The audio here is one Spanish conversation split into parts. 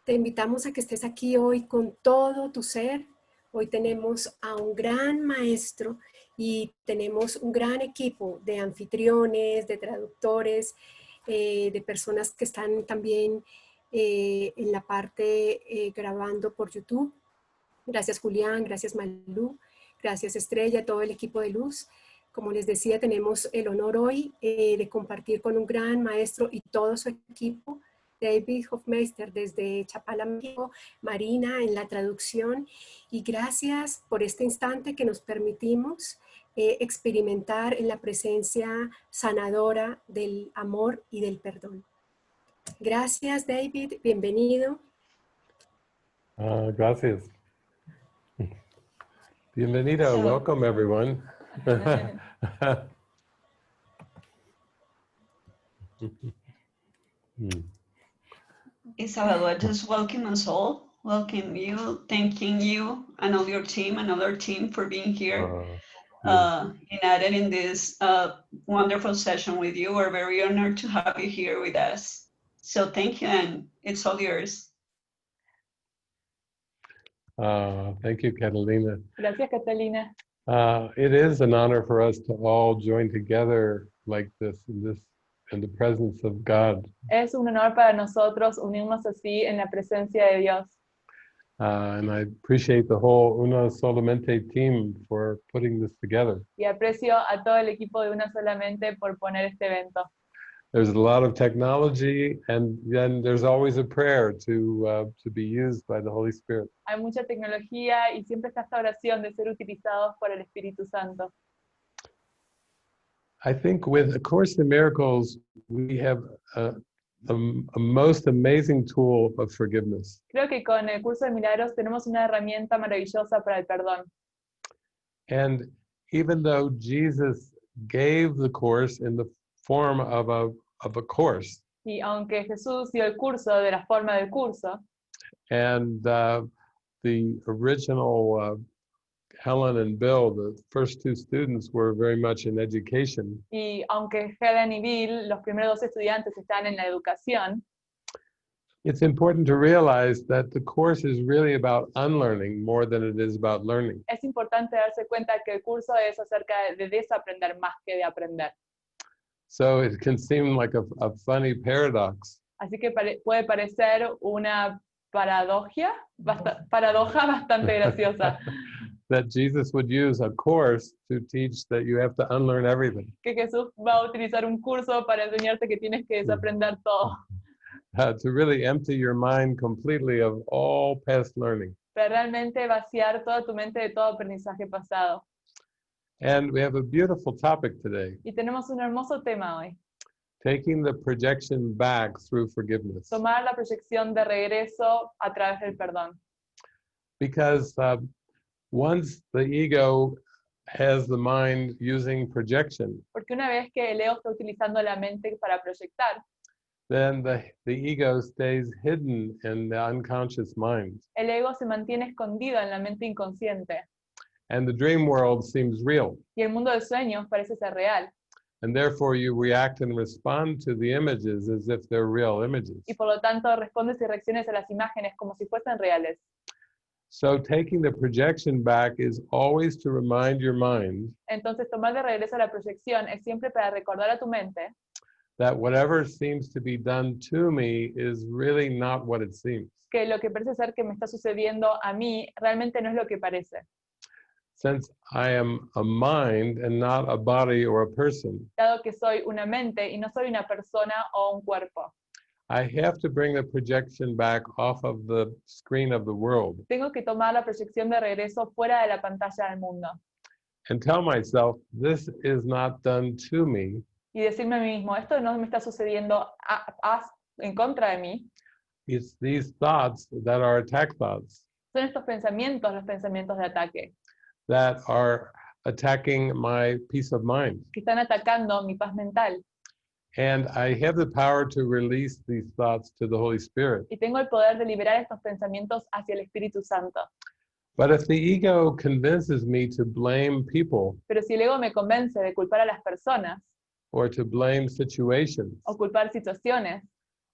Te invitamos a que estés aquí hoy con todo tu ser. Hoy tenemos a un gran maestro y tenemos un gran equipo de anfitriones, de traductores, de personas que están también en la parte grabando por YouTube. Gracias Julián, gracias Malú, gracias Estrella, todo el equipo de Luz. Como les decía, tenemos el honor hoy de compartir con un gran maestro y todo su equipo, David Hoffmeister desde Chapala, México, Marina en la traducción, y gracias por este instante que nos permitimos experimentar en la presencia sanadora del amor y del perdón. Gracias David, bienvenido. Gracias. Bienvenido, welcome everyone. Salvador, just welcome us all. Welcome you, thanking you and all your team, another team for being here, united in this wonderful session with you. We're very honored to have you here with us. So thank you, and it's all yours. Thank you, Catalina. Gracias, Catalina. It is an honor for us to all join together like this in the presence of God. Es un honor para nosotros unirnos así en la presencia de Dios. And I appreciate the whole Un Solamente team for putting this together. Y aprecio a todo el equipo de Una Solamente por poner este evento. There's a lot of technology, and then there's always a prayer to be used by the Holy Spirit. Hay mucha tecnología y siempre está esta oración de ser utilizados por el Espíritu Santo. I think with A Course in Miracles, we have a most amazing tool of forgiveness. Creo que con el Curso de Milagros tenemos una herramienta maravillosa para el perdón. And even though Jesus gave the Course in the form of a course, Y aunque Jesús dio el curso de la forma del curso, and the original Helen and Bill, the first two students, were very much in education. y aunque Helen y Bill, los primeros dos estudiantes, están en la educación, It's important to realize that the Course is really about unlearning more than it is about learning. es importante darse cuenta que el curso es acerca de desaprender más que de aprender. So it can seem like a funny paradox. Así que puede parecer una paradoja bastante graciosa, That Jesus would use a course to teach that you have to unlearn everything. que Jesús va a utilizar un curso para enseñarte que tienes que desaprender todo, To really empty your mind completely of all past learning. para realmente vaciar toda tu mente de todo aprendizaje pasado. And we have a beautiful topic today, Y tenemos un hermoso tema hoy, taking the projection back through forgiveness. tomar la proyección de regreso a través del perdón. Because once the ego has the mind using projection, Porque una vez que el ego está utilizando la mente para proyectar, then the ego stays hidden in the unconscious mind. el ego se mantiene escondido en la mente inconsciente, And the dream world seems real. y el mundo de sueños parece ser real, And therefore you react and respond to the images as if they're real images. y por lo tanto respondes y reacciones a las imágenes como si fuesen reales. So taking the projection back is always to remind your mind Entonces tomar de regreso la proyección es siempre para recordar a tu mente that whatever seems to be done to me is really not what it seems. que lo que parece ser que me está sucediendo a mí realmente no es lo que parece. Since I am a mind and not a body or a person, Dado que soy una mente y no soy una persona o un cuerpo, I have to bring the projection back off of the screen of the world tengo que tomar la proyección de regreso fuera de la pantalla del mundo and tell myself, this is not done to me. y decirme a mí mismo, esto no me está sucediendo en contra de mí, It's these thoughts that are attack thoughts son estos pensamientos los pensamientos de ataque, that are attacking my peace of mind. que están atacando mi paz mental. And I have the power to release these thoughts to the Holy Spirit. Y tengo el poder de liberar estos pensamientos hacia el Espíritu Santo. But if the ego convinces me to blame people Pero si el ego me convence de culpar a las personas or to blame situations, o culpar situaciones,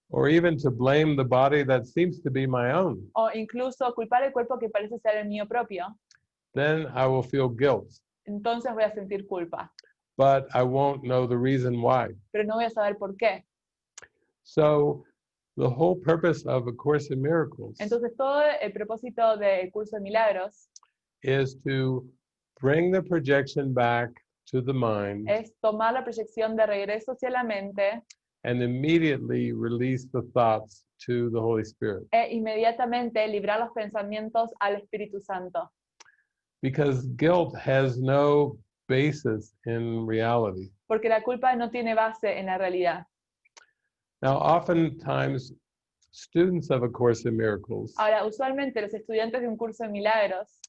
or even to blame the body that seems to be my own, o incluso culpar el cuerpo que parece ser el mío propio, then I will feel guilt, entonces voy a sentir culpa, but I won't know the reason why. pero no voy a saber por qué. So the whole purpose of A Course in Miracles Entonces todo el propósito del curso de milagros is to bring the projection back to the mind es tomar la proyección de regreso hacia la mente and immediately release the thoughts to the Holy Spirit. e inmediatamente librar los pensamientos al Espíritu Santo. Because guilt has no basis in reality. Porque la culpa no tiene base en la realidad. Now, oftentimes, students of A Course in Miracles, Ahora, usualmente los estudiantes de un curso de milagros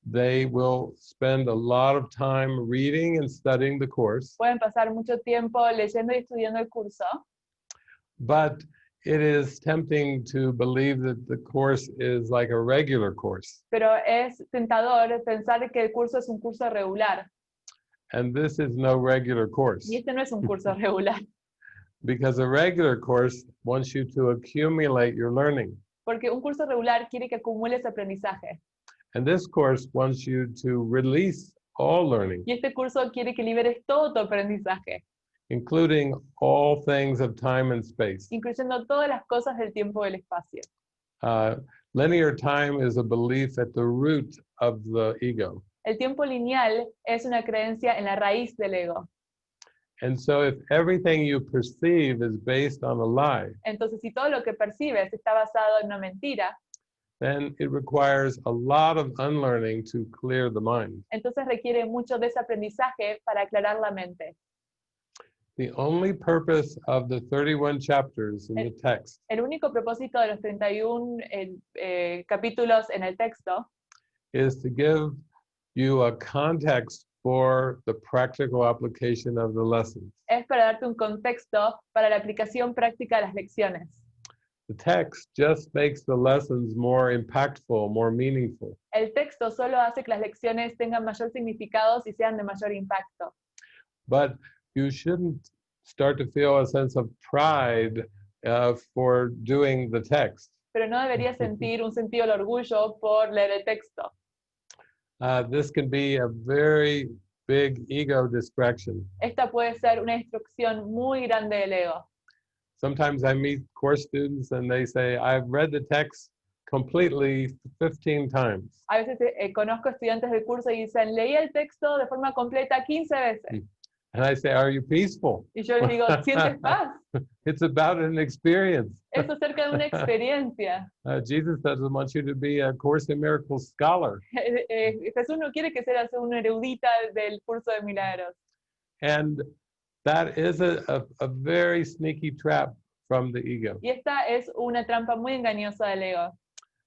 they will spend a lot of time reading and studying the course, pueden pasar mucho tiempo leyendo y estudiando el curso, but it is tempting to believe that the course is like a regular course. pero es tentador pensar que el curso es un curso regular. And this is no regular course, Y este no es un curso regular, because a regular course wants you to accumulate your learning. porque un curso regular quiere que acumules aprendizaje. And this course wants you to release all learning, Y este curso quiere que liberes todo tu aprendizaje, including all things of time and space. incluyendo todas las cosas del tiempo y del espacio. Linear time is a belief at the root of the ego. El tiempo lineal es una creencia en la raíz del ego. And so if everything you perceive is based on a lie, Entonces, si todo lo que percibes está basado en una mentira, then it requires a lot of unlearning to clear the mind. entonces requiere mucho desaprendizaje para aclarar la mente. The only purpose of the 31 chapters in the text El único propósito de los 31 capítulos en el texto is to give you a context for the practical application of the lessons. es para darte un contexto para la aplicación práctica de las lecciones. The text just makes the lessons more impactful, more meaningful. El texto solo hace que las lecciones tengan mayor significado y sean de mayor impacto. But you shouldn't start to feel a sense of pride for doing the text. Pero no deberías sentir un sentido de orgullo por leer el texto. This can be a very big ego distraction. Esta puede ser una instrucción muy grande del ego. Sometimes I meet course students and they say, I've read the text completely 15 times. A veces conozco estudiantes del curso y dicen, leí el texto de forma completa 15 veces. And I say, are you peaceful? Y yo les digo, ¿sientes paz? It's about an experience. Es acerca de una experiencia. Jesus doesn't want you to be a Course in Miracles scholar. Jesús no quiere que seas una erudita del curso de milagros. And that is a very sneaky trap from the ego, Y esta es una trampa muy engañosa del ego.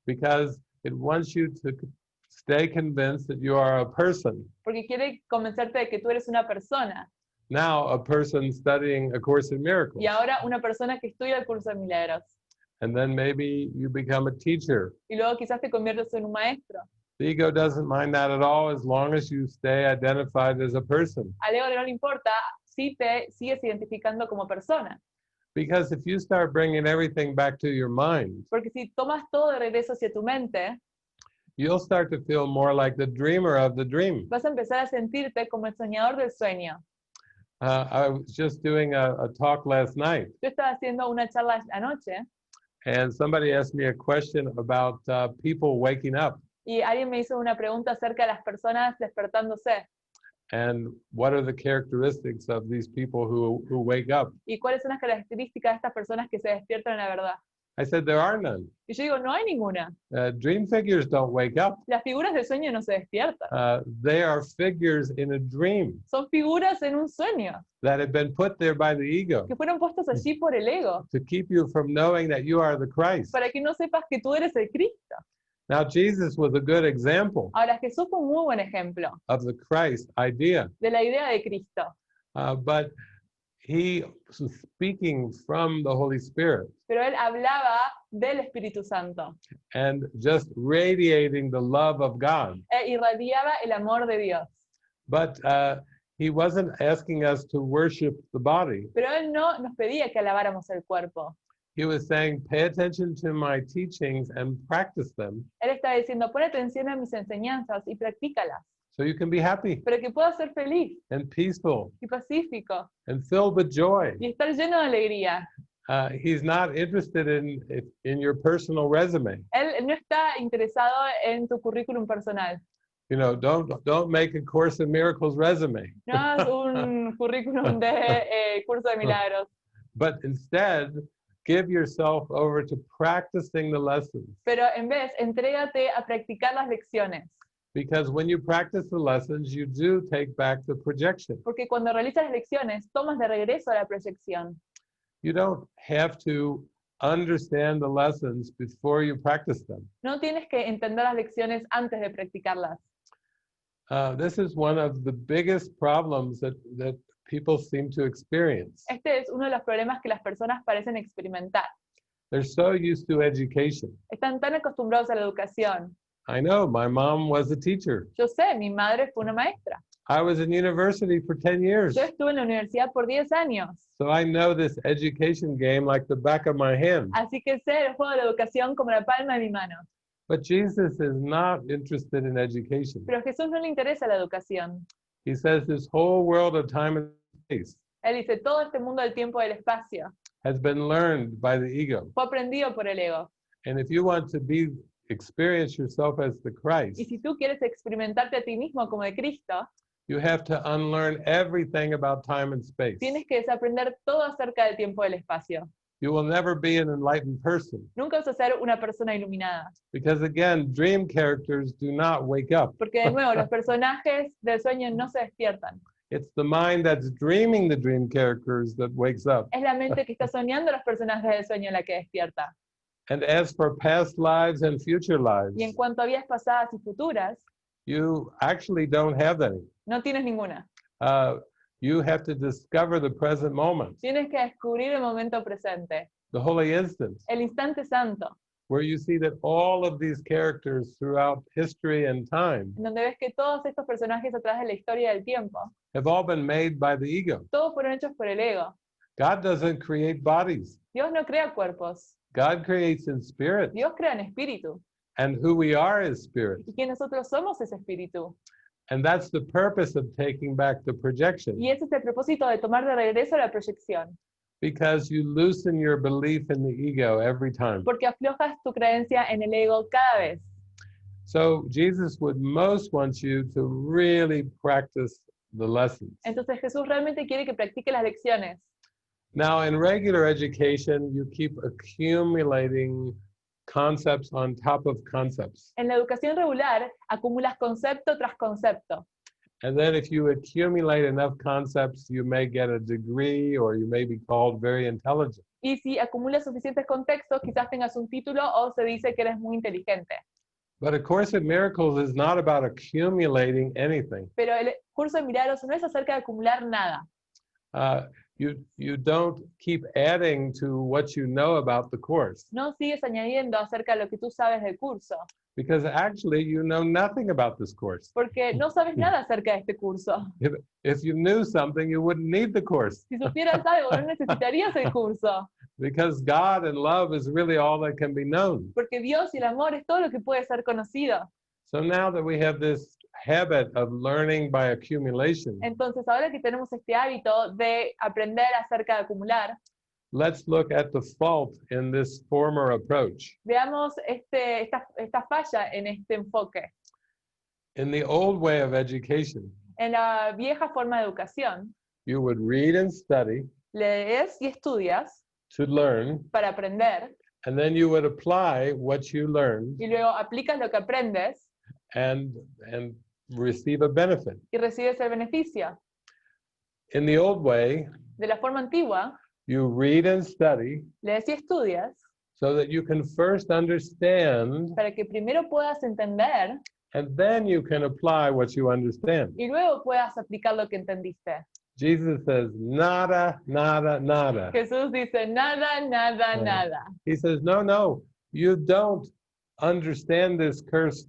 because it wants you to stay convinced that you are a person. Porque quiere convencerte de que tú eres una persona. Now a person studying A Course in Miracles. Y ahora una persona que estudia el curso de milagros. And then maybe you become a teacher. Y luego quizás te conviertes en un maestro. The ego doesn't mind that at all, as long as you stay identified as a person. Al ego no le importa si te sigues identificando como persona. Because if you start bringing everything back to your mind, Porque si tomas todo de regreso hacia tu mente, you'll start to feel more like the dreamer of the dream. vas a empezar a sentirte como el soñador del sueño. I was just doing a talk last night, Yo estaba haciendo una charla anoche and somebody asked me a question about people waking up y alguien me hizo una pregunta acerca de las personas despertándose. and what are the characteristics of these people who wake up. ¿Y cuáles son las características de estas personas que se despiertan en la verdad? I said, there are none. Y yo digo, no hay ninguna. Dream figures don't wake up. Las figuras del sueño no se despiertan. They are figures in a dream Son figuras en un sueño that have been put there by the ego que fueron puestas allí por el ego to keep you from knowing that you are the Christ. para que no sepas que tú eres el Cristo. Now, Jesus was a good example Ahora, Jesús fue un muy buen ejemplo of the Christ idea, de la idea de Cristo, but he was speaking from the Holy Spirit pero él hablaba del Espíritu Santo and just radiating the love of God. e irradiaba el amor de Dios. But he wasn't asking us to worship the body. Pero él no nos pedía que alabáramos el cuerpo. He was saying, pay attention to my teachings and practice them Él está diciendo, pon atención a mis enseñanzas y practícalas, so you can be happy para que puedas ser feliz and peaceful y pacífico and filled with joy. y estar lleno de alegría. He's not interested in your personal resume. Él no está interesado en tu currículum personal. You know, don't make a Course in Miracles resume. No hagas un currículum de curso de milagros, But instead, give yourself over to practicing the lessons. pero en vez, entrégate a practicar las lecciones. Because when you practice the lessons, you do take back the projection. Porque cuando realizas las lecciones, tomas de regreso a la proyección. You don't have to understand the lessons before you practice them. No tienes que entender las lecciones antes de practicarlas. This is one of the biggest problems that people seem to experience. Este es uno de los problemas que las personas parecen experimentar. They're so used to education. Están tan acostumbrados a la educación. I know, my mom was a teacher. Yo sé, mi madre fue una maestra. I was in university for 10 years. Yo estuve en la universidad por 10 años. So I know this education game like the back of my hand. Así que sé el juego de la educación como la palma de mi mano. But Jesus is not interested in education. Pero a Jesús no le interesa la educación. He says this whole world of time and space Él dice, todo este mundo del tiempo y del espacio has been learned by the ego. fue aprendido por el ego. And if you want to experience yourself as the Christ, Y si tú quieres experimentarte a ti mismo como de Cristo, you have to unlearn everything about time and space. tienes que desaprender todo acerca del tiempo y del espacio. You will never be an enlightened person. Nunca vas a ser una persona iluminada. Because again, dream characters do not wake up. Porque de nuevo, los personajes del sueño no se despiertan. It's the mind that's dreaming the dream characters that wakes up. Es la mente que está soñando los personajes del sueño la que despierta. And as for past lives and future lives, Y en cuanto a vidas pasadas y futuras, you actually don't have any. no tienes ninguna. You have to discover the present moment, Tienes que descubrir el momento presente, the holy instant, el instante santo, where you see that all of these characters throughout history and time en donde ves que todos estos personajes a través de la historia del tiempo, have all been made by the ego. todos fueron hechos por el ego. God doesn't create bodies. Dios no crea cuerpos, God creates in spirit, Dios crea en espíritu. and who we are is spirit. Y que nosotros somos ese espíritu. And that's the purpose of taking back the projection, Y ese es el propósito de tomar de regreso la proyección. because you loosen your belief in the ego every time. Porque aflojas tu creencia en el ego cada vez. So Jesus would most want you to really practice the lessons. Entonces Jesús realmente quiere que practique las lecciones. Now, in regular education, you keep accumulating concepts on top of concepts. En la educación regular, acumulas concepto tras concepto. And then if you accumulate enough concepts, you may get a degree or you may be called very intelligent. Y si acumulas suficientes contextos, quizás tengas un título o se dice que eres muy inteligente. But A Course in Miracles is not about accumulating anything. Pero el curso de milagros no es acerca de acumular nada. You don't keep adding to what you know about the course, No sigues añadiendo acerca de lo que tú sabes del curso, because actually you know nothing about this course. porque no sabes nada acerca de este curso. If you knew something, you wouldn't need the course, Si supieras algo, no necesitarías el curso, because God and love is really all that can be known. porque Dios y el amor es todo lo que puede ser conocido. So now that we have this habit of learning by accumulation, Entonces, ahora que tenemos este hábito de aprender acerca de acumular, let's look at the fault in this former approach. veamos esta falla en este enfoque. In the old way of education, En la vieja forma de educación, you would read and study lees y estudias to learn, para aprender, and then you would apply what you learned y luego aplicas lo que aprendes and receive a benefit. y recibes el beneficio. In the old way, De la forma antigua, you read and study lees y estudias so that you can first understand, para que primero puedas entender and then you can apply what you understand. y luego puedas aplicar lo que entendiste. Jesus says, nada, nada, nada. Jesús dice, nada, nada, nada. He says, no, you don't understand this course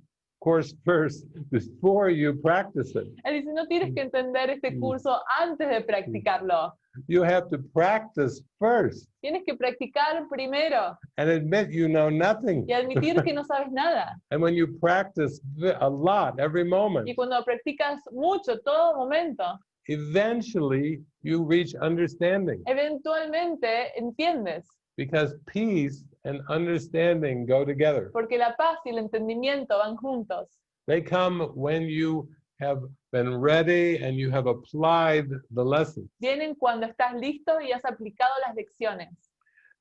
first before you practice it. Él dice, no tienes que entender este curso antes de practicarlo. You have to practice first Tienes que practicar primero and admit you know nothing. y admitir que no sabes nada. And when you practice a lot every moment, Y cuando practicas mucho, todo momento, eventually you reach understanding, eventualmente entiendes. because peace and understanding go together. Porque la paz y el entendimiento van juntos. They come when you have been ready and you have applied the lesson. Vienen cuando estás listo y has aplicado las lecciones.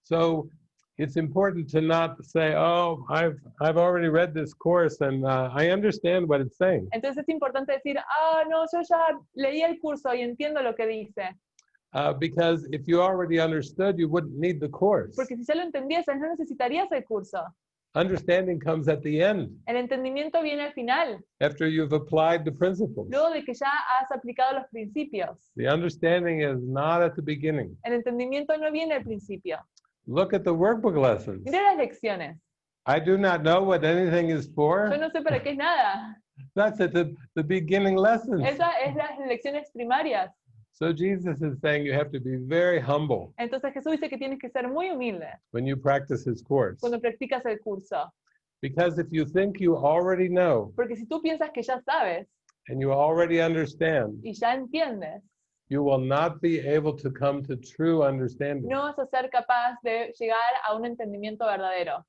So it's important to not say, oh, I've already read this course and I understand what it's saying. Entonces es importante decir, no, yo ya leí el curso y entiendo lo que dice. Because if you already understood, you wouldn't need the course. Porque si ya lo entendieses, no necesitarías el curso. Understanding comes at the end, El entendimiento viene al final, after you've applied the principles. luego de que ya has aplicado los principios. The understanding is not at the beginning. El entendimiento no viene al principio. Look at the workbook lessons. Mira las lecciones. I do not know what anything is Yo for. no sé para qué es nada. That's at the beginning lessons. Esas es las lecciones primarias. So Jesus is saying you have to be very humble Entonces Jesús dice que tienes que ser muy humilde when you practice his course. cuando practicas el curso. Because if you think you already know Porque si tú piensas que ya sabes and you already understand, y ya entiendes, you will not be able to come to true understanding. no vas a ser capaz de llegar a un entendimiento verdadero.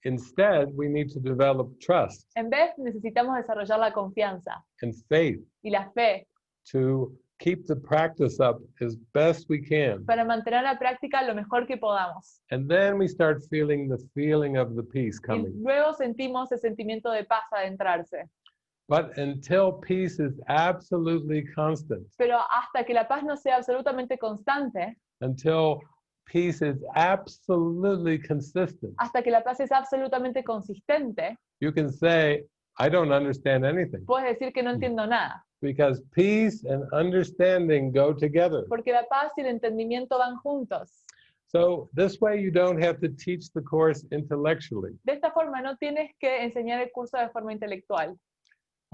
Instead, we need to develop trust En vez, necesitamos desarrollar la confianza and faith y la fe to keep the practice up as best we can. para mantener la práctica lo mejor que podamos. And then we start feeling the feeling of the peace Y coming. luego sentimos el sentimiento de paz adentrarse. But until peace is absolutely constant, Pero hasta que la paz no sea absolutamente constante, until peace is absolutely consistent, hasta que la paz es absolutamente consistente, you can say, I don't understand anything. puedes decir que no entiendo nada. Because peace and understanding go together. Porque la paz y el entendimiento van juntos. So this way you don't have to teach the course intellectually. De esta forma no tienes que enseñar el curso de forma intelectual.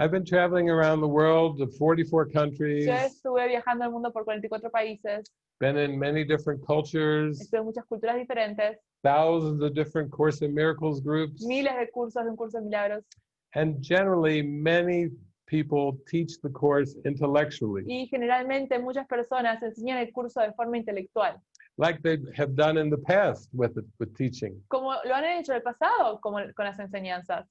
I've been traveling around the world to 44 countries, Yo estuve viajando al mundo por 44 países, been in many different cultures, estuve en muchas culturas diferentes, thousands of different Course in Miracles groups, miles de cursos de un curso de milagros, and generally many people teach the course intellectually, y generalmente muchas personas enseñan el curso de forma intelectual, like they have done in the past with teaching. como lo han hecho en el pasado como con las enseñanzas.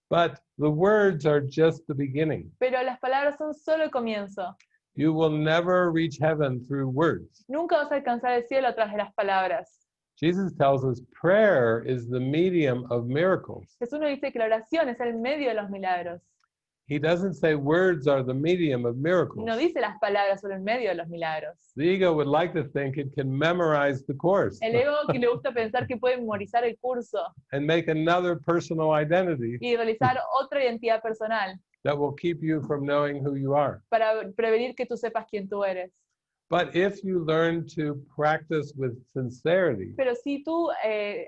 But the words are just the beginning. Pero las palabras son solo el comienzo. You will never reach heaven through words. Nunca vas a alcanzar el cielo a través de las palabras. Jesus tells us prayer is the medium of miracles. Jesús nos dice que la oración es el medio de los milagros. He doesn't say words are the medium of miracles. No dice las palabras son el medio de los milagros. The ego would like to think it can memorize the course El ego que le gusta pensar que puede memorizar el curso and make another personal identity y realizar otra identidad personal that will keep you from knowing who you are. para prevenir que tú sepas quién tú eres. But if you learn to practice with sincerity, Pero si tú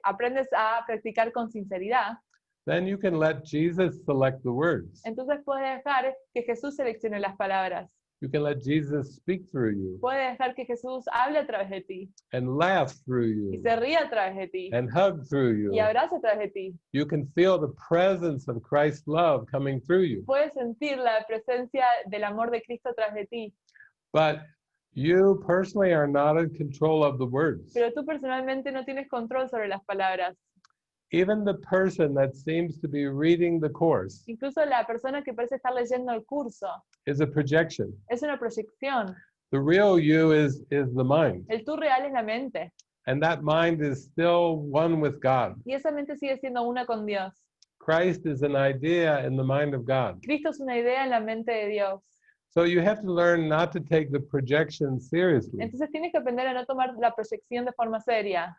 aprendes a practicar con sinceridad, then you can let Jesus select the words. entonces puedes dejar que Jesús seleccione las palabras. You can let Jesus speak through you Puedes dejar que Jesús hable a través de ti and laugh through y you se ríe a través de ti and hug through y you. abrace a través de ti. You can feel the presence of Christ's love coming through you. Puedes sentir la presencia del amor de Cristo a través de ti, But you personally are not in control of the words. pero tú personalmente no tienes control sobre las palabras. Even the person that seems to be reading the course Incluso la persona que parece estar leyendo el curso is a projection. es una proyección. The real you is the mind. El tú real es la mente And that mind is still one with God. y esa mente sigue siendo una con Dios. Christ is an idea in the mind of God. Cristo es una idea en la mente de Dios. So you have to learn not to take the projection seriously. Entonces tienes que aprender a no tomar la proyección de forma seria.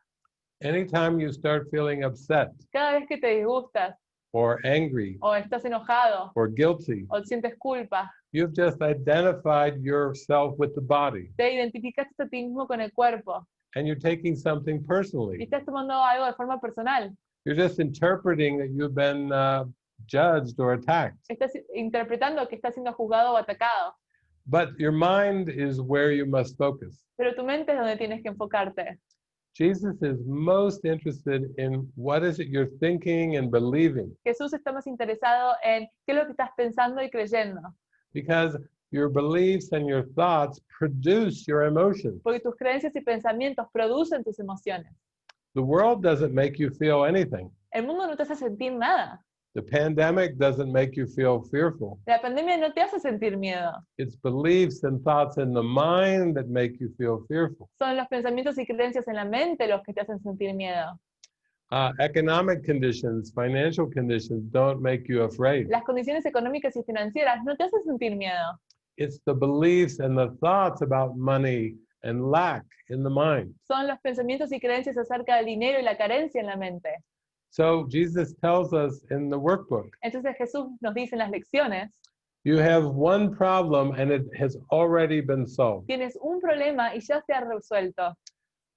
Anytime you start feeling upset Cada vez que te disgustas or angry o estás enojado or guilty, o sientes culpa, you've just identified yourself with the body te identificaste a ti mismo con el cuerpo and you're taking something y personally. estás tomando algo de forma personal. You're just interpreting that you've been judged or attacked. Estás interpretando que estás siendo juzgado o atacado. But your mind is where you must focus. Pero tu mente es donde tienes que enfocarte. Jesus is most interested in what is it you're thinking and believing, Jesús está más interesado en qué es lo que estás pensando y creyendo. because your beliefs and your thoughts produce your emotions. Porque tus creencias y pensamientos producen tus emociones. The world doesn't make you feel anything. El mundo no te hace sentir nada. The pandemic doesn't make you feel fearful. La pandemia no te hace sentir miedo. It's beliefs and thoughts in the mind that make you feel fearful. Son los pensamientos y creencias en la mente los que te hacen sentir miedo. Economic conditions, financial conditions don't make you afraid. Las condiciones económicas y financieras no te hacen sentir miedo. It's the beliefs and the thoughts about money and lack in the mind. Son los pensamientos y creencias acerca del dinero y la carencia en la mente. So Jesus tells us in the workbook, Entonces Jesús nos dice en las lecciones, you have one problem and it has already been solved. tienes un problema y ya se ha resuelto.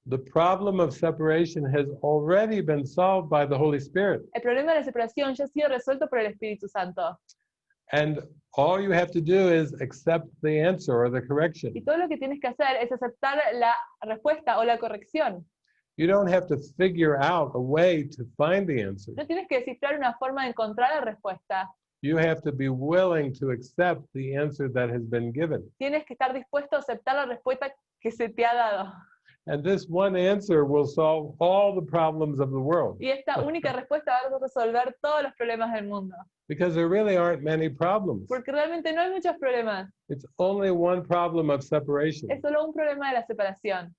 The problem of separation has already been solved by the Holy Spirit. El problema de la separación ya ha sido resuelto por el Espíritu Santo. And all you have to do is accept the answer or the correction. Y todo lo que tienes que hacer es aceptar la respuesta o la corrección. You don't have to figure out a way to find the answer. No tienes que descifrar una forma de encontrar la respuesta. You have to be willing to accept the answer that has been given. Tienes que estar dispuesto a aceptar la respuesta que se te ha dado. And this one answer will solve all the problems of the world, Y esta única respuesta va a resolver todos los problemas del mundo. because there really aren't many problems. Porque realmente no hay muchos problemas. It's only one problem of separation. Es solo un problema de la separación.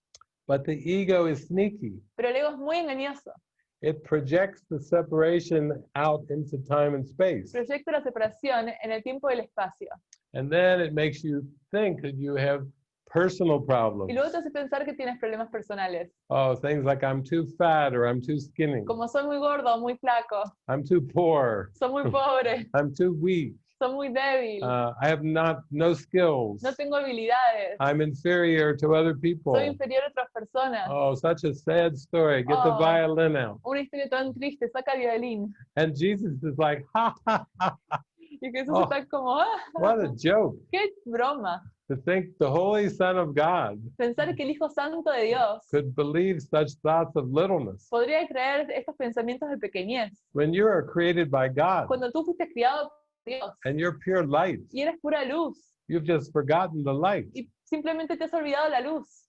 But the ego is sneaky. Pero el ego es muy engañoso. It projects the separation out into time and space. Proyecta la separación en el tiempo y el espacio. And then it makes you think that you have personal Y problems. luego te hace pensar que tienes problemas personales. Oh, things like I'm too fat or I'm too skinny. Como soy muy gordo, muy flaco, I'm too poor. soy muy pobre, I'm too weak. soy muy débil, I have no skills. no tengo habilidades, I'm inferior to other people. soy inferior a otras personas. Oh, such a sad story. Get the Oh. violin out. Una historia tan triste, saca el violín. And Jesus is like, ha, ha, ha, ha. Y Jesús Oh. está como, ¡ah! What a joke. ¡Qué broma! To think the Holy Son of God Pensar que el Hijo Santo de Dios could believe such thoughts of littleness. podría creer estos pensamientos de pequeñez. When you are created by God Cuando tú fuiste criado por Dios and you're pure light, y eres pura luz you've just forgotten the light. y simplemente te has olvidado la luz.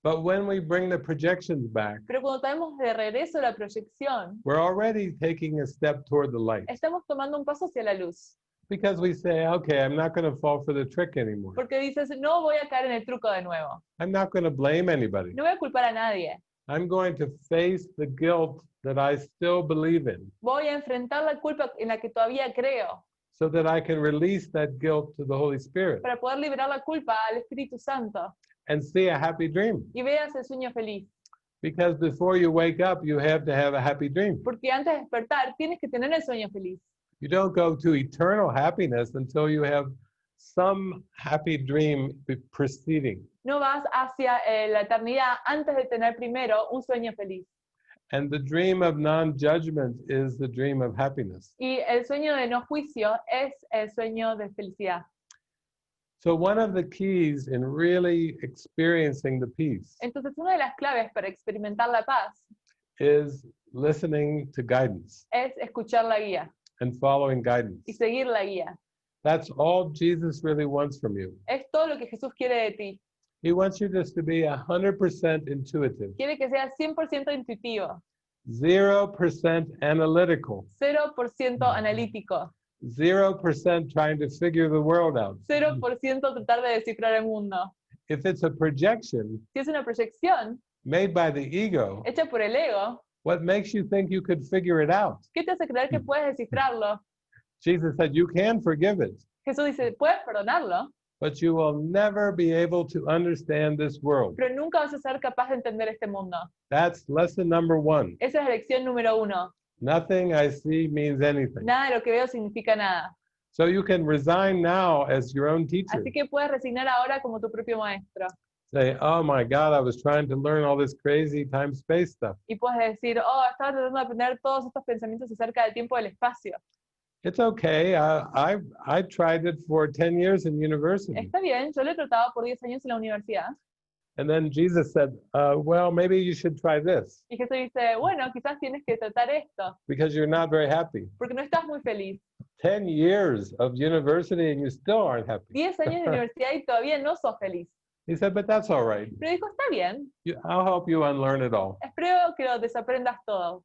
But when we bring the projections back, Pero cuando traemos de regreso la proyección, we're already taking a step toward the light, estamos tomando un paso hacia la luz. because we say, okay, I'm not going to fall for the trick anymore. Porque dices, no voy a caer en el truco de nuevo. I'm not going to blame anybody. No voy a culpar a nadie. I'm going to face the guilt that I still believe in, Voy a enfrentar la culpa en la que todavía creo so that I can release that guilt to the Holy Spirit para poder liberar la culpa al Espíritu Santo and see a happy dream. y veas el sueño feliz. Because before you wake up, you have to have a happy dream. Porque antes de despertar tienes que tener el sueño feliz. You don't go to eternal happiness until you have some happy dream preceding. No vas hacia la eternidad antes de tener primero un sueño feliz. And the dream of non-judgment is the dream of happiness. Y el sueño de no juicio es el sueño de felicidad. So one of the keys in really experiencing the peace Entonces, una de las claves para experimentar la paz is listening to guidance es escuchar la guía and following guidance. y seguir la guía. That's all Jesus really wants from you. Es todo lo que Jesús quiere de ti. He wants you just to be 100% intuitive, Quiere que seas 100% intuitivo, 0% analytical, 0% analítico, 0% trying to figure the world out. 0% tratar de descifrar el mundo. If it's a projection Si es una proyección made by the ego, hecha por el ego, what makes you think you could figure it out? ¿qué te hace creer que puedes descifrarlo? Jesus said, you can forgive it, Jesús dice, puedes perdonarlo, but you will never be able to understand this world. pero nunca vas a ser capaz de entender este mundo. That's lesson number 1. Esa es la lección número 1. Nothing I see means anything. Nada de lo que veo significa nada. So you can resign now as your own teacher. Así que puedes resignar ahora como tu propio maestro. Say, oh my God, I was trying to learn all this crazy time-space stuff. Y puedes decir, oh, estaba tratando de aprender todos estos pensamientos acerca del tiempo y del espacio. It's okay. I tried it for 10 years in university. Está bien, yo lo he tratado por 10 años en la universidad. And then Jesus said, well, maybe you should try this Y Jesús dice, bueno, quizás tienes que tratar esto, because you're not very happy. porque no estás muy feliz. 10 years of university and you still aren't happy. 10 años de universidad y todavía no sos feliz. He said, but that's all right. Pero dijo, está bien, I'll help you unlearn it all. espero que lo desaprendas todo.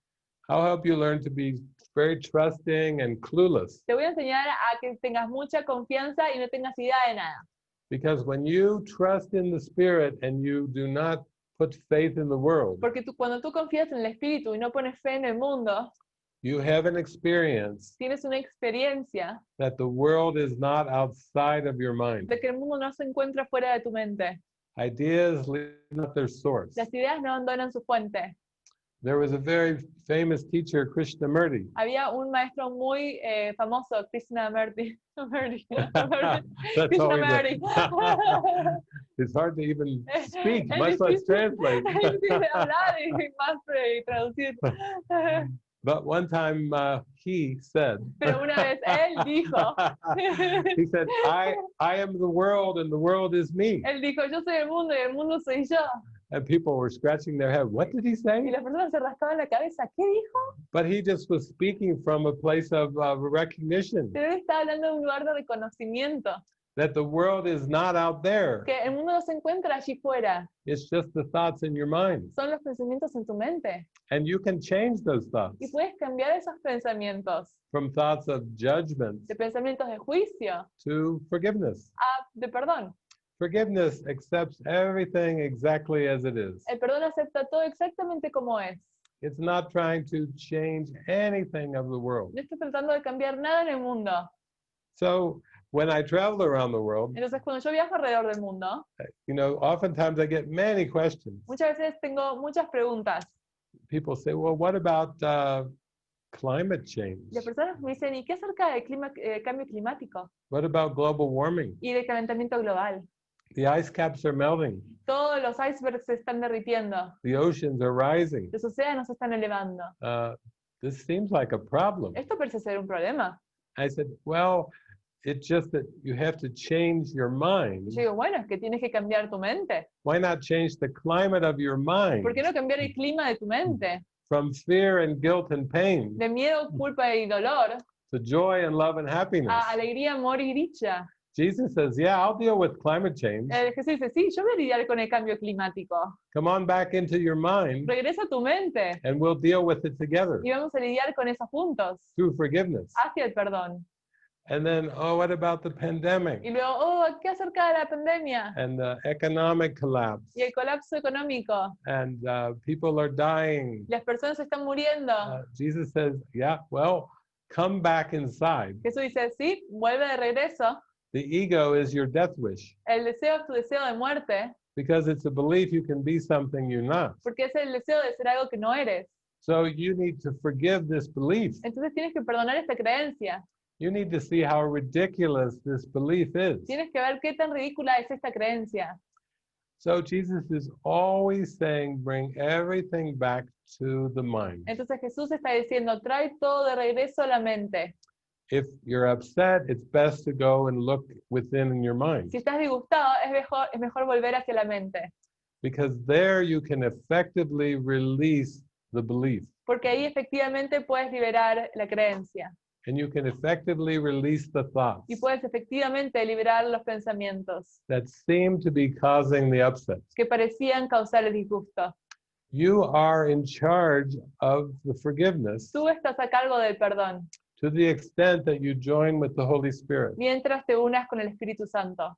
I'll help you learn to be very trusting and clueless. Te voy a enseñar a que tengas mucha confianza y no tengas idea de nada. Because when you trust in the Spirit and you do not put faith in the world, Porque cuando tú confías en el Espíritu y no pones fe en el mundo, you have an experience tienes una experiencia that the world is not outside of your mind. de que el mundo no se encuentra fuera de tu mente. Ideas leave not their source. Las ideas no abandonan su fuente. There was a very famous teacher, Krishnamurti. Había un maestro muy famoso, Krishnamurti. That's all we know. It's hard to even speak, much less translate. Es difícil hablar y más traducir. But one time he said, Pero una vez él dijo, he said, I am the world and the world is me. él dijo, yo soy el mundo y el mundo soy yo. And people were scratching their head. What did he Y say? las personas se rascaban la cabeza. ¿Qué dijo? But he just was speaking from a place of recognition Pero él está hablando de un lugar de reconocimiento. that the world is not out there. Que el mundo no se encuentra allí fuera. It's just the thoughts in your mind. Son los pensamientos en tu mente. And you can change those thoughts Y puedes cambiar esos pensamientos from thoughts of judgment de pensamientos de juicio to forgiveness. a de perdón. Forgiveness accepts everything exactly as it is. El perdón acepta todo exactamente como es. It's not trying to change anything of the world. No está tratando de cambiar nada en el mundo. So when I travel around the world, Entonces, cuando yo viajo alrededor del mundo, you know, oftentimes I get many questions. muchas veces tengo muchas preguntas. People say, well, what about climate change? Las personas me dicen, ¿y qué acerca del cambio climático? What about global warming? Y del calentamiento global. The ice caps are melting. Todos los icebergs se están derritiendo. The oceans are rising. Los océanos se están elevando. This seems like a problem. Esto parece ser un problema. I said, well, it's just that you have to change your mind. Yo digo, bueno, es que tienes que cambiar tu mente. Why not change the climate of your mind ¿Por qué no cambiar el clima de tu mente? from fear and guilt and pain De miedo, culpa y dolor to joy and love and happiness? a alegría, amor y dicha. Jesus says, yeah, I'll deal with climate change. Jesús dice, sí, yo voy a lidiar con el cambio climático. Come on back into your mind Regresa a tu mente and we'll deal with it together y vamos a lidiar con eso juntos, through forgiveness. hacia el perdón. And then, oh, what about the Y pandemic luego, oh, ¿qué acerca de la pandemia? and the economic collapse? Y el colapso económico. And people are dying. Las personas se están muriendo. Jesus says, yeah, well, come back inside. Jesús dice, sí, vuelve de regreso. The ego is your death wish El deseo es tu deseo de muerte, because it's a belief you can be something you're not. porque es el deseo de ser algo que no eres. So you need to forgive this belief. Entonces tienes que perdonar esta creencia. You need to see how ridiculous this belief is. Tienes que ver qué tan ridícula es esta creencia. So Jesus is always saying, bring everything back to the mind. Entonces Jesús está diciendo, trae todo de regreso a la mente. If you're upset, it's best to go and look within in your mind, Si estás disgustado, es mejor volver hacia la mente. because there you can effectively release the belief Porque ahí efectivamente puedes liberar la creencia. and you can effectively release the thoughts Y puedes efectivamente liberar los pensamientos that seem to be causing the upset. que parecían causar el disgusto. You are in charge of the forgiveness Tú estás a cargo del perdón, to the extent that you join with the Holy Spirit. mientras te unas con el Espíritu Santo.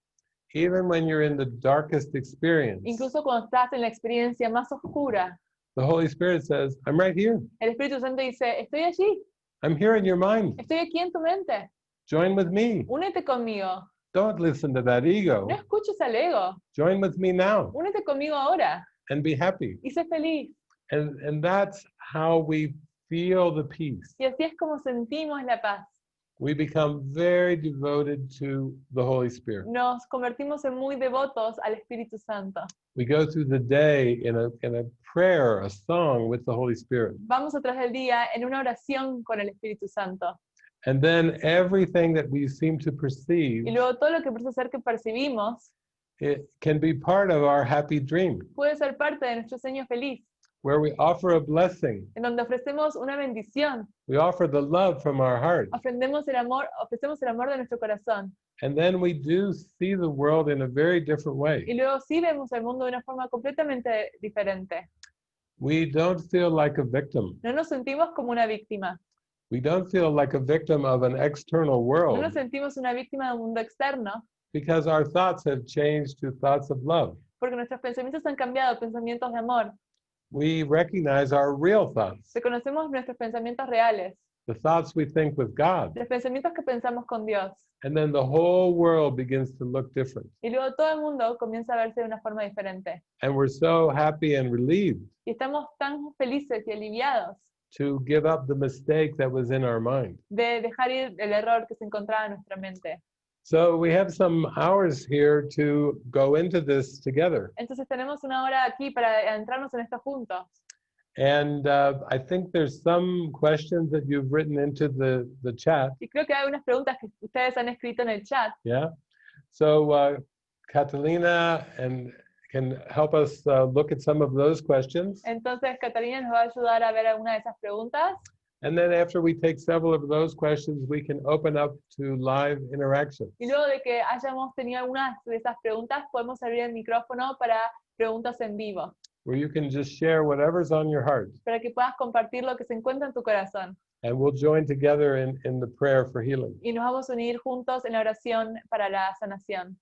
Even when you're in the darkest experience, Incluso cuando estás en la experiencia más oscura, the Holy Spirit says, I'm right here. el Espíritu Santo dice, estoy allí, I'm here in your mind. estoy aquí en tu mente, Join with me. únete conmigo, Don't listen to that ego. no escuches al ego, Join with me now únete conmigo ahora and be happy. y sé feliz. And that's how we feel the peace. Y así es como sentimos la paz. We become very devoted to the Holy Spirit. Nos convertimos en muy devotos al Espíritu Santo. We go through the day in a prayer, a song with the Holy Spirit. Vamos atrás del día en una oración con el Espíritu Santo. And then everything that we seem to Y perceive, luego todo lo que parece ser que percibimos it can be part of our happy dream, puede ser parte de nuestro sueño feliz, where we offer a blessing. en donde ofrecemos una bendición, We offer the love from our heart. ofrecemos el amor de nuestro corazón. And then we do see the world in a very different Y way. luego sí vemos el mundo de una forma completamente diferente. We don't feel like a victim. No nos sentimos como una víctima. We don't feel like a victim of an external No world nos sentimos una víctima del mundo externo, because our thoughts have changed to thoughts of love. porque nuestros pensamientos han cambiado a pensamientos de amor. We recognize our real thoughts, Reconocemos nuestros pensamientos reales, the thoughts we think with God, los pensamientos que pensamos con Dios. and then the whole world begins to look different. Y luego todo el mundo comienza a verse de una forma diferente. And we're so happy and relieved Y estamos tan felices y aliviados to give up the mistake that was in our mind. de dejar ir el error que se encontraba en nuestra mente. So we have some hours here to go into this together. Entonces tenemos una hora aquí para adentrarnos en esto juntos. And I think there's some questions that you've written into the chat. Y creo que hay unas preguntas que ustedes han escrito en el chat. Yeah. So Catalina can help us look at some of those questions. Entonces Catalina nos va a ayudar a ver alguna de esas preguntas. And then after we take several of those questions, we can open up to live interaction. Y luego de que hayamos tenido algunas de esas preguntas, podemos abrir el micrófono para preguntas en vivo, Where you can just share whatever's on your heart. para que puedas compartir lo que se encuentra en tu corazón. And we'll join together in the prayer for healing. Y nos vamos a unir juntos en la oración para la sanación.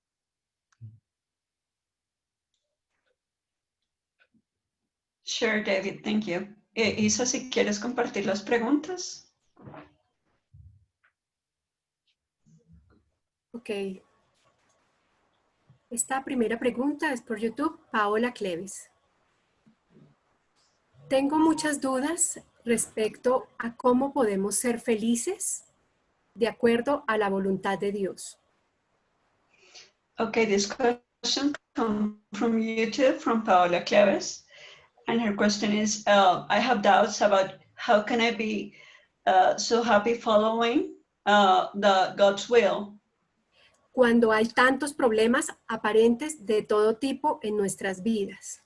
Sure, David, thank you. Isa, si quieres compartir las preguntas. Ok. Esta primera pregunta es por YouTube, Paola Cleves. Tengo muchas dudas respecto a cómo podemos ser felices de acuerdo a la voluntad de Dios. Okay, this question comes from YouTube, from Paola Cleves. And her question is, I have doubts about how can I be so happy following God's will. Cuando hay tantos problemas aparentes de todo tipo en nuestras vidas.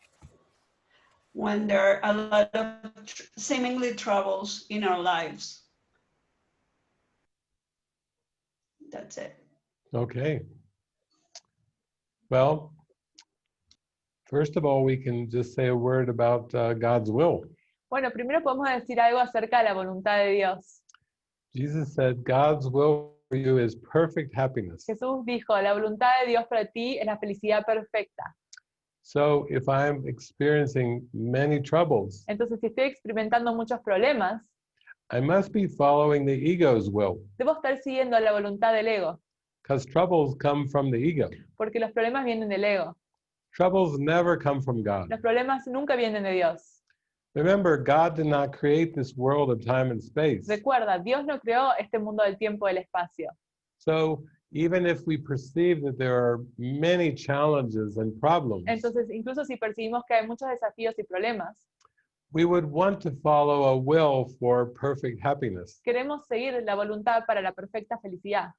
When there are a lot of seemingly troubles in our lives. That's it. Okay. Well, first of all, we can just say a word about God's will. Bueno, primero podemos decir algo acerca de la voluntad de Dios. Jesus said, God's will for you is perfect happiness. Jesús dijo, la voluntad de Dios para ti es la felicidad perfecta. So if I'm experiencing many troubles, Entonces, si estoy experimentando muchos problemas, I must be following the ego's will, debo estar siguiendo la voluntad del ego, because troubles come from the ego. porque los problemas vienen del ego. Troubles never come from God. Los problemas nunca vienen de Dios. Remember, God did not create this world of time and space. Recuerda, Dios no creó este mundo del tiempo y del espacio. So even if we perceive that there are many challenges and problems, Entonces, incluso si percibimos que hay muchos desafíos y problemas, we would want to follow a will for perfect happiness. queremos seguir la voluntad para la perfecta felicidad.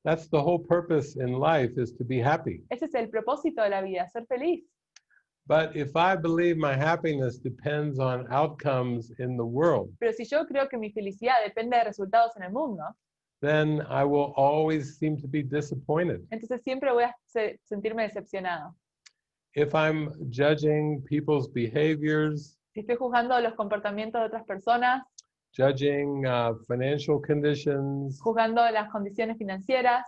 That's the whole purpose in life, is to be happy. Ese es el propósito de la vida, ser feliz. But if I believe my happiness depends on outcomes in the world, Pero si yo creo que mi felicidad depende de resultados en el mundo, then I will always seem to be disappointed. entonces siempre voy a sentirme decepcionado. If I'm judging people's behaviors, Si estoy juzgando los comportamientos de otras personas, judging financial conditions, juzgando las condiciones financieras,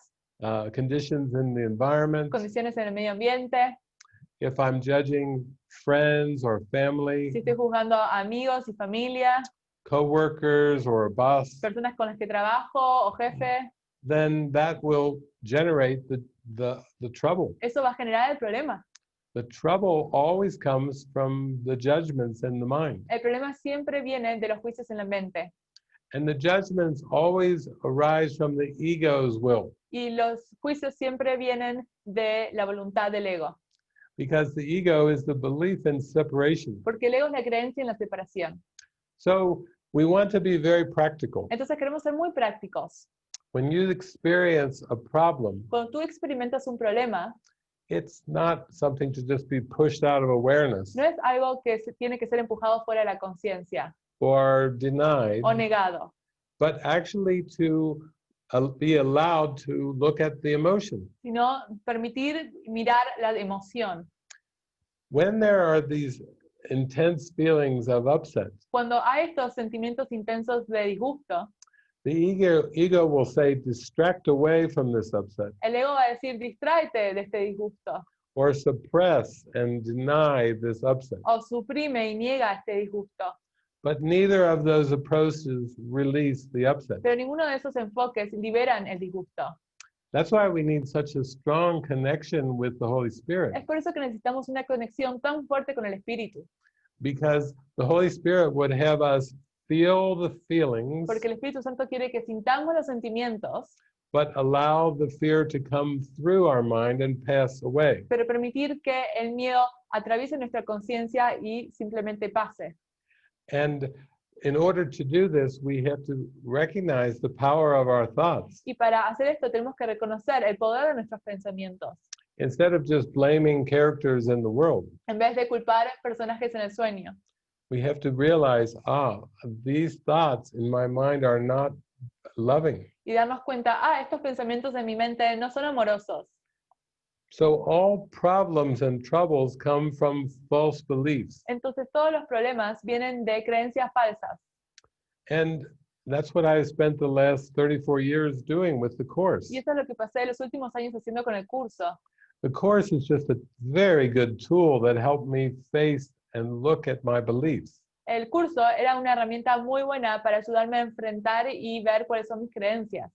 conditions in the environment, condiciones en el medio ambiente, if I'm judging friends or si family, estoy juzgando a amigos y familia, coworkers or a boss, personas con las que trabajo o jefe, then that will generate the trouble. eso va a generar el problema. The trouble always comes from the judgments in the mind. El problema siempre viene de los juicios en la mente. And the judgments always arise from the ego's will, Y los juicios siempre vienen de la voluntad del ego. because the ego is the belief in separation. Porque el ego es la creencia en la separación. So we want to be very practical. Entonces queremos ser muy prácticos. When you experience a problem, Cuando tú experimentas un problema, it's not something to just be pushed out of awareness no es algo que tiene que ser empujado fuera de la conciencia or denied, o negado, but actually to be allowed to look at the emotion. sino permitir mirar la emoción. When there are these intense feelings of upset, Cuando hay estos sentimientos intensos de disgusto, the ego will say, distract away from this upset, el ego va a decir, distráete de este disgusto, or suppress and deny this upset. o suprime y niega este disgusto. But neither of those approaches release the upset. Pero ninguno de esos enfoques liberan el disgusto. That's why we need such a strong connection with the Holy Spirit, Es por eso que necesitamos una conexión tan fuerte con el Espíritu, because the Holy Spirit would have us feel the feelings, porque el Espíritu Santo quiere que sintamos los sentimientos, but allow the fear to come through our mind and pass away. pero permitir que el miedo atraviese nuestra conciencia y simplemente pase. And in order to do this, we have to recognize the power of our thoughts. Y para hacer esto tenemos que reconocer el poder de nuestros pensamientos, Instead of just blaming characters in the world, en vez de culpar personajes en el sueño. we have to realize, these thoughts in my mind are not loving. Y darnos cuenta, estos pensamientos de mi mente no son amorosos. So all problems and troubles come from false beliefs. Entonces todos los problemas vienen de creencias falsas. And that's what I've spent the last 34 years doing with the Course. Y eso es lo que pasé los últimos años haciendo con el curso. The Course is just a very good tool that helped me face and look at my beliefs. El curso era una herramienta muy buena para ayudarme a enfrentar y ver cuáles son mis creencias.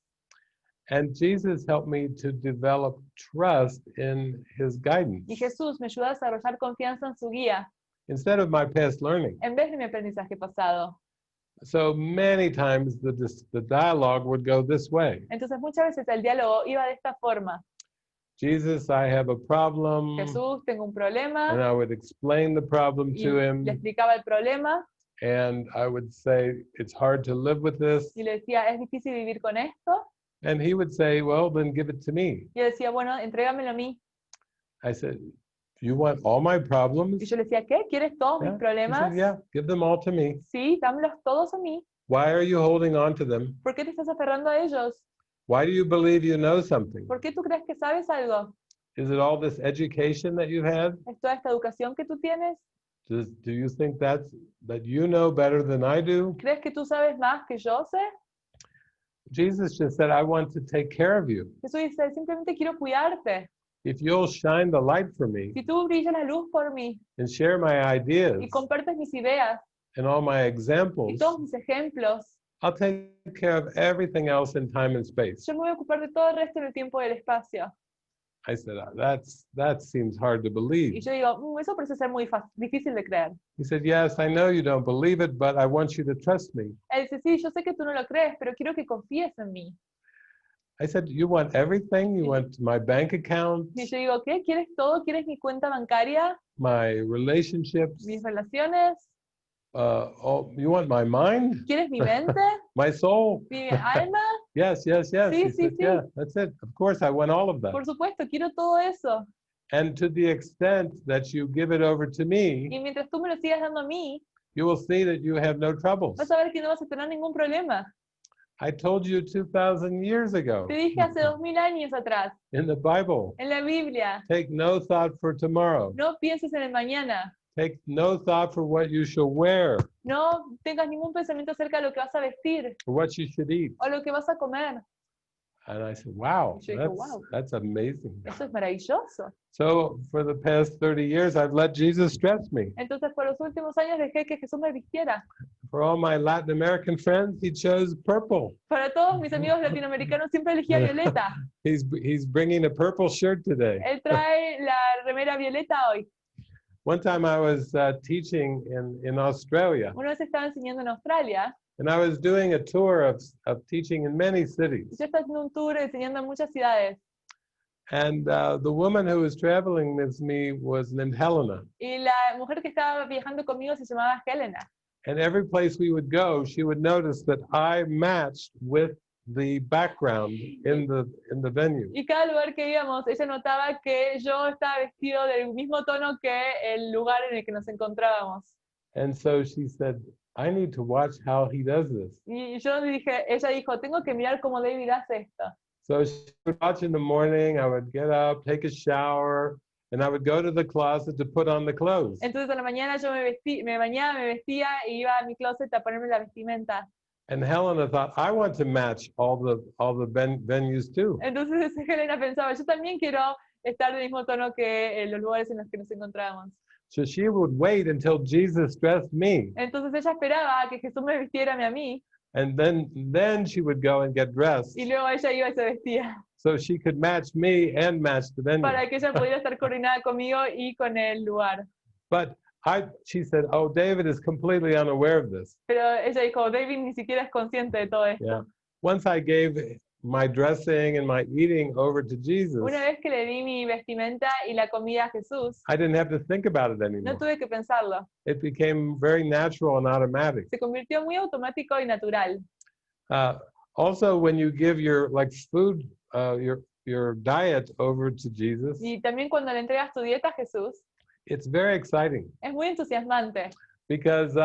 And Jesus helped me to develop trust in his guidance Y Jesús me ayudó a desarrollar confianza en su guía, instead of my past learning. en vez de mi aprendizaje pasado. So many times the dialogue would go this way. Entonces muchas veces el diálogo iba de esta forma. Jesus, I have a problem. Jesús, tengo un And problema. I would explain the problem Y to him. le explicaba el problema And I would say, it's hard to live with this. y le decía, es difícil vivir con esto. And he would say, well, then give it to me. Y él decía, bueno, entrégamelo a mí. I said, you want all my problems? Y yo le decía, ¿qué? ¿Quieres todos mis He problemas? said, yeah, give them all to me. Sí, dámelos todos a mí. Why are you holding on to them? ¿Por qué te estás aferrando a ellos? Why do you believe you know something? ¿Por qué tú crees que sabes algo? Is it all this education that you've had? ¿Es toda esta educación que tú tienes? Do you think that you know better than I do? ¿Crees que tú sabes más que yo sé? Jesus just said, I want to take care of you. Jesús dice, simplemente quiero cuidarte. If you'll shine the light for me Si tú brillas la luz por mí and share my ideas y compartes mis ideas and all my y examples, todos mis ejemplos, I'll take care of everything else in time and space. yo me voy a ocupar de todo el resto del tiempo y del espacio. I said, that seems hard to Y believe. yo digo, eso parece ser muy difícil de creer. He said, yes, I know you don't believe it, but I want you to trust me. Él dice, sí, yo sé que tú no lo crees, pero quiero que confíes en mí. I said, you want everything? You want my bank account, Y yo digo, ¿qué? ¿Quieres todo? ¿Quieres mi cuenta bancaria? my relationships? ¿Mis relaciones? You want my mind, ¿Quieres mi mente? my soul? ¿Mi alma? Yes, yes, yes. Sí, He sí, said, sí. yeah, that's it. Of course, I want all of that. Por supuesto, quiero todo eso. And to the extent that you give it over to me, Y mientras tú me lo sigas dando a mí, you will see that you have no troubles. vas a ver que no vas a tener ningún problema. I told you 2,000 years ago Te dije hace 2000 años atrás, in the Bible, en la Biblia, take no thought for tomorrow. no pienses en el mañana. Take no thought for what you shall wear, No tengas ningún pensamiento acerca de lo que vas a vestir or what you should eat. o lo que vas a comer. And I said, wow, Yo dije, wow. that's amazing. Eso es maravilloso. So for the past 30 years, I've let Jesus dress me. Entonces, por los últimos años dejé que Jesús me vistiera. For all my Latin American friends, he chose purple. Para todos mis amigos latinoamericanos siempre elegía violeta. He's bringing a purple shirt today. Él trae la remera violeta hoy. One time I was teaching in Australia, Una vez estaba enseñando en Australia and I was doing a tour of teaching in many y cities. yo estaba haciendo un tour enseñando en muchas ciudades. And the woman who was traveling with me was named Helena. Y la mujer que estaba viajando conmigo se llamaba Helena. And every place we would go, she would notice that I matched with the background in the venue. Y cada lugar que íbamos, ella notaba que yo estaba vestido del mismo tono que el lugar en el que nos encontrábamos. And so she said, I need to watch how he does this. Y yo dije, ella dijo, tengo que mirar cómo David hace esto. So she would watch in the morning, I would get up, take a shower, and I would go to the closet to put on the clothes. Entonces a la mañana yo me bañaba, me vestía y iba a mi closet a ponerme la vestimenta. And Helena thought, I want to match all the venues too. Entonces Helena pensaba, yo también quiero estar del mismo tono que los lugares en los que nos encontrábamos. So she would wait until Jesus dressed me. Entonces ella esperaba a que Jesús me vistiera a mí, And then she would go and get dressed y luego ella iba y se vestía, so she could match me and match the venue. para que ella pudiera estar coordinada conmigo y con el lugar. But she said, oh, David is completely unaware of this. Pero ella dijo, David ni siquiera es consciente de todo esto. Yeah. Once I gave my dressing and my eating over to Jesus, Una vez que le di mi vestimenta y la comida a Jesús, I didn't have to think about it no anymore. tuve que pensarlo. It became very natural and automatic. Se convirtió muy automático y natural. Also, when you give your food, your diet over to Jesus, Y también cuando le entregas tu dieta a Jesús, it's very exciting es muy entusiasmante, because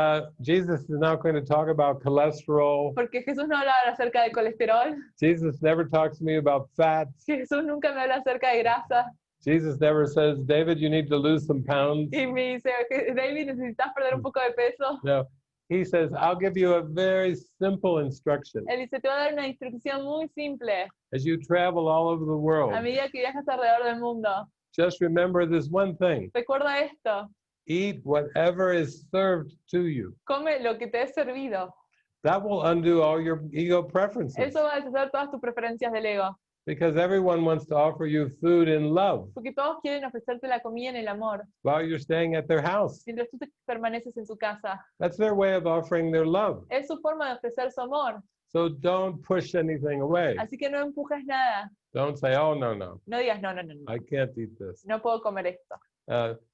Jesus is now going to talk about cholesterol. porque Jesús no habla acerca de colesterol, Jesus never talks to me about fats. Jesús nunca me habla acerca de grasa, Jesus never says, David, you need to lose some pounds. y me dice, David, necesitas perder un poco de peso. No, he says, I'll give you a very simple instruction. Él dice, te voy a dar una instrucción muy simple As you travel all over the world, a medida que viajas alrededor del mundo. just remember this one thing. Recuerda esto, Eat whatever is served to you. come lo que te es servido. That will undo all your ego preferences Eso va a deshacer todas tus preferencias del ego, because everyone wants to offer you food in love porque todos quieren ofrecerte la comida en el amor, while you're staying at their house. mientras tú te permaneces en su casa. That's their way of offering their love. Es su forma de ofrecer su amor, So don't push anything away. así que no empujes nada. Don't say, oh, no, No digas, no, no, no, no, I can't eat this. no puedo comer esto.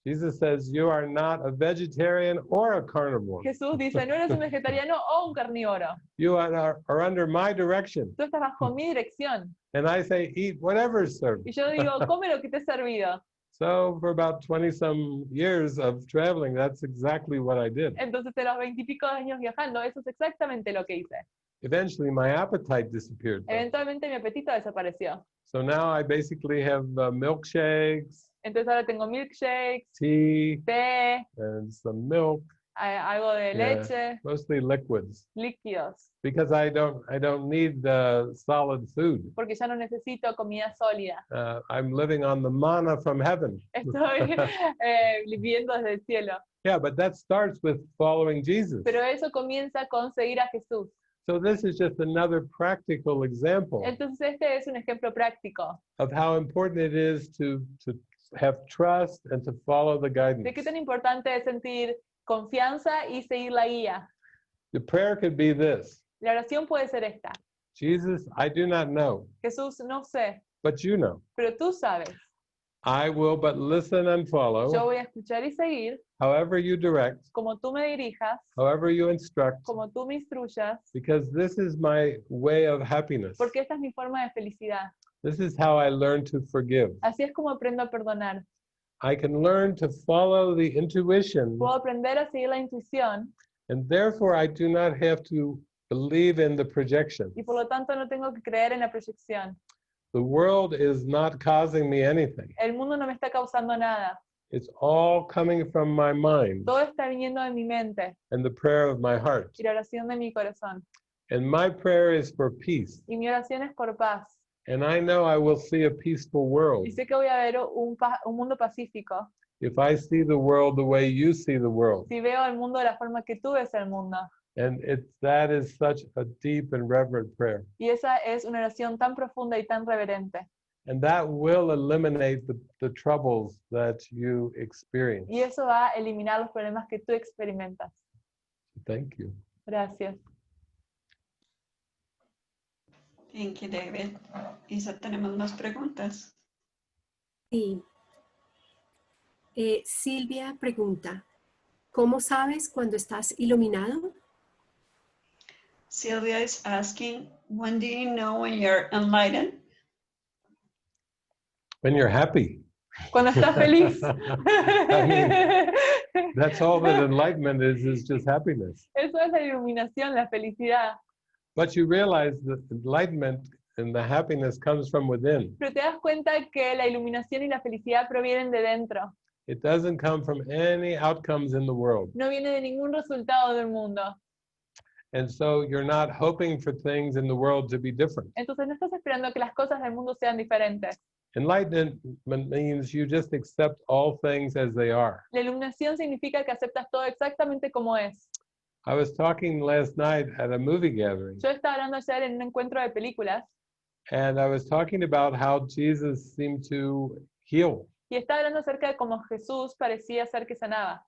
Jesus says, you are not a vegetarian or a carnivore. Jesús dice, no eres un vegetariano o un carnívoro. You are under my direction. Tú estás bajo mi dirección. And I say, eat whatever is served. Y yo digo, come lo que te he servido. So for about 20-some years of traveling, that's exactly what I did. Entonces, de los 20 y pico años viajando, eso es exactamente lo que hice. Eventually, my appetite disappeared, though. Eventualmente mi apetito desapareció. So now I basically have milkshakes, Entonces ahora tengo milkshakes, tea, té, and some milk, algo de Yeah. leche, mostly liquids, líquidos, because I don't need solid food. porque ya no necesito comida sólida. I'm living on the manna from heaven. Estoy viviendo desde el cielo. Yeah, but that starts with following Jesus. Pero eso comienza con seguir a Jesús. So this is just another practical example Entonces este es un ejemplo práctico of how important it is to have trust and to follow the de guidance. qué tan importante es sentir confianza y seguir la guía. The prayer could be this: La oración puede ser esta. Jesus, I do not know, Jesús, no sé, but you know. pero tú sabes. I will but listen and Yo follow, voy a escuchar y seguir however you direct, como tú me dirijas, however you instruct, como tú me instruyas, because this is my way of happiness. porque esta es mi forma de felicidad. This is how I learn to forgive. Así es como aprendo a perdonar. I can learn to follow the intuition, Puedo aprender a seguir la intuición and therefore I do not have to believe in the projection. y por lo tanto no tengo que creer en la proyección. The world is not causing me anything. El mundo no me está causando nada. It's all coming from my mind Todo está viniendo de mi mente and the prayer of my heart. y la oración de mi corazón. And my prayer is for peace. Y mi oración es por paz. And I know I will see a peaceful world Y sé que voy a ver un mundo pacífico if I see the world the way you see the world. si veo el mundo de la forma que tú ves el mundo. And that is such a deep and reverent prayer. Y esa es una oración tan profunda y tan reverente. And that will eliminate the troubles that you experience. Y eso va a eliminar los problemas que tú experimentas. Thank you. Gracias. Thank you, David. Isa, tenemos más preguntas. Sí. Silvia pregunta, ¿Cómo sabes cuando estás iluminado? Sylvia is asking, when do you know when you're enlightened? When you're happy. Cuando estás feliz. That's all that enlightenment is just happiness. Eso es la iluminación, la felicidad. But you realize that enlightenment and the happiness comes from within. Pero te das cuenta que la iluminación y la felicidad provienen de dentro. It doesn't come from any outcomes in the world. No viene de ningún resultado del mundo. And so you're not hoping for things in the world to be different. Entonces no estás esperando que las cosas del mundo sean diferentes. Enlightenment means you just accept all things as they are. La iluminación significa que aceptas todo exactamente como es. I was talking last night at a movie gathering, Yo estaba hablando ayer en un encuentro de películas and I was talking about how Jesus seemed to heal. y estaba hablando acerca de cómo Jesús parecía ser que sanaba.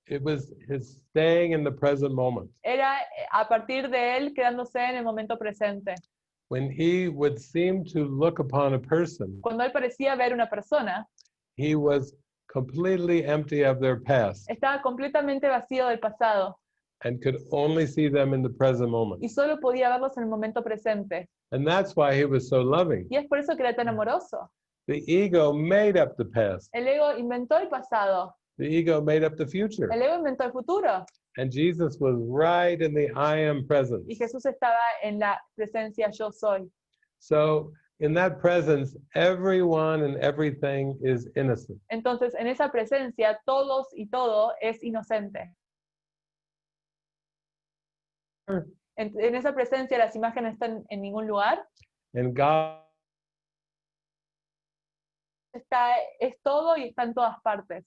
It was his staying in the present moment. Era a partir de él quedándose en el momento presente. When he would seem to look upon a person, Cuando él parecía ver una persona, he was completely empty of their past estaba completamente vacío del pasado and could only see them in the present moment. y solo podía verlos en el momento presente. And that's why he was so loving. Y es por eso que era tan amoroso. The ego made up the past. El ego inventó el pasado. The ego made up the future. El ego inventó el futuro. And Jesus was right in the I am presence. Y Jesús estaba en la presencia yo soy. So in that presence, everyone and everything is innocent. Entonces, en esa presencia, todos y todo es inocente. En esa presencia, las imágenes están en ningún lugar. And God Es todo y está en todas partes.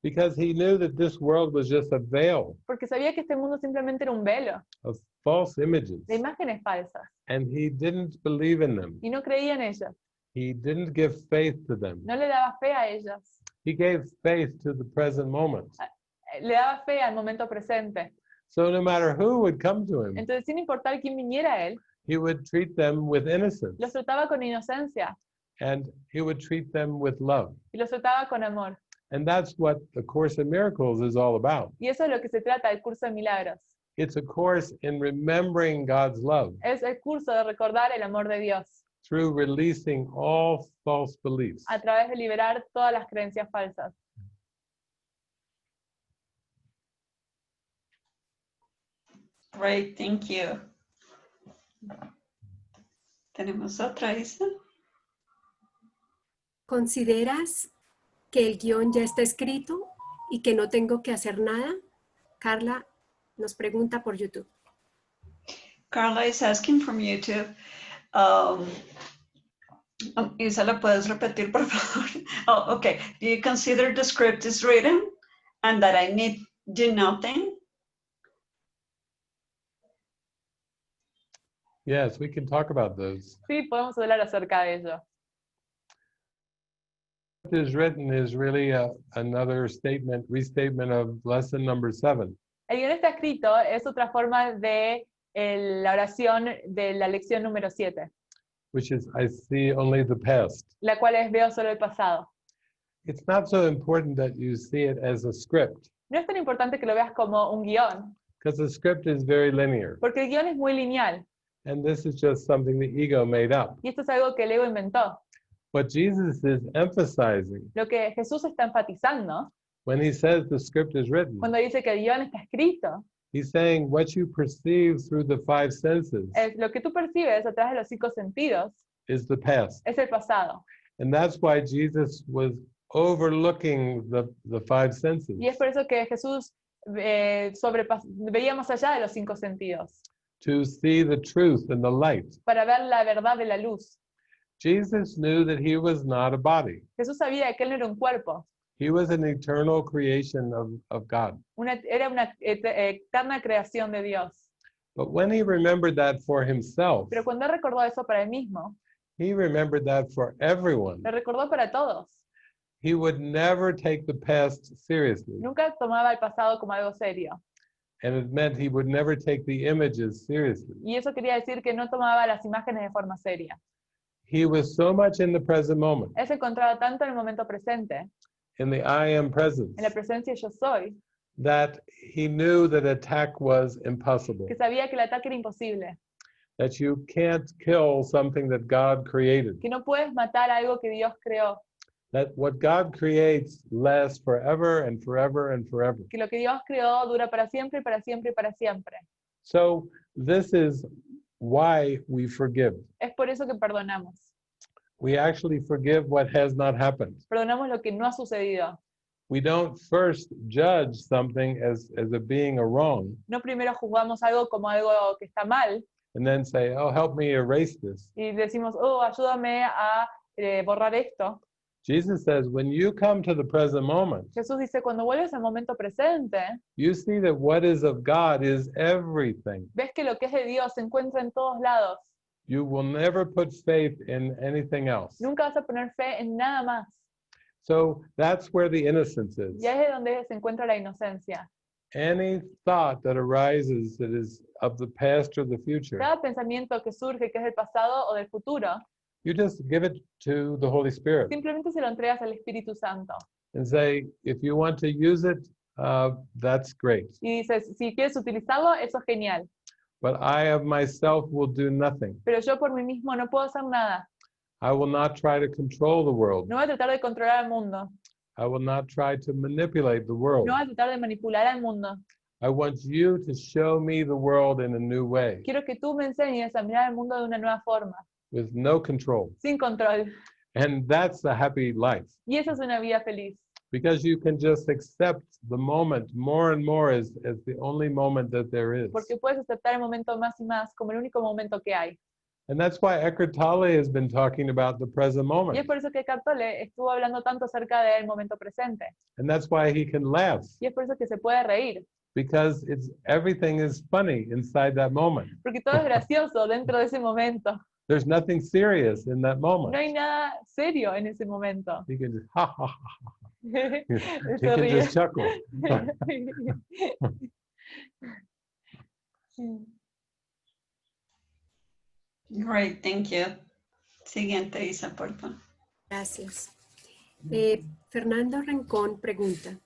because he knew that this world was just a veil Porque sabía que este mundo simplemente era un velo of false images. de imágenes falsas. And he didn't believe in them. Y no creía en ellas. He didn't give faith to them. No le daba fe a ellas. He gave faith to the present moment. Le daba fe al momento presente. So no matter who would come to him, Entonces, sin importar quién viniera a él, he would treat them with innocence. los trataba con inocencia And he would treat them with love. y los trataba con amor. And that's what the Course in Miracles is all about. Y eso es lo que se trata del curso de milagros. It's a course in remembering God's love Es el curso de recordar el amor de Dios through releasing all false beliefs. a través de liberar todas las creencias falsas. Great, thank you. ¿Tenemos otra, Isa? ¿Consideras que el guión ya está escrito y que no tengo que hacer nada? Carla nos pregunta por YouTube. Carla is asking from YouTube. Isa, ¿la puedes repetir, por favor? Oh, okay. Do you consider the script is written and that I need do nothing? Yes, we can talk about those. Sí, podemos hablar acerca de ello. What is written is really another statement, restatement of lesson number 7. El guión está escrito, es otra forma de la oración de la lección número 7, which is, I see only the past. la cual es veo solo el pasado. It's not so important that you see it as a script, No es tan importante que lo veas como un guión, because the script is very linear. porque el guión es muy lineal, And this is just something the ego made up. y esto es algo que el ego inventó. What Jesus is emphasizing Lo que Jesús está enfatizando, when he says the script is written, cuando dice que el guión está escrito, he's saying what you perceive through the 5 senses es lo que tú percibes a través de los 5 sentidos, is the past. es el pasado. And that's why Jesus was overlooking the 5 senses Y es por eso que Jesús veía más allá de los 5 sentidos, to see the truth and the light. para ver la verdad de la luz. Jesus knew that he was not a body. Jesús sabía que él no era un cuerpo, He was an eternal creation of God. era una eterna creación de Dios. But when he remembered that for himself, Pero cuando él recordó eso para él mismo, he remembered that for everyone. lo recordó para todos. He would never take the past seriously. Nunca tomaba el pasado como algo serio. And it meant he would never take the images seriously. Y eso quería decir que no tomaba las imágenes de forma seria. He was so much in the present moment, Él se encontraba tanto en el momento presente, in the I am presence, en la presencia yo soy, that he knew that attack was impossible, que sabía que el ataque era imposible, that you can't kill something that God created, que no puedes matar algo que Dios creó, that what God creates lasts forever and forever and forever. que lo que Dios creó dura para siempre y para siempre y para siempre. So this is why we forgive. Es por eso que perdonamos. We actually forgive what has not happened. Perdonamos lo que no ha sucedido. We don't first judge something as it being a wrong No primero juzgamos algo como algo que está mal and then say, oh, help me erase this. y decimos, oh, ayúdame a borrar esto. Jesus says, when you come to the present moment, Jesús dice, cuando vuelves al momento presente, you see that what is of God is everything. ves que lo que es de Dios se encuentra en todos lados. You will never put faith in anything else. Nunca vas a poner fe en nada más. So that's where the innocence is. Y ahí es donde se encuentra la inocencia. Any thought that arises that is of the past or the future, Cada pensamiento que surge, que es del pasado o del futuro, you just give it to the Holy Spirit simplemente se lo entregas al Espíritu Santo. and say, if you want to use it, that's great. Y dices, si quieres utilizarlo, eso es genial. But I of myself will do nothing. Pero yo por mí mismo no puedo hacer nada. I will not try to control the world. No voy a tratar de controlar al mundo. I will not try to manipulate the world. No voy a tratar de manipular al mundo. I want you to show me the world in a new way, Quiero que tú me enseñes a mirar el mundo de una nueva forma, with no control. sin control. And that's a happy life, Y esa es una vida feliz. because you can just accept the moment more and more as the only moment that there is. Porque puedes aceptar el momento más y más como el único momento que hay. And that's why Eckhart Tolle has been talking about the present Y moment. es por eso que Eckhart Tolle estuvo hablando tanto acerca del momento presente. And that's why he can laugh, Y es por eso que se puede reír. because everything is funny inside that moment. Porque todo es gracioso dentro de ese momento. There's nothing serious in that No moment. hay nada serio en ese momento. He can just, ha, ha, ha. He Se can ríe. just chuckle. Great, thank you. Siguiente, Isa, por favor. Gracias. Fernando Rincón pregunta,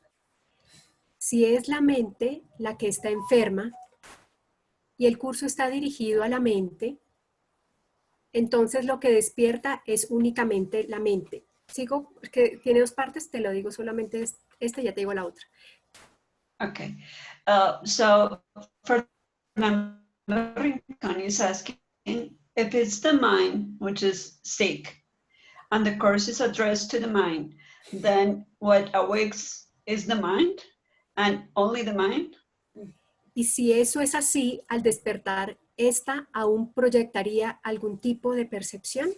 si es la mente la que está enferma y el curso está dirigido a la mente, entonces lo que despierta es únicamente la mente. Sigo, porque tiene dos partes, te lo digo solamente esta y ya te digo la otra. Okay. So Fernando Rincón is asking if it's the mind which is sick and the course is addressed to the mind, then what awakes is the mind and only the mind? Y si eso es así, al despertar, ¿esta aún proyectaría algún tipo de percepción?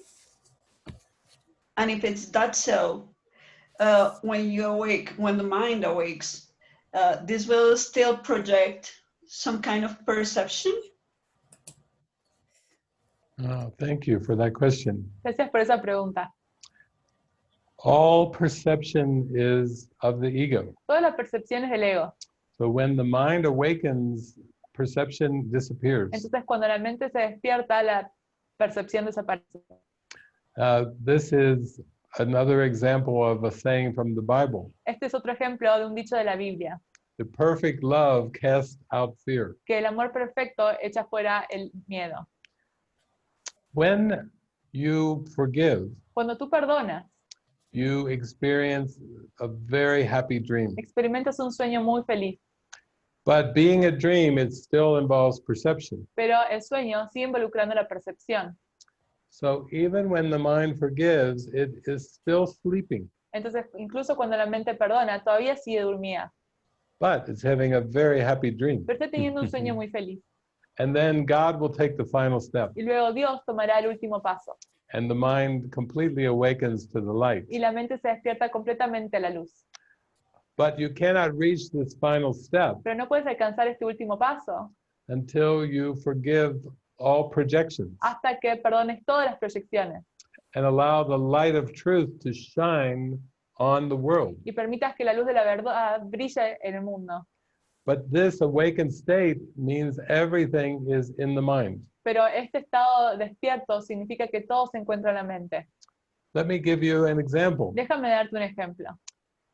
And if it's that so, when you awake, when the mind awakes, this will still project some kind of perception? Oh, thank you for that question. Gracias por esa pregunta. All perception is of the ego. Todas las percepciones del ego. So when the mind awakens, perception disappears. Entonces, cuando la mente se despierta, la percepción desaparece. This is another example of a saying from the Bible. Este es otro ejemplo de un dicho de la Biblia, The perfect love casts out fear. que el amor perfecto echa fuera el miedo. When you forgive, Cuando tú perdonas, you experience a very happy dream. experimentas un sueño muy feliz, But being a dream, it still involves perception. pero el sueño sigue involucrando la percepción. So even when the mind forgives, it is still sleeping, Entonces, incluso cuando la mente perdona, todavía sigue dormida, but it's having a very happy dream. pero está teniendo un sueño muy feliz. And then God will take the final step, Y luego Dios tomará el último paso, and the mind completely awakens to the light. y la mente se despierta completamente a la luz. But you cannot reach this final step Pero no puedes alcanzar este último paso until you forgive all projections hasta que perdones todas las proyecciones and allow the light of truth to shine on the world. y permitas que la luz de la verdad brille en el mundo. But this awakened state means everything is in the mind. Pero este estado despierto significa que todo se encuentra en la mente. Let me give you an example. Déjame darte un ejemplo.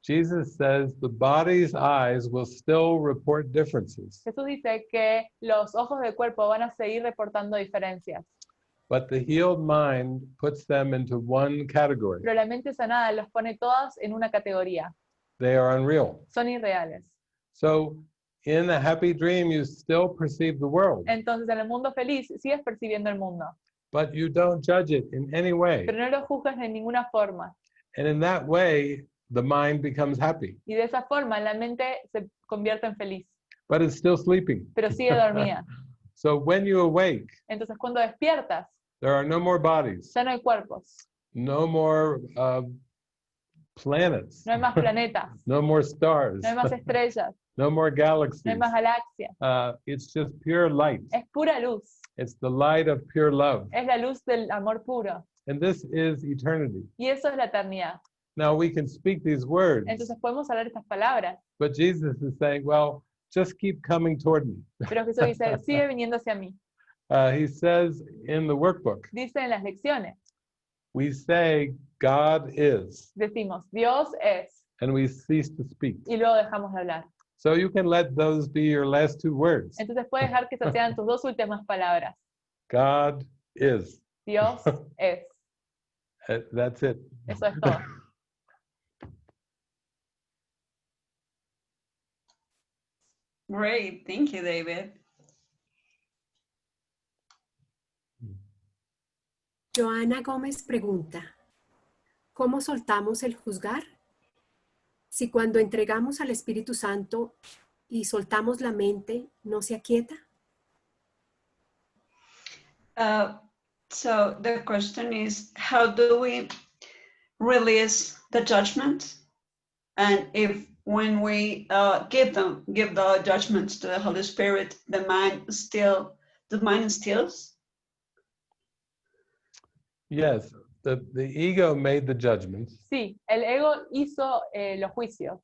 Jesus says the body's eyes will still report differences, Jesús dice que los ojos del cuerpo van a seguir reportando diferencias, but the healed mind puts them into one category. pero la mente sanada los pone todas en una categoría. They are unreal. Son irreales. So in a happy dream, you still perceive the world, Entonces, en el mundo feliz, sigues percibiendo el mundo, but you don't judge it in any way. pero no lo juzgas de ninguna forma. And in that way, the mind becomes happy, Y de esa forma, la mente se convierte en feliz, but it's still sleeping. pero sigue dormida. So when you awake, Entonces, cuando despiertas, there are no more bodies, ya no hay cuerpos, no more planets, no hay más planetas, no more stars, no hay más estrellas, no more no galaxies. hay más galaxias. It's just pure light. Es pura luz, It's the light of pure love. es la luz del amor puro. And this is eternity. Y eso es la eternidad. Now we can speak these words, Entonces podemos hablar estas palabras, but Jesus is saying, well, just keep coming toward me. pero Jesús dice, sigue viniendo hacia mí. He says in the workbook, Dice en las lecciones, we say God is, decimos, Dios es, and we cease to speak. y luego dejamos de hablar. So you can let those be your last two words. Entonces puedes dejar que esas sean tus dos últimas palabras. God is. Dios es. That's it. Eso es todo. Great, thank you, David. Joana Gómez pregunta, ¿cómo soltamos el juzgar? Si cuando entregamos al Espíritu Santo y soltamos la mente, ¿no se aquieta? So the question is, how do we release the judgment? And if when we give the judgments to the Holy Spirit, the mind stills? Yes, the ego made the judgments, Sí, el ego hizo los juicios,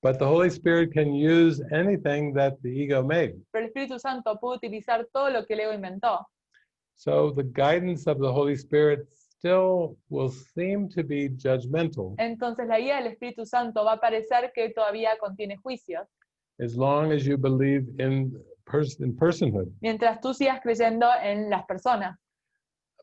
but the Holy Spirit can use anything that the ego made. pero el Espíritu Santo puede utilizar todo lo que el ego inventó. So the guidance of the Holy Spirit still will seem to be judgmental Entonces la guía del Espíritu Santo va a parecer que todavía contiene juicios, as long as you believe in personhood. mientras tú sigas creyendo en las personas.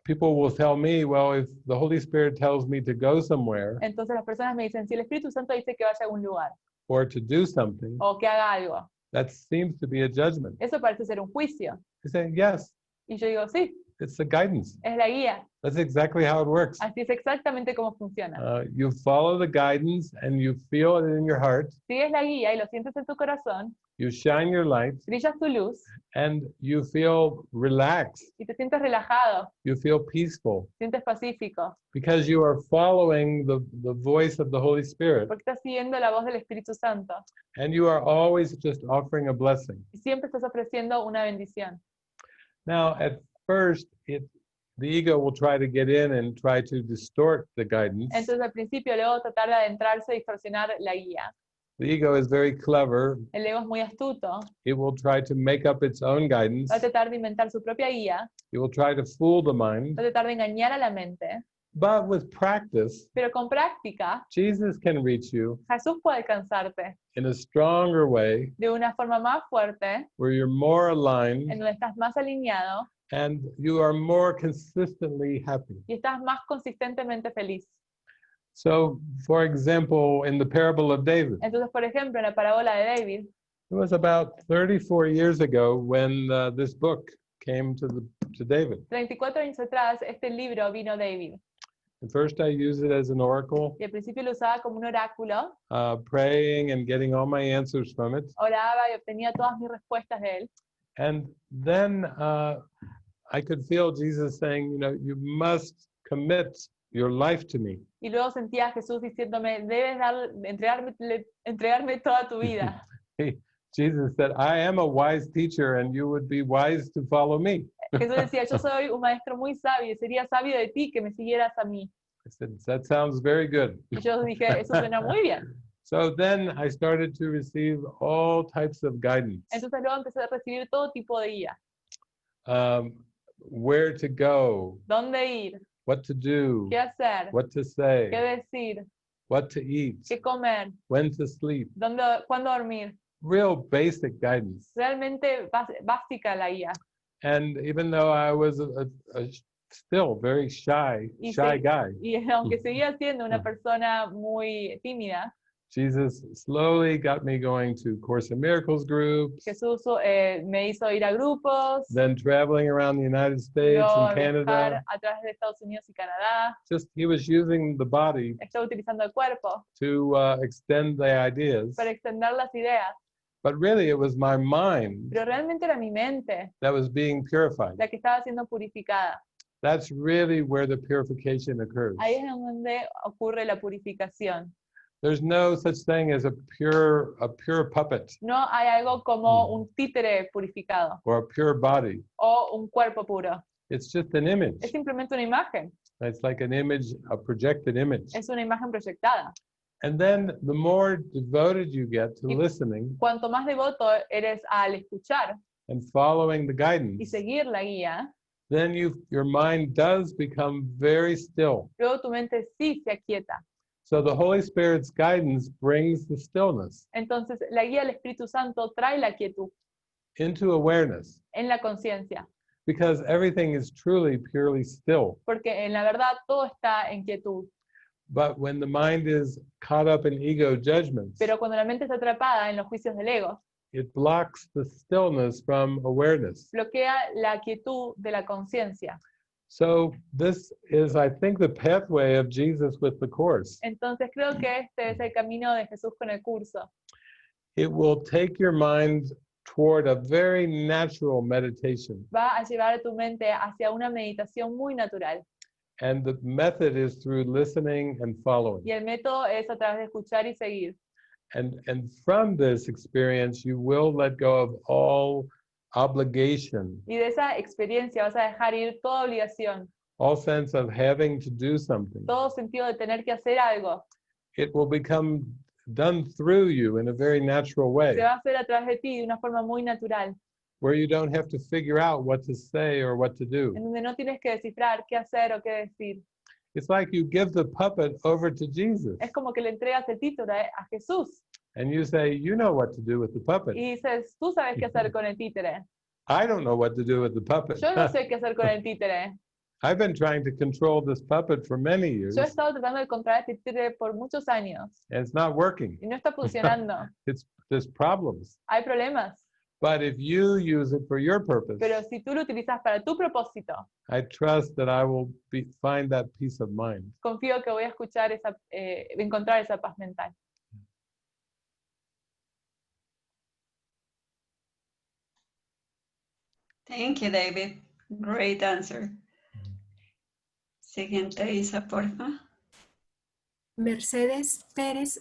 People will tell me, well, if the Holy Spirit tells me to go somewhere Entonces las personas me dicen, si el Espíritu Santo dice que vaya a algún lugar, or to do something, o que haga algo, that seems to be a judgment. eso parece ser un juicio. I say, yes, Y yo digo, sí, it's the guidance. es la guía. That's exactly how it works. Así es exactamente cómo funciona. You follow the guidance and you feel it in your heart. Sigues la guía y lo sientes en tu corazón, You shine your light brillas tu luz and you feel relaxed. y te sientes relajado, You feel peaceful sientes pacífico, because you are following the voice of the Holy Spirit porque estás siguiendo la voz del Espíritu Santo and you are always just offering a blessing. y siempre estás ofreciendo una bendición. Now, at first, the ego will try to get in and try to distort the guidance. Entonces al principio luego tratar de adentrarse y distorsionar la guía. The ego is very clever. El ego es muy astuto, It will try to make up its own guidance. va a tratar de inventar su propia guía, It will try to fool the mind. va a tratar de engañar a la mente, But with practice, pero con práctica Jesus can reach you Jesús puede alcanzarte in a stronger way de una forma más fuerte, where you're more aligned en donde estás más alineado and you are more consistently happy. y estás más consistentemente feliz. So, for example, in the parable of David, Entonces, por ejemplo, en la parábola de David, it was about 34 years ago when this book came to David. 34 años atrás, este libro vino a David. At first, I used it as an oracle, Y al principio lo usaba como un oráculo, praying and getting all my answers from it. oraba y obtenía todas mis respuestas de él. And then I could feel Jesus saying, you know, you must commit your life to me. Y luego sentía a Jesús diciéndome, debes entregarme toda tu vida. Jesus said, I am a wise teacher and you would be wise to follow me. Jesús decía, yo soy un maestro muy sabio, y sería sabio de ti que me siguieras a mí. I said, that sounds very good. Y yo dije, eso suena muy bien. So then I started to receive all types of guidance. Entonces luego empecé a recibir todo tipo de guía. Where to go, ¿Dónde ir? what to do, ¿Qué hacer? what to say. ¿Qué decir? what to eat, qué comer, when to sleep. cuándo dormir. Real basic guidance. Realmente básica la guía. And even though I was a still very shy guy, Y aunque seguía siendo una persona muy tímida, Jesus slowly got me going to Course in Miracles groups, Jesús me hizo ir a grupos, then traveling around the United States luego and viajar Canada. a través de Estados Unidos y Canadá. Just he was using the body Está utilizando el cuerpo to extend the ideas, para extender las ideas, but really it was my mind pero realmente era mi mente that was being purified. la que estaba siendo purificada. That's really where the purification occurs. Ahí es donde ocurre la purificación. There's no such thing as a pure puppet No hay algo como un títere purificado or a pure body. o un cuerpo puro. It's just an image. Es simplemente una imagen, It's like an image, a projected image. es una imagen proyectada. And then the more devoted you get to listening Cuanto más devoto eres al escuchar and following the y guidance, seguir la guía, then your mind does become very still. luego tu mente sí se aquieta. So the Holy Spirit's guidance brings the stillness Entonces la guía del Espíritu Santo trae la quietud into awareness, en la conciencia, because everything is truly purely still. porque en la verdad todo está en quietud. But when the mind is caught up in ego judgments, Pero cuando la mente está atrapada en los juicios del ego, it blocks the stillness from awareness. bloquea la quietud de la conciencia. So this is, I think, the pathway of Jesus with the Course. Entonces creo que este es el camino de Jesús con el curso. It will take your mind toward a very natural meditation. Va a llevar a tu mente hacia una meditación muy natural. And the method is through listening and following. Y el método es a través de escuchar y seguir. And from this experience, you will let go of all obligation, Y de esa experiencia vas a dejar ir toda obligación, all sense of having to do something. todo sentido de tener que hacer algo. It will become done through you in a very natural way, Se va a hacer a través de ti de una forma muy natural, where you don't have to figure out what to say or what to do. en donde no tienes que descifrar qué hacer o qué decir. It's like you give the puppet over to Jesus, Es como que le entregas el título a Jesús and you say, you know what to do with the puppet. y dices, tú sabes qué hacer con el títere. I don't know what to do with the puppet. Yo no sé qué hacer con el títere. I've been trying to control this puppet for many years, Yo he estado tratando de controlar este títere por muchos años and it's not working. y no está funcionando. There's problems. Hay problemas, But if you use it for your purpose, pero si tú lo utilizas para tu propósito, I trust that I will find that peace of mind. confío que voy a encontrar esa paz mental. Thank you, David. Great answer. Siguiente, Isa, porfa. Mercedes Pérez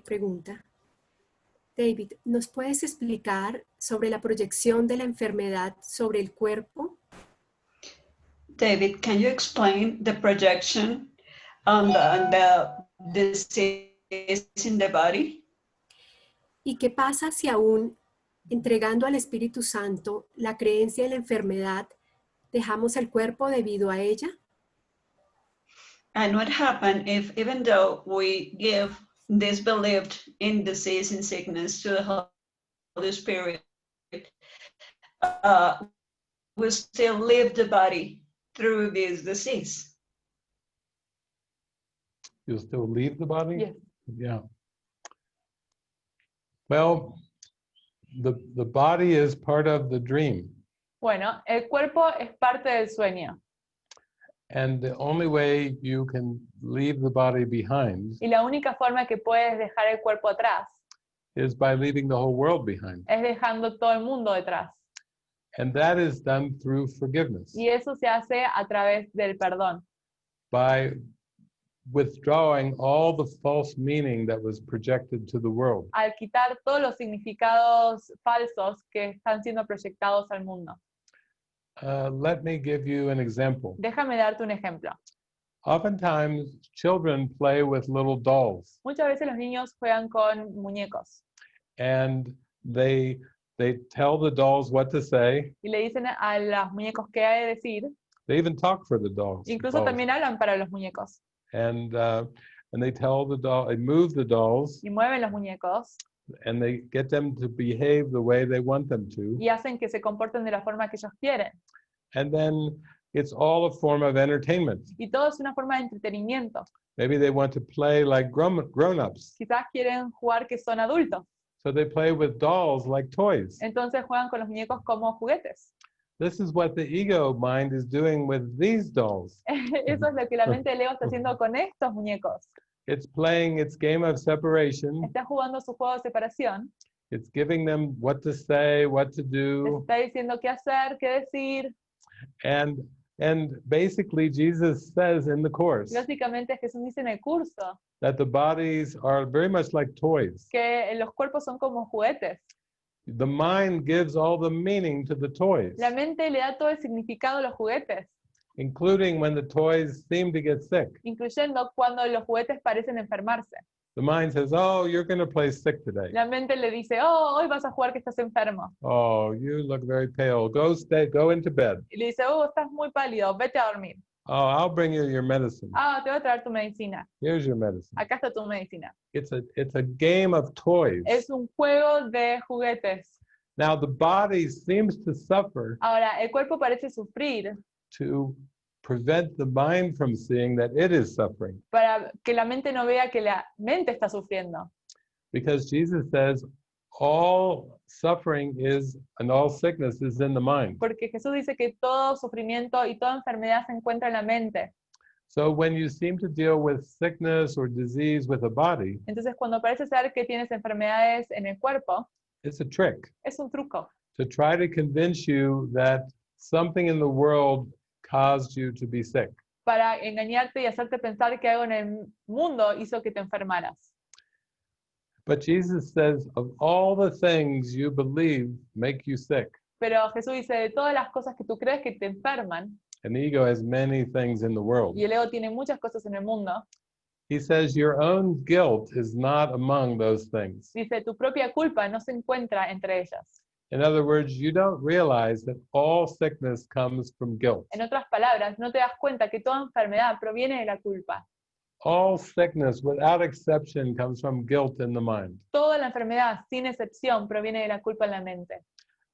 pregunta, David, ¿nos puedes explicar sobre la proyección de la enfermedad sobre el cuerpo? David, can you explain the projection on the disease in the body? ¿Y qué pasa si aún entregando al Espíritu Santo la creencia en la enfermedad, dejamos el cuerpo debido a ella? And what happens if, even though we give this belief in disease and sickness to the Holy Spirit, we still live the body through this disease? You'll still leave the body? Yes. Yeah. Well, the body is part of the dream. Bueno, el cuerpo es parte del sueño. And the only way you can leave the body behind Y la única forma que puedes dejar el cuerpo atrás is by leaving the whole world behind. es dejando todo el mundo detrás. And that is done through forgiveness, Y eso se hace a través del perdón, by withdrawing all the false meaning that was projected to the world. al quitar todos los significados falsos que están siendo proyectados al mundo. Let me give you an example. Déjame darte un ejemplo. Oftentimes, children play with little dolls, Muchas veces los niños juegan con muñecos and they tell the dolls what to say. y le dicen a los muñecos qué hay de decir. They even talk for the dolls. Incluso también hablan para los muñecos. And and they tell the doll, they move the dolls, y mueven los muñecos and they get them to behave the way they want them to. y hacen que se comporten de la forma que ellos quieren. And then it's all a form of entertainment. Y todo es una forma de entretenimiento. Maybe they want to play like grown-ups. Quizás quieren jugar que son adultos. So they play with dolls like toys. Entonces juegan con los muñecos como juguetes. This is what the ego mind is doing with these dolls. Eso es lo que la mente del ego está haciendo con estos muñecos. It's playing its game of separation. Está jugando su juego de separación. It's giving them what to say, what to Les do. está diciendo qué hacer, qué decir. And basically Jesus says in the course Básicamente Jesús dice en el curso that the bodies are very much like toys. que los cuerpos son como juguetes. The mind gives all the meaning to the toys, La mente le da todo el significado a los juguetes, including when the toys seem to get sick. incluyendo cuando los juguetes parecen enfermarse. The mind says, oh, you're going to play sick today. La mente le dice, oh, hoy vas a jugar que estás enfermo. Oh, you look very pale. Go into bed. Y le dice, oh, estás muy pálido, vete a dormir. Oh, I'll bring you your medicine. Ah, te voy a traer tu medicina. Here's your medicine. Acá está tu medicina. It's a game of toys. Es un juego de juguetes. Now the body seems to suffer Ahora, el cuerpo parece sufrir to prevent the mind from seeing that it is suffering. para que la mente no vea que la mente está sufriendo. Because Jesus says all suffering is and all sickness is in the mind. Porque Jesús dice que todo sufrimiento y toda enfermedad se encuentra en la mente. So when you seem to deal with sickness or disease with a body, Entonces, cuando parece ser que tienes enfermedades en el cuerpo, it's a trick es un truco to try to convince you that something in the world caused you to be sick. para engañarte y hacerte pensar que algo en el mundo hizo que te enfermaras. But Jesus says, of all the things you believe make you sick, Pero Jesús dice, de todas las cosas que tú crees que te enferman, and the ego has many things in the world. y el ego tiene muchas cosas en el mundo, He says your own guilt is not among those things. dice, tu propia culpa no se encuentra entre ellas. In other words, you don't realize that all sickness comes from guilt. En otras palabras, no te das cuenta que toda enfermedad proviene de la culpa. All sickness, without exception, comes from guilt in the mind. Toda la enfermedad, sin excepción, proviene de la culpa en la mente.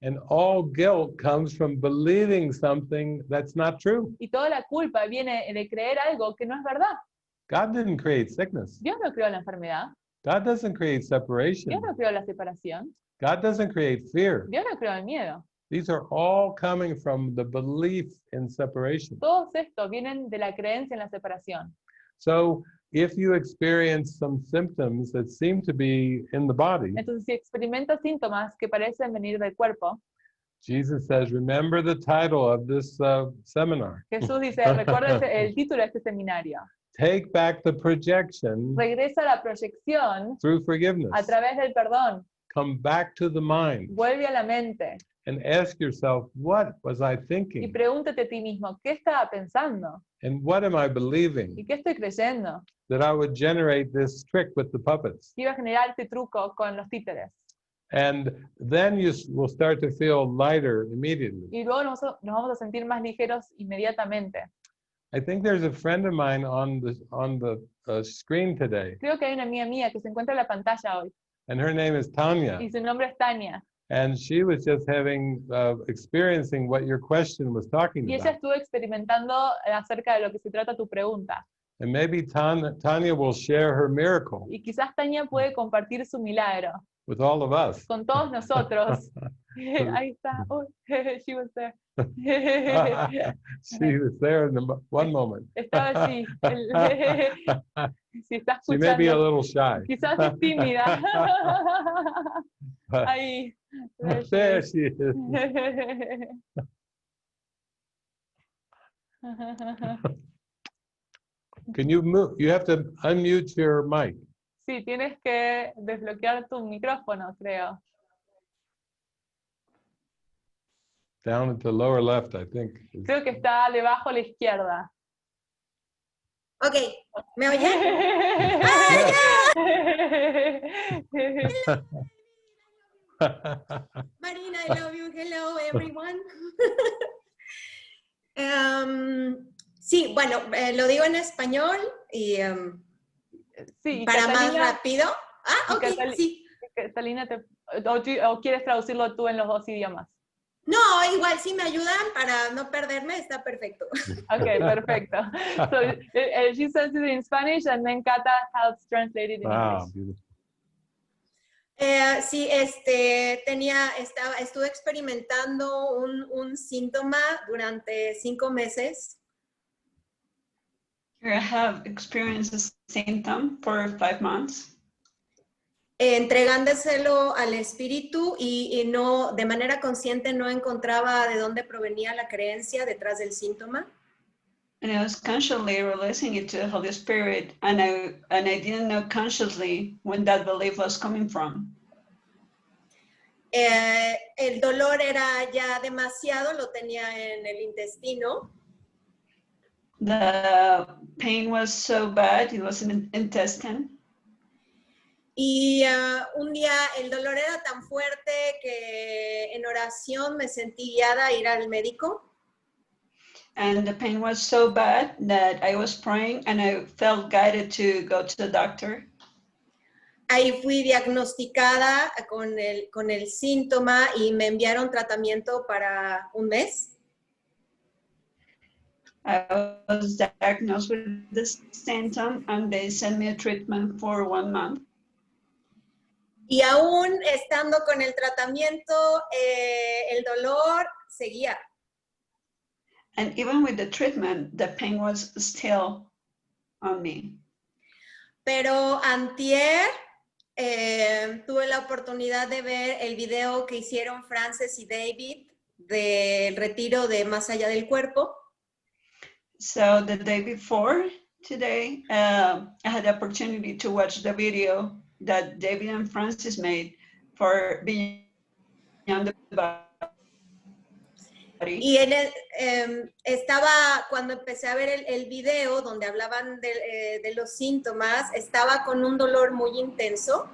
And all guilt comes from believing something that's not true. Y toda la culpa viene de creer algo que no es verdad. God didn't create sickness. Dios no creó la enfermedad. God doesn't create separation. Dios no creó la separación. God doesn't create fear. Dios no creó el miedo. These are all coming from the belief in separation. Todos estos vienen de la creencia en la separación. So if you experience some symptoms that seem to be in the body, Entonces, si experimentas síntomas que parecen venir del cuerpo, Jesus says, remember the title of this seminar. Jesús dice, recuerda el título de este seminario. Take back the projection Regresa a la proyección through forgiveness. a través del perdón. Come back to the mind Vuelve a la mente and ask yourself, what was I y thinking? pregúntate a ti mismo, ¿qué estaba pensando? And what am I believing? ¿Y qué estoy creyendo? That I would generate this trick with the puppets. Iba a generar este truco con los títeres. And then you will start to feel lighter immediately. Y luego nos vamos a sentir más ligeros inmediatamente. I think there's a friend of mine on the screen today, Creo que hay una amiga mía que se encuentra en la pantalla hoy and her name is Tanya. y su nombre es Tania. And she was just experiencing what your question was talking Y ella about. estuvo experimentando acerca de lo que se trata tu pregunta. And maybe Tanya will share her miracle Y quizás Tania puede compartir su milagro with all of us. con todos nosotros. Ahí está. Oh, she was there. She was there in one moment. Estaba allí. Si está She may be a escuchando, little shy. quizás es tímida. Ahí. There she is. Can you move? You have to unmute your mic. Sí, tienes que desbloquear tu micrófono, creo. Down at the lower left, I think. Creo que está debajo a la izquierda. Ok, ¿me oyen? Marina, I love you. Hello, everyone. Sí, bueno, lo digo en español y Sí, para más Catalina, rápido. Ah, ok, sí. Catalina, o quieres traducirlo tú en los dos idiomas. No, igual si me ayudan para no perderme, está perfecto. Okay, perfecto. So she sends it in Spanish and then Cata helps translate it in English. Beautiful. Sí, estuve experimentando un síntoma durante 5 meses. I have experienced a symptom for 5 months. Entregándoselo al espíritu y no, de manera consciente no encontraba de dónde provenía la creencia detrás del síntoma. And I was consciously releasing it to the Holy Spirit, and I didn't know consciously when that belief was coming from. El dolor era ya demasiado, lo tenía en el intestino. The pain was so bad, it was in the intestine. Y un día el dolor era tan fuerte que en oración me sentí guiada a ir al médico. And the pain was so bad that I was praying and I felt guided to go to the doctor. Ahí fui diagnosticada con el síntoma y me enviaron tratamiento para 1 mes. I was diagnosed with the symptom and they sent me a treatment for 1 month. Y aún estando con el tratamiento, el dolor seguía. And even with the treatment, the pain was still on me. Pero antier tuve la oportunidad de ver el video que hicieron Frances y David del retiro de Más Allá del Cuerpo. So the day before today, I had the opportunity to watch the video that David and Francis made for Beyond the Body. Y estaba, cuando empecé a ver el video donde hablaban de los síntomas, estaba con un dolor muy intenso.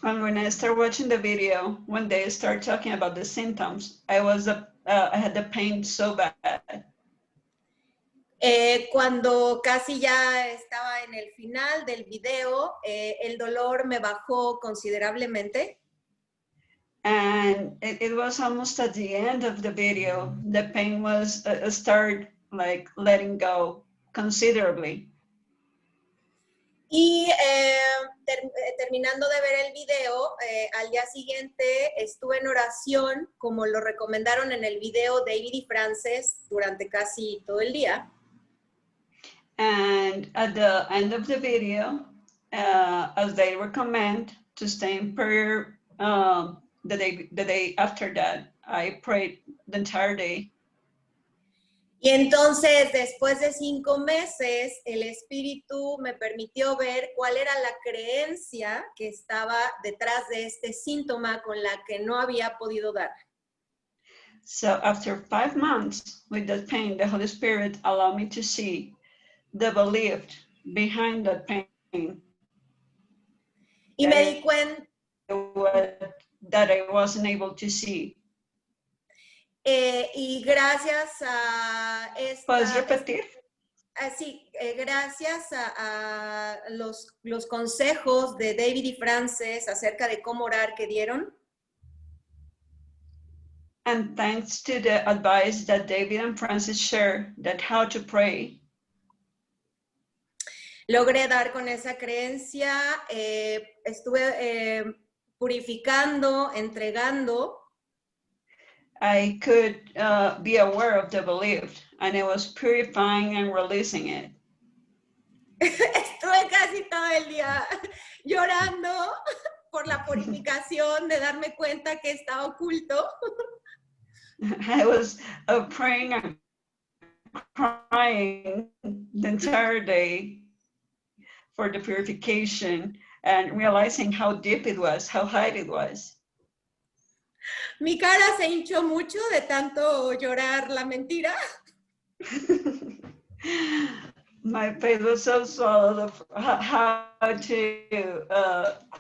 And when I started watching the video, when they started talking about the symptoms, I had the pain so bad. Cuando casi ya estaba en el final del video, el dolor me bajó considerablemente. And it was almost at the end of the video, the pain was start like letting go considerably. Y terminando de ver el video, al día siguiente estuve en oración, como lo recomendaron en el video David y Frances, durante casi todo el día. And at the end of the video, as they recommend to stay in prayer, the day after that, I prayed the entire day. Y entonces, después de 5 meses, el Espíritu me permitió ver cuál era la creencia que estaba detrás de este síntoma con la que no había podido dar. So after 5 months with that pain, the Holy Spirit allowed me to see the belief behind that pain. Y me di cuenta that I wasn't able to see. Y gracias a esta... ¿Puedes repetir? Sí, gracias a los consejos de David y Frances acerca de cómo orar que dieron. And thanks to the advice that David and Francis shared, that how to pray. Logré dar con esa creencia, estuve purificando, entregando. I could be aware of the belief, and I was purifying and releasing it. Estuve casi todo el día llorando por la purificación, de darme cuenta que está oculto. I was praying and crying the entire day for the purification and realizing how deep it was, how high it was. Mi cara se hinchó mucho de tanto llorar la mentira. My face was so swallowed of how to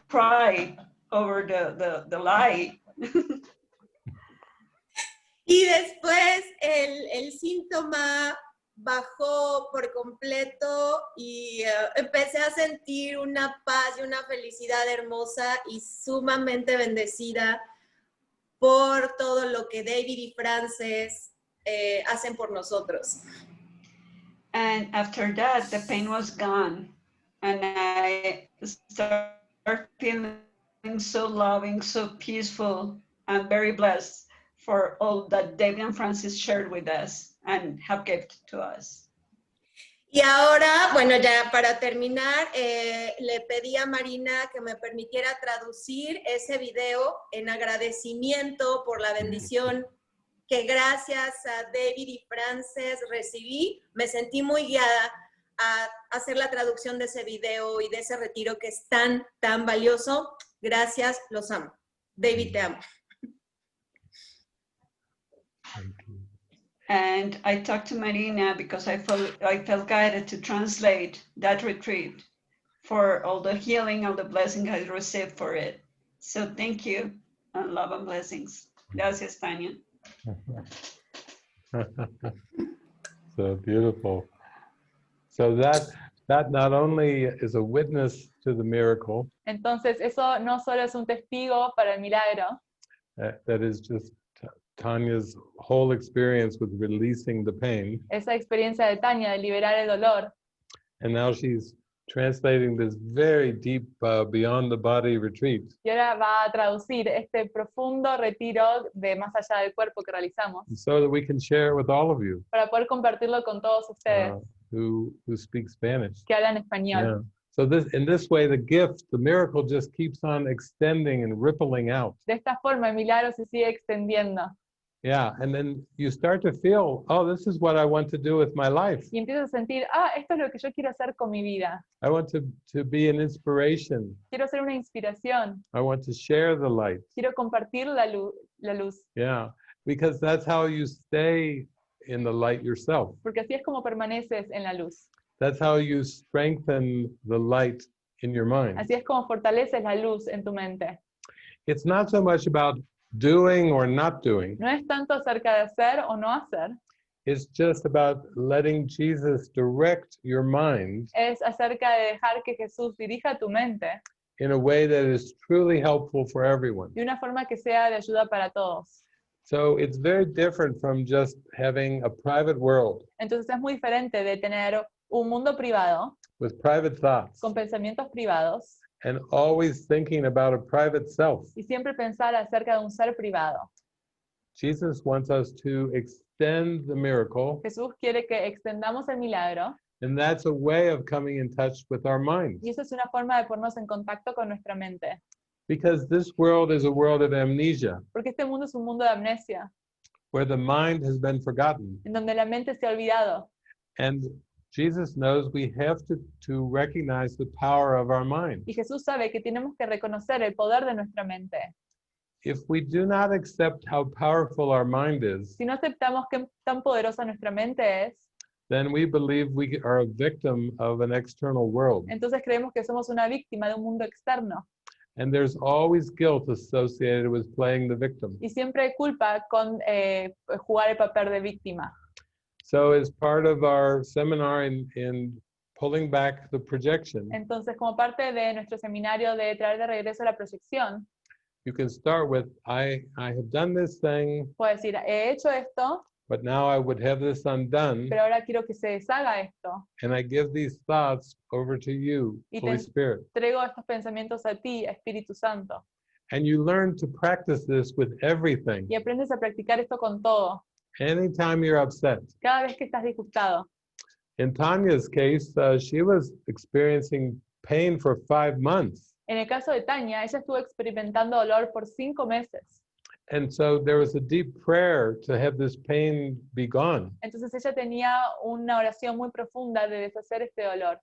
cry over the lie. Y después el síntoma bajó por completo y empecé a sentir una paz y una felicidad hermosa y sumamente bendecida por todo lo que David y Frances hacen por nosotros. And after that, the pain was gone. And I started feeling so loving, so peaceful, and very blessed for all that David and Francis shared with us and have given to us. Y ahora, bueno, ya para terminar, le pedí a Marina que me permitiera traducir ese video en agradecimiento por la bendición que gracias a David y Frances recibí. Me sentí muy guiada a hacer la traducción de ese video y de ese retiro que es tan, tan valioso. Gracias, los amo. David, te amo. And I talked to Marina because I felt guided to translate that retreat for all the healing, all the blessing I received for it. So thank you, and love and blessings. Gracias, Tanya. So beautiful. So that not only is a witness to the miracle. Entonces, eso no solo es un testigo para el milagro. That is just Tanya's whole experience with releasing the pain. Esa experiencia de Tanya de liberar el dolor. And now she's translating this very deep beyond the body retreat. Y ahora va a traducir este profundo retiro de más allá del cuerpo que realizamos. So that we can share it with all of you. Para poder compartirlo con todos ustedes. Who speak Spanish. Que hablan español. Yeah. So in this way, the gift, the miracle just keeps on extending and rippling out. De esta forma, el milagro se sigue extendiendo. Yeah, and then you start to feel, oh, this is what I want to do with my life. Y empiezas a sentir, esto es lo que yo quiero hacer con mi vida. I want to be an inspiration. Quiero ser una inspiración. I want to share the light. Quiero compartir la luz. Yeah, because that's how you stay in the light yourself. Porque así es como permaneces en la luz. That's how you strengthen the light in your mind. Así es como fortaleces la luz en tu mente. It's not so much about doing or not doing. No es tanto acerca de hacer o no hacer. It's just about letting Jesus direct your mind. Es acerca de dejar que Jesús dirija tu mente. In a way that is truly helpful for everyone. De una forma que sea de ayuda para todos. So it's very different from just having a private world. Entonces es muy diferente de tener un mundo privado. With private thoughts. Con pensamientos privados. And always thinking about a private self. Y siempre pensar acerca de un ser privado. Jesus wants us to extend the miracle. Jesús quiere que extendamos el milagro. And that's a way of coming in touch with our minds. Y eso es una forma de ponernos en contacto con nuestra mente. Because this world is a world of amnesia. Porque este mundo es un mundo de amnesia. Where the mind has been forgotten. En donde la mente se ha olvidado. And Jesus knows we have to recognize the power of our mind. Y Jesús sabe que tenemos que reconocer el poder de nuestra mente. If we do not accept how powerful our mind is, Si no aceptamos qué tan poderosa nuestra mente es, then we believe we are a victim of an external world. entonces creemos que somos una víctima de un mundo externo. And there's always guilt associated with playing the victim. Y siempre hay culpa con jugar el papel de víctima. So as part of our seminar in pulling back the projection, Entonces, como parte de nuestro seminario de traer de regreso la proyección, you can start with, I have done this thing, puedo decir, he hecho esto, but now I would have this undone, pero ahora quiero que se deshaga esto. and I give these thoughts over to you, Y Holy Spirit. Traigo estos pensamientos a ti, Espíritu Santo. And you learn to practice this with everything. Y aprendes a practicar esto con todo. Anytime you're upset. Cada vez que estás disgustado. In Tanya's case, she was experiencing pain for 5 months. En el caso de Tanya, ella estuvo experimentando dolor por 5 meses. And so there was a deep prayer to have this pain be gone. Entonces ella tenía una oración muy profunda de deshacer este dolor.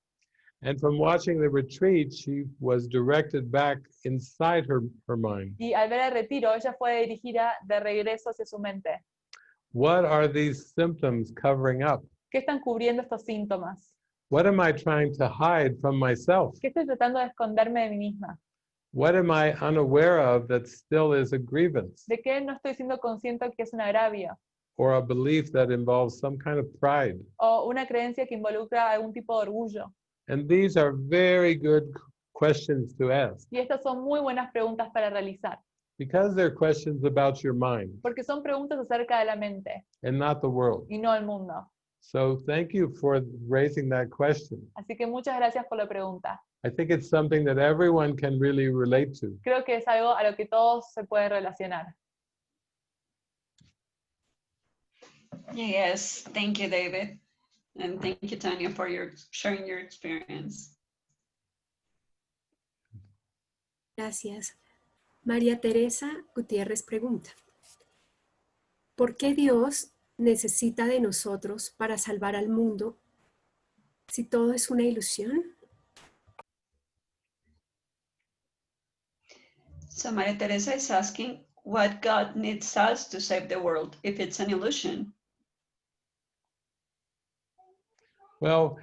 And from watching the retreat, she was directed back inside her mind. Y al ver el retiro, ella fue dirigida de regreso hacia su mente. What are these symptoms covering up? ¿Qué están cubriendo estos síntomas? What am I trying to hide from myself? ¿Qué estoy tratando de esconderme de mí misma? What am I unaware of that still is a grievance? ¿De qué no estoy siendo consciente que es un agravio? or a belief that involves some kind of pride. o una creencia que involucra algún tipo de orgullo. And these are very good questions to ask Y estas son muy buenas preguntas para realizar, because they're questions about your mind porque son preguntas acerca de la mente and not the world. y no el mundo. So thank you for raising that question. Así que muchas gracias por la pregunta. I think it's something that everyone can really relate to. Creo que es algo a lo que todos se pueden relacionar. Yes, thank you, David. And thank you, Tanya, for sharing your experience. Gracias. María Teresa Gutiérrez pregunta, ¿por qué Dios necesita de nosotros para salvar al mundo si todo es una ilusión? So Maria Teresa is asking what God needs us to save the world if it's an illusion. Well,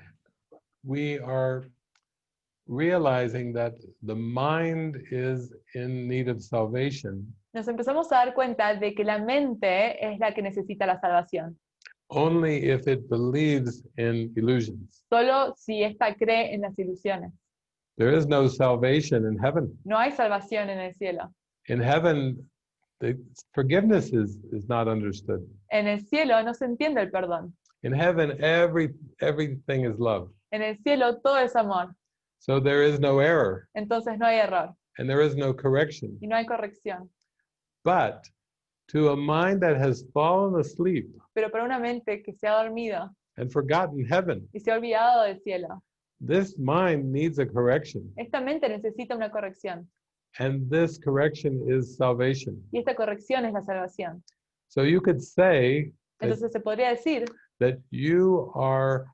we are realizing that the mind is in need of salvation Nos empezamos a dar cuenta de que la mente es la que necesita la salvación, only if it believes in illusions. solo si ésta cree en las ilusiones. There is no salvation in heaven. No hay salvación en el cielo. In heaven, the forgiveness is not understood. En el cielo no se entiende el perdón. In heaven, everything is love. En el cielo todo es amor. So there is no error Entonces no hay error and there is no correction. y no hay corrección. But to a mind that has fallen asleep Pero para una mente que se ha dormido and forgotten heaven, y se ha olvidado del cielo, this mind needs a correction. esta mente necesita una corrección. And this correction is salvation. Y esta corrección es la salvación. So you could say Entonces se podría decir that you are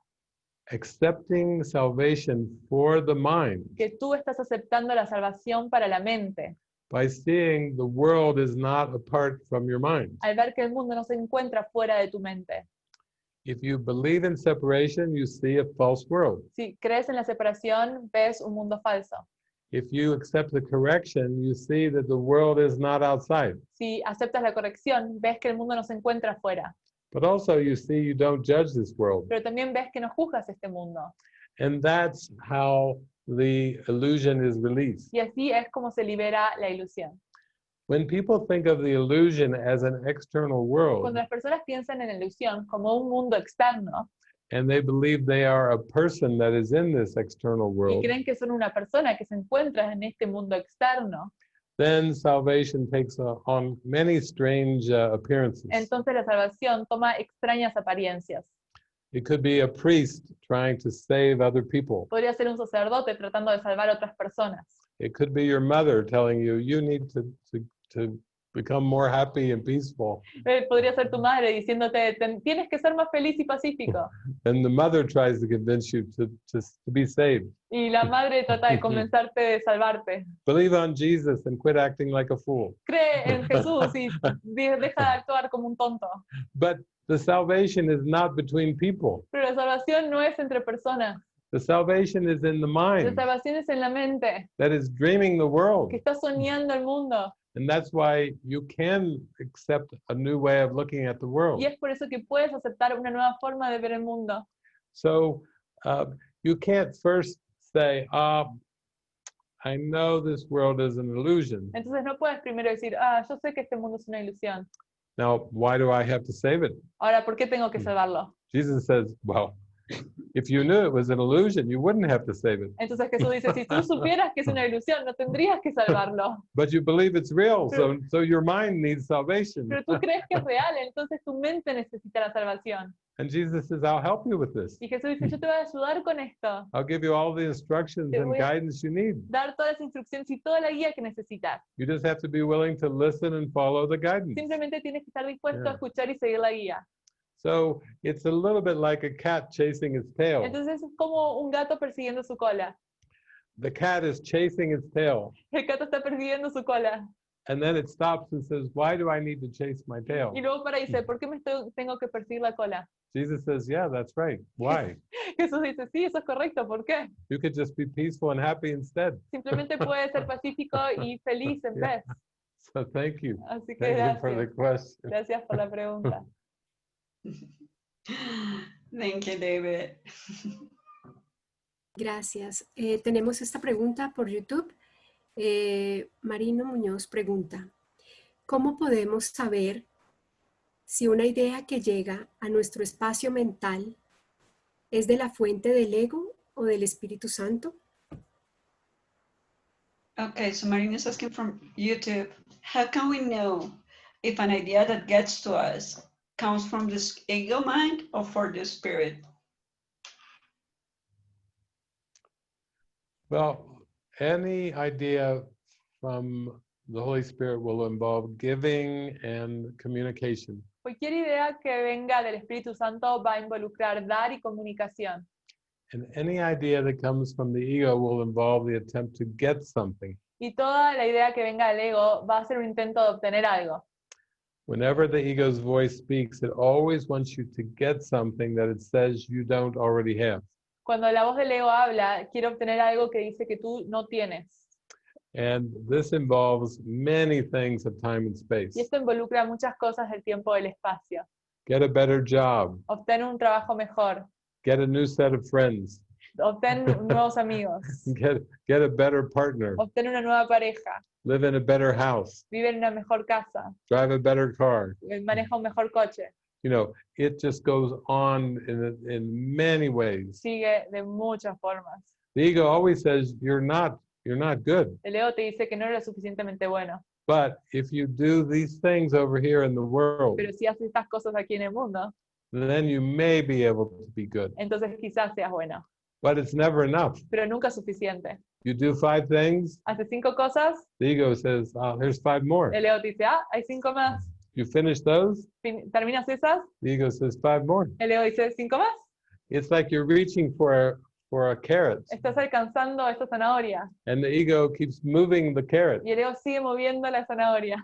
accepting salvation for the mind que tú estás aceptando la salvación para la mente, by seeing the world is not apart from your mind. al ver que el mundo no se encuentra fuera de tu mente. If you believe in separation, you see a false world. Si crees en la separación, ves un mundo falso. If you accept the correction, you see that the world is not outside. Si aceptas la corrección, ves que el mundo no se encuentra fuera. But also you see you don't judge this world. Pero también ves que no juzgas este mundo. And that's how the illusion is released. Y así es como se libera la ilusión. When people think of the illusion as an external world, Cuando las personas piensan en la ilusión como un mundo externo and they believe they are a person that is in this external y world, creen que son una persona que se encuentra en este mundo externo, then salvation takes on many strange appearances. entonces la salvación toma extrañas apariencias. It could be a priest trying to save other people. Podría ser un sacerdote tratando de salvar a otras personas. It could be your mother telling you, you need to become more happy and peaceful. Podría ser tu madre diciéndote, tienes que ser más feliz y pacífico. And the mother tries to convince you to be saved. Y la madre trata de convencerte de salvarte. Believe on Jesus and quit acting like a fool. Cree en Jesús y deja de actuar como un tonto. But the salvation is not between people. Pero la salvación no es entre personas. The salvation is in the La mind salvación es en la mente, that is dreaming the world. que está soñando el mundo. And that's why you can accept a new way of looking at the world. Y es por eso que puedes aceptar una nueva forma de ver el mundo. So you can't first say, I know this world is an illusion. Entonces no puedes primero decir, yo sé que este mundo es una ilusión. Now, why do I have to save it? Ahora, ¿por qué tengo que salvarlo? Jesus says, well, if you knew it was an illusion, you wouldn't have to save it. Entonces Jesús dice, si tú supieras que es una ilusión, no tendrías que salvarlo. But you believe it's real, so your mind needs salvation. Pero tú crees que es real, entonces tu mente necesita la salvación. And Jesus says, I'll help you with this. Y Jesús dice, yo te voy a ayudar con esto. I'll give you all the instructions Te and voy a- guidance you need. Dar todas las instrucciones y toda la guía que necesitas. You just have to be willing to listen and follow the guidance. Simplemente tienes que estar dispuesto Yeah. a escuchar y seguir la guía. So it's a little bit like a cat chasing its tail. Entonces es como un gato persiguiendo su cola. The cat is chasing its tail, El gato está persiguiendo su cola. and then it stops and says, why do I need to chase my tail? Y luego para y dice, ¿por qué tengo que perseguir la cola? Jesus says, yeah, that's right. Why? Jesús dice, sí, eso es correcto. ¿Por qué? You could just be peaceful and happy instead. Simplemente puedes ser pacífico y feliz en Yeah. vez. So thank you. Así que Thank you for the gracias. question. Gracias por la pregunta. Thank you, David. Gracias. Tenemos esta pregunta por YouTube. Marino Muñoz pregunta, ¿cómo podemos saber si una idea que llega a nuestro espacio mental es de la fuente del ego o del Espíritu Santo? Okay, so Marina is asking from YouTube, how can we know if an idea that gets to us comes from this ego mind or for the spirit? Well, any idea from the Holy Spirit will involve giving and communication. Cualquier idea que venga del Espíritu Santo va a involucrar dar y comunicación. And any idea that comes from the ego will involve the attempt to get something. Y toda la idea que venga del ego va a ser un intento de obtener algo. Whenever the ego's voice speaks, it always wants you to get something that it says you don't already have. Cuando la voz del ego habla, quiere obtener algo que dice que tú no tienes. And this involves many things of time and space. Y esto involucra muchas cosas del tiempo y del espacio. Get a better job. Obtener un trabajo mejor. Get a new set of friends. Obtener nuevos amigos. Get a better partner. Obtener una nueva pareja. Live in a better house. Vive en una mejor casa. Drive a better car. Maneja un mejor coche. You know, it just goes on in many ways. Sigue de muchas formas. The ego always says you're not good. El ego te dice que no eres suficientemente bueno. But if you do these things over here in the world, Pero si haces estas cosas aquí en el mundo, then you may be able to be good. entonces quizás seas bueno. But it's never enough. Pero nunca es suficiente. You do 5 things, Haces 5 cosas, the ego says, here's 5 more. el ego te dice, hay 5 más. You finish those, Terminas esas, the ego says 5 more. el ego dice 5 más. It's like you're reaching for a carrot, Estás alcanzando esta zanahoria. and the ego keeps moving the carrot, Y el ego sigue moviendo la zanahoria.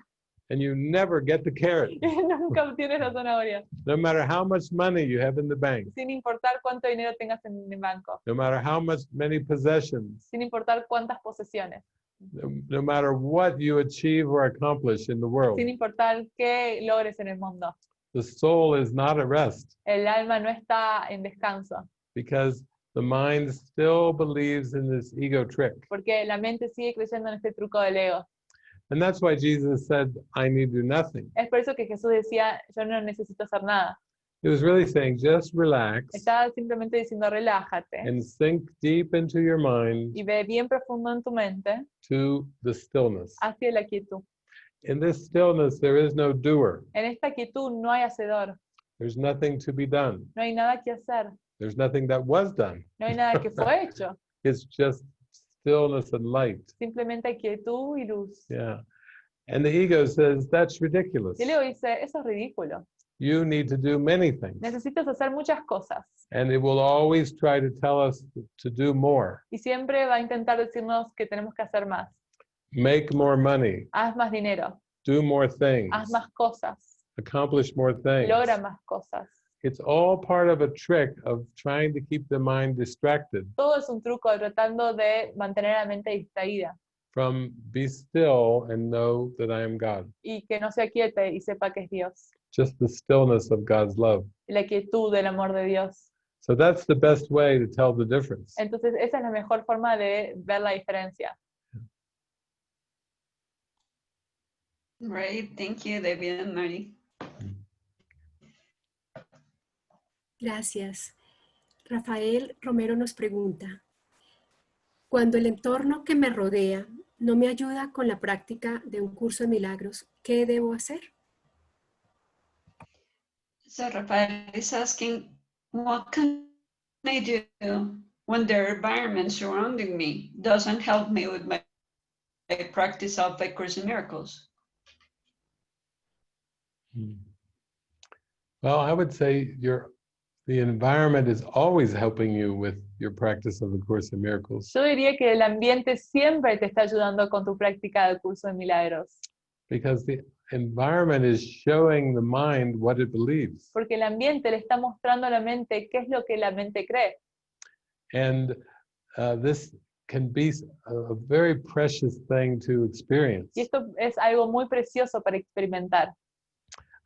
and you never get the carrot, Y nunca obtienes la zanahoria. no matter how much money you have in the bank, Sin importar cuánto dinero tengas en el banco. no matter many possessions, Sin importar cuántas posesiones. no matter what you achieve or accomplish in the world. Sin importar qué logres en el mundo. The soul is not at rest El alma no está en descanso. because the mind still believes in this ego trick. Porque la mente sigue creyendo en este truco del ego. And that's why Jesus said, I need do nothing. Es por eso que Jesús decía, yo no necesito hacer nada. He was really saying, just relax Estaba simplemente diciendo, relájate. and sink deep into your mind Y ve bien profundo en tu mente to the stillness. hacia la quietud. In this stillness, there is no doer. En esta quietud no hay hacedor. There's nothing to be done. No hay nada que hacer. There's nothing that was done. No hay nada que fue hecho. It's just stillness and light. Simplemente hay quietud y luz. Yeah. And the ego says, that's ridiculous. Y el ego dice, eso es ridículo. You need to do many things. Necesitas hacer muchas cosas. And it will always try to tell us to do more. Y siempre va a intentar decirnos que tenemos que hacer más. Make more money. Haz más dinero. Do more things. Haz más cosas. Accomplish more things. Logra más cosas. It's all part of a trick of trying to keep the mind distracted Todo es un truco tratando de mantener la mente distraída from be still and know that I am God. y que no se aquiete y sepa que es Dios. Just the stillness of God's love. La quietud del amor de Dios. So that's the best way to tell the difference. Entonces esa es la mejor forma de ver la diferencia. Great, thank you, David and Mari. Gracias. Rafael Romero nos pregunta, cuando el entorno que me rodea no me ayuda con la práctica de un curso de milagros, ¿qué debo hacer? So Rafael is asking, what can I do when the environment surrounding me doesn't help me with my practice of A Course in Miracles? Well, I would say the environment is always helping you with your practice of the Course in Miracles. Yo diría que el ambiente siempre te está ayudando con tu práctica del curso de milagros. Because the environment is showing the mind what it believes. Porque el ambiente le está mostrando a la mente qué es lo que la mente cree. And this can be a very precious thing to experience. Y esto es algo muy precioso para experimentar.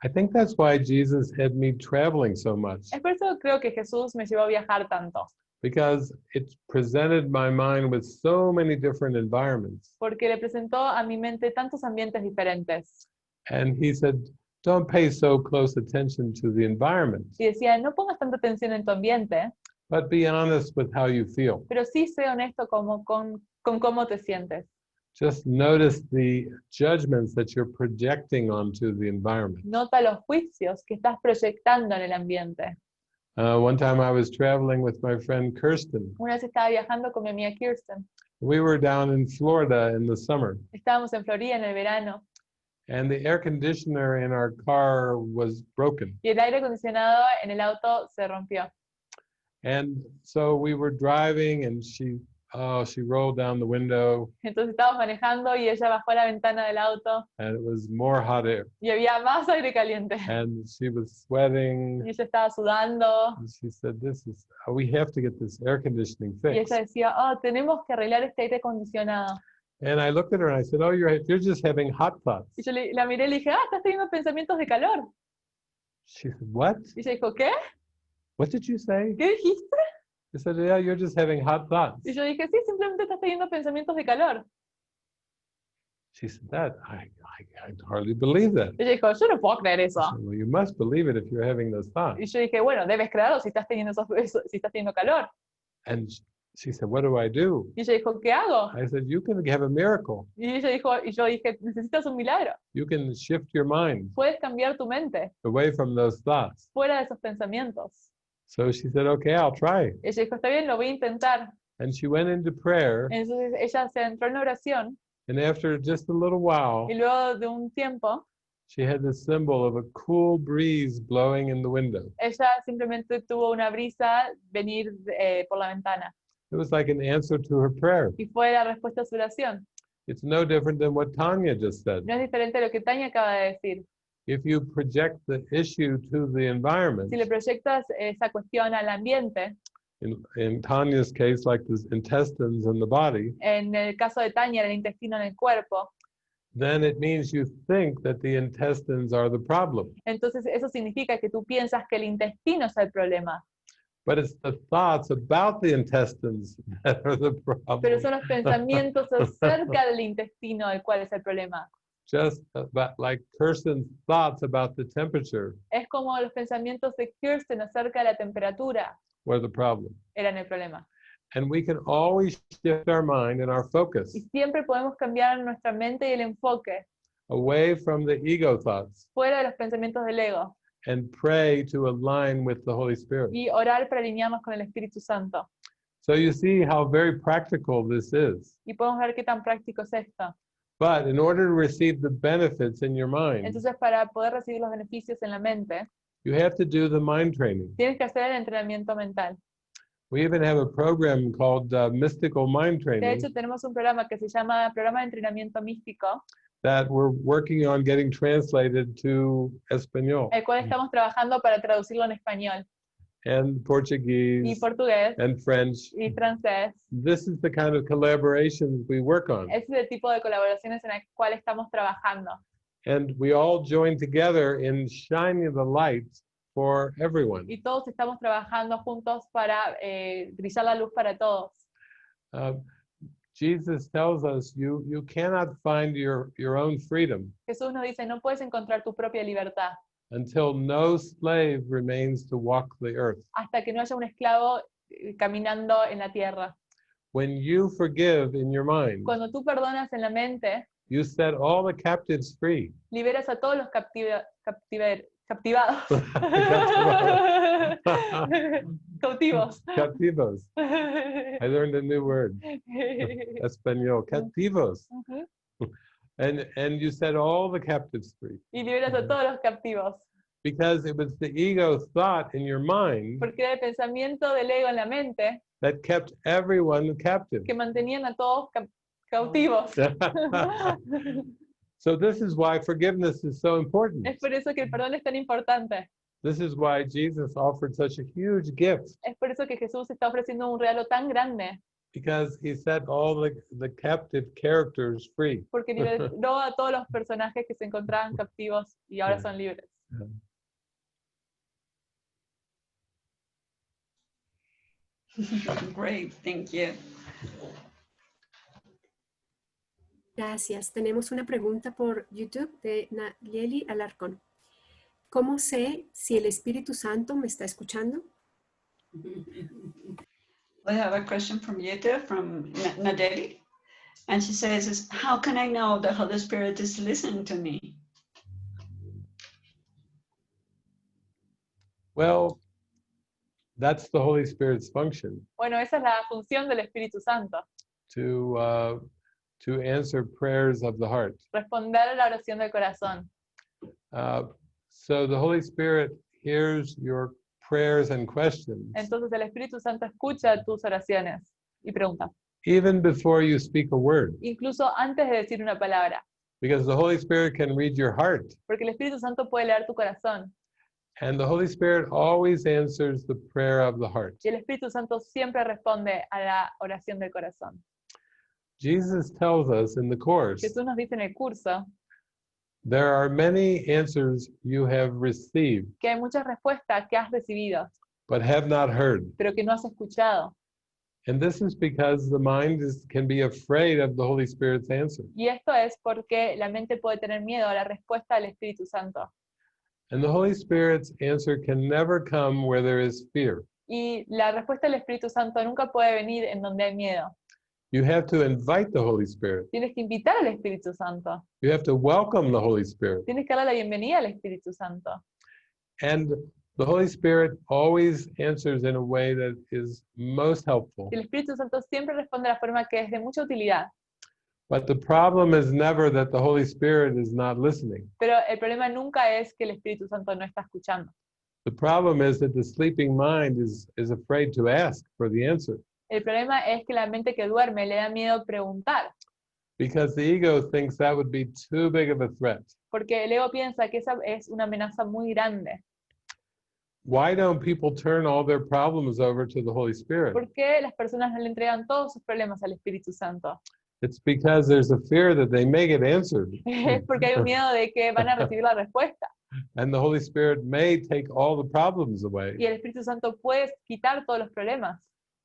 I think that's why Jesus had me traveling so much, Es por eso creo que Jesús me llevó a viajar tanto, because it presented my mind with so many different environments. porque le presentó a mi mente tantos ambientes diferentes. And he said, don't pay so close attention to the environment, Y decía, no pongas tanta atención en tu ambiente, but be honest with how you feel. pero sí sé honesto con cómo te sientes. Just notice the judgments that you're projecting onto the environment. Nota los juicios que estás proyectando en el ambiente. One time I was traveling with my friend Kirsten. Una vez estaba viajando con mi amiga Kirsten. We were down in Florida in the summer, Estábamos en Florida en el verano and the air conditioner in our car was broken. y el aire acondicionado en el auto se rompió. And so we were driving, and she rolled down the window, Entonces estábamos manejando y ella bajó la ventana del auto and it was more hot air. y había más aire caliente. And she was sweating. Y ella estaba sudando And she said, we have to get this air conditioning y fixed. ella decía, oh, tenemos que arreglar este aire acondicionado. And I looked at her and I said, oh, you're just having hot thoughts. Y yo la miré y le dije, estás teniendo pensamientos de calor. She said, what? Y ella dijo, ¿qué? What did you say? ¿Qué dijiste? I said, yeah, you're just having hot thoughts. Y yo dije, sí, simplemente estás teniendo pensamientos de calor. She said, I hardly believe that. Y ella dijo, yo no puedo creer I eso. said, well, you must believe it if you're having those thoughts. Y yo dije, bueno, debes creerlo si estás teniendo si estás teniendo calor. And she said, what do I do? Y ella dijo, ¿qué hago? I said, you can have a miracle. Y ella dijo, y yo dije, necesitas un milagro. You can shift your mind Puedes cambiar tu mente away from those thoughts. fuera de esos pensamientos. So she said, okay, I'll try. Ella dijo, está bien, lo voy a intentar. And she went into prayer. Entonces ella se entró en la oración And after just a little while, y luego de un tiempo, she had the symbol of a cool breeze blowing in the window. ella simplemente tuvo una brisa venir por la ventana. It was like an answer to her prayer. Y fue la respuesta a su oración. It's no different than what Tanya just said. No es diferente a lo que Tania acaba de decir. If you project the issue to the environment, Si le proyectas esa cuestión al ambiente, in Tanya's case, like the intestines in the body, en el caso de Tania, el intestino en el cuerpo, then it means you think that the intestines are the problem. entonces eso significa que tú piensas que el intestino es el problema. But it's the thoughts about the intestines that are the Pero son problem. los pensamientos acerca del intestino el cual es el problema. Just about like Kirsten's thoughts about the temperature Es como los pensamientos de Kirsten acerca de la temperatura were the problem. eran el problema. And we can always shift our mind and our focus Y siempre podemos cambiar nuestra mente y el enfoque away from the ego thoughts fuera de los pensamientos del ego and pray to align with the Holy Spirit. y orar para alinearnos con el Espíritu Santo. So you see how very practical this is. Y podemos ver qué tan práctico es esto. But in order to receive the benefits in your mind, Entonces, para poder recibir los beneficios en la mente, you have to do the mind training. tienes que hacer el entrenamiento mental. We even have a program called Mystical Mind De Training hecho, tenemos un programa que se llama Programa de Entrenamiento Místico, that we're working on getting translated to Espanol el cual estamos trabajando para traducirlo en español, and y Portuguese portugués, and French. y francés. This is the kind of collaborations we work on. Ese es el tipo de colaboraciones en el cual estamos trabajando. And we all join together in shining the light for everyone. Y todos estamos trabajando juntos para brillar la luz para todos. Jesus tells us you cannot find your own freedom Jesús nos dice, no puedes encontrar tu propia libertad until no slave remains to walk the earth. hasta que no haya un esclavo caminando en la tierra. When you forgive in your mind, Cuando tú perdonas en la mente, you set all the captives free. liberas a todos los captivados. Cautivos. Captivos. I learned a new word. Espanol. Captivos. Ujú. And you set all the captives free. Y liberas a todos los captivos. Because it was the ego thought in your mind Porque era el pensamiento del ego en la mente that kept everyone captive. que mantenían a todos cautivos. So this is why forgiveness is so important. Es por eso que el perdón es tan importante. This is why Jesus offered such a huge gift, Es por eso que Jesús está ofreciendo un regalo tan grande, because he set all the captive characters free. porque liberó a todos los personajes que se encontraban captivos y ahora son libres. Great, thank you. Gracias. Tenemos una pregunta por YouTube de Nayeli Alarcón. ¿Cómo sé si el Espíritu Santo me está escuchando? We have a question from YouTube from Nadeli, and she says, how can I know the Holy Spirit is listening to me? Well, that's the Holy Spirit's function, Bueno, esa es la función del Espíritu Santo, to answer prayers of the heart. responder a la oración del corazón. So the Holy Spirit hears your prayers and questions Entonces el Espíritu Santo escucha tus oraciones y preguntas, even before you speak a word, incluso antes de decir una palabra, because the Holy Spirit can read your heart, porque el Espíritu Santo puede leer tu corazón and the Holy Spirit always answers the prayer of the heart. y el Espíritu Santo siempre responde a la oración del corazón. Jesus tells us in the course, Jesús nos dice en el curso there are many answers you have received, que hay muchas respuestas que has recibido, but have not heard. pero que no has escuchado. And this is because the mind can be afraid of the Holy Spirit's answer. Y esto es porque la mente puede tener miedo a la respuesta del Espíritu Santo. And the Holy Spirit's answer can never come where there is fear. Y la respuesta del Espíritu Santo nunca puede venir en donde hay miedo. You have to invite the Holy Spirit. Tienes que invitar al Espíritu Santo. You have to welcome the Holy Spirit. Tienes que darle la bienvenida al Espíritu Santo. And the Holy Spirit always answers in a way that is most helpful. Y el Espíritu Santo siempre responde de la forma que es de mucha utilidad. But the problem is never that the Holy Spirit is not listening. Pero el problema nunca es que el Espíritu Santo no está escuchando. The problem is that the sleeping mind is afraid to ask for the answer. El problema es que la mente que duerme le da miedo preguntar, Because the ego thinks that would be too big of a threat. porque el ego piensa que esa es una amenaza muy grande. Why don't people turn all their problems over to the Holy Spirit? ¿Por qué las personas no le entregan todos sus problemas al Espíritu Santo? It's because there's a fear that they may get answered. Es porque hay un miedo de que van a recibir la respuesta. And the Holy Spirit may take all the problems away. Y el Espíritu Santo puede quitar todos los problemas.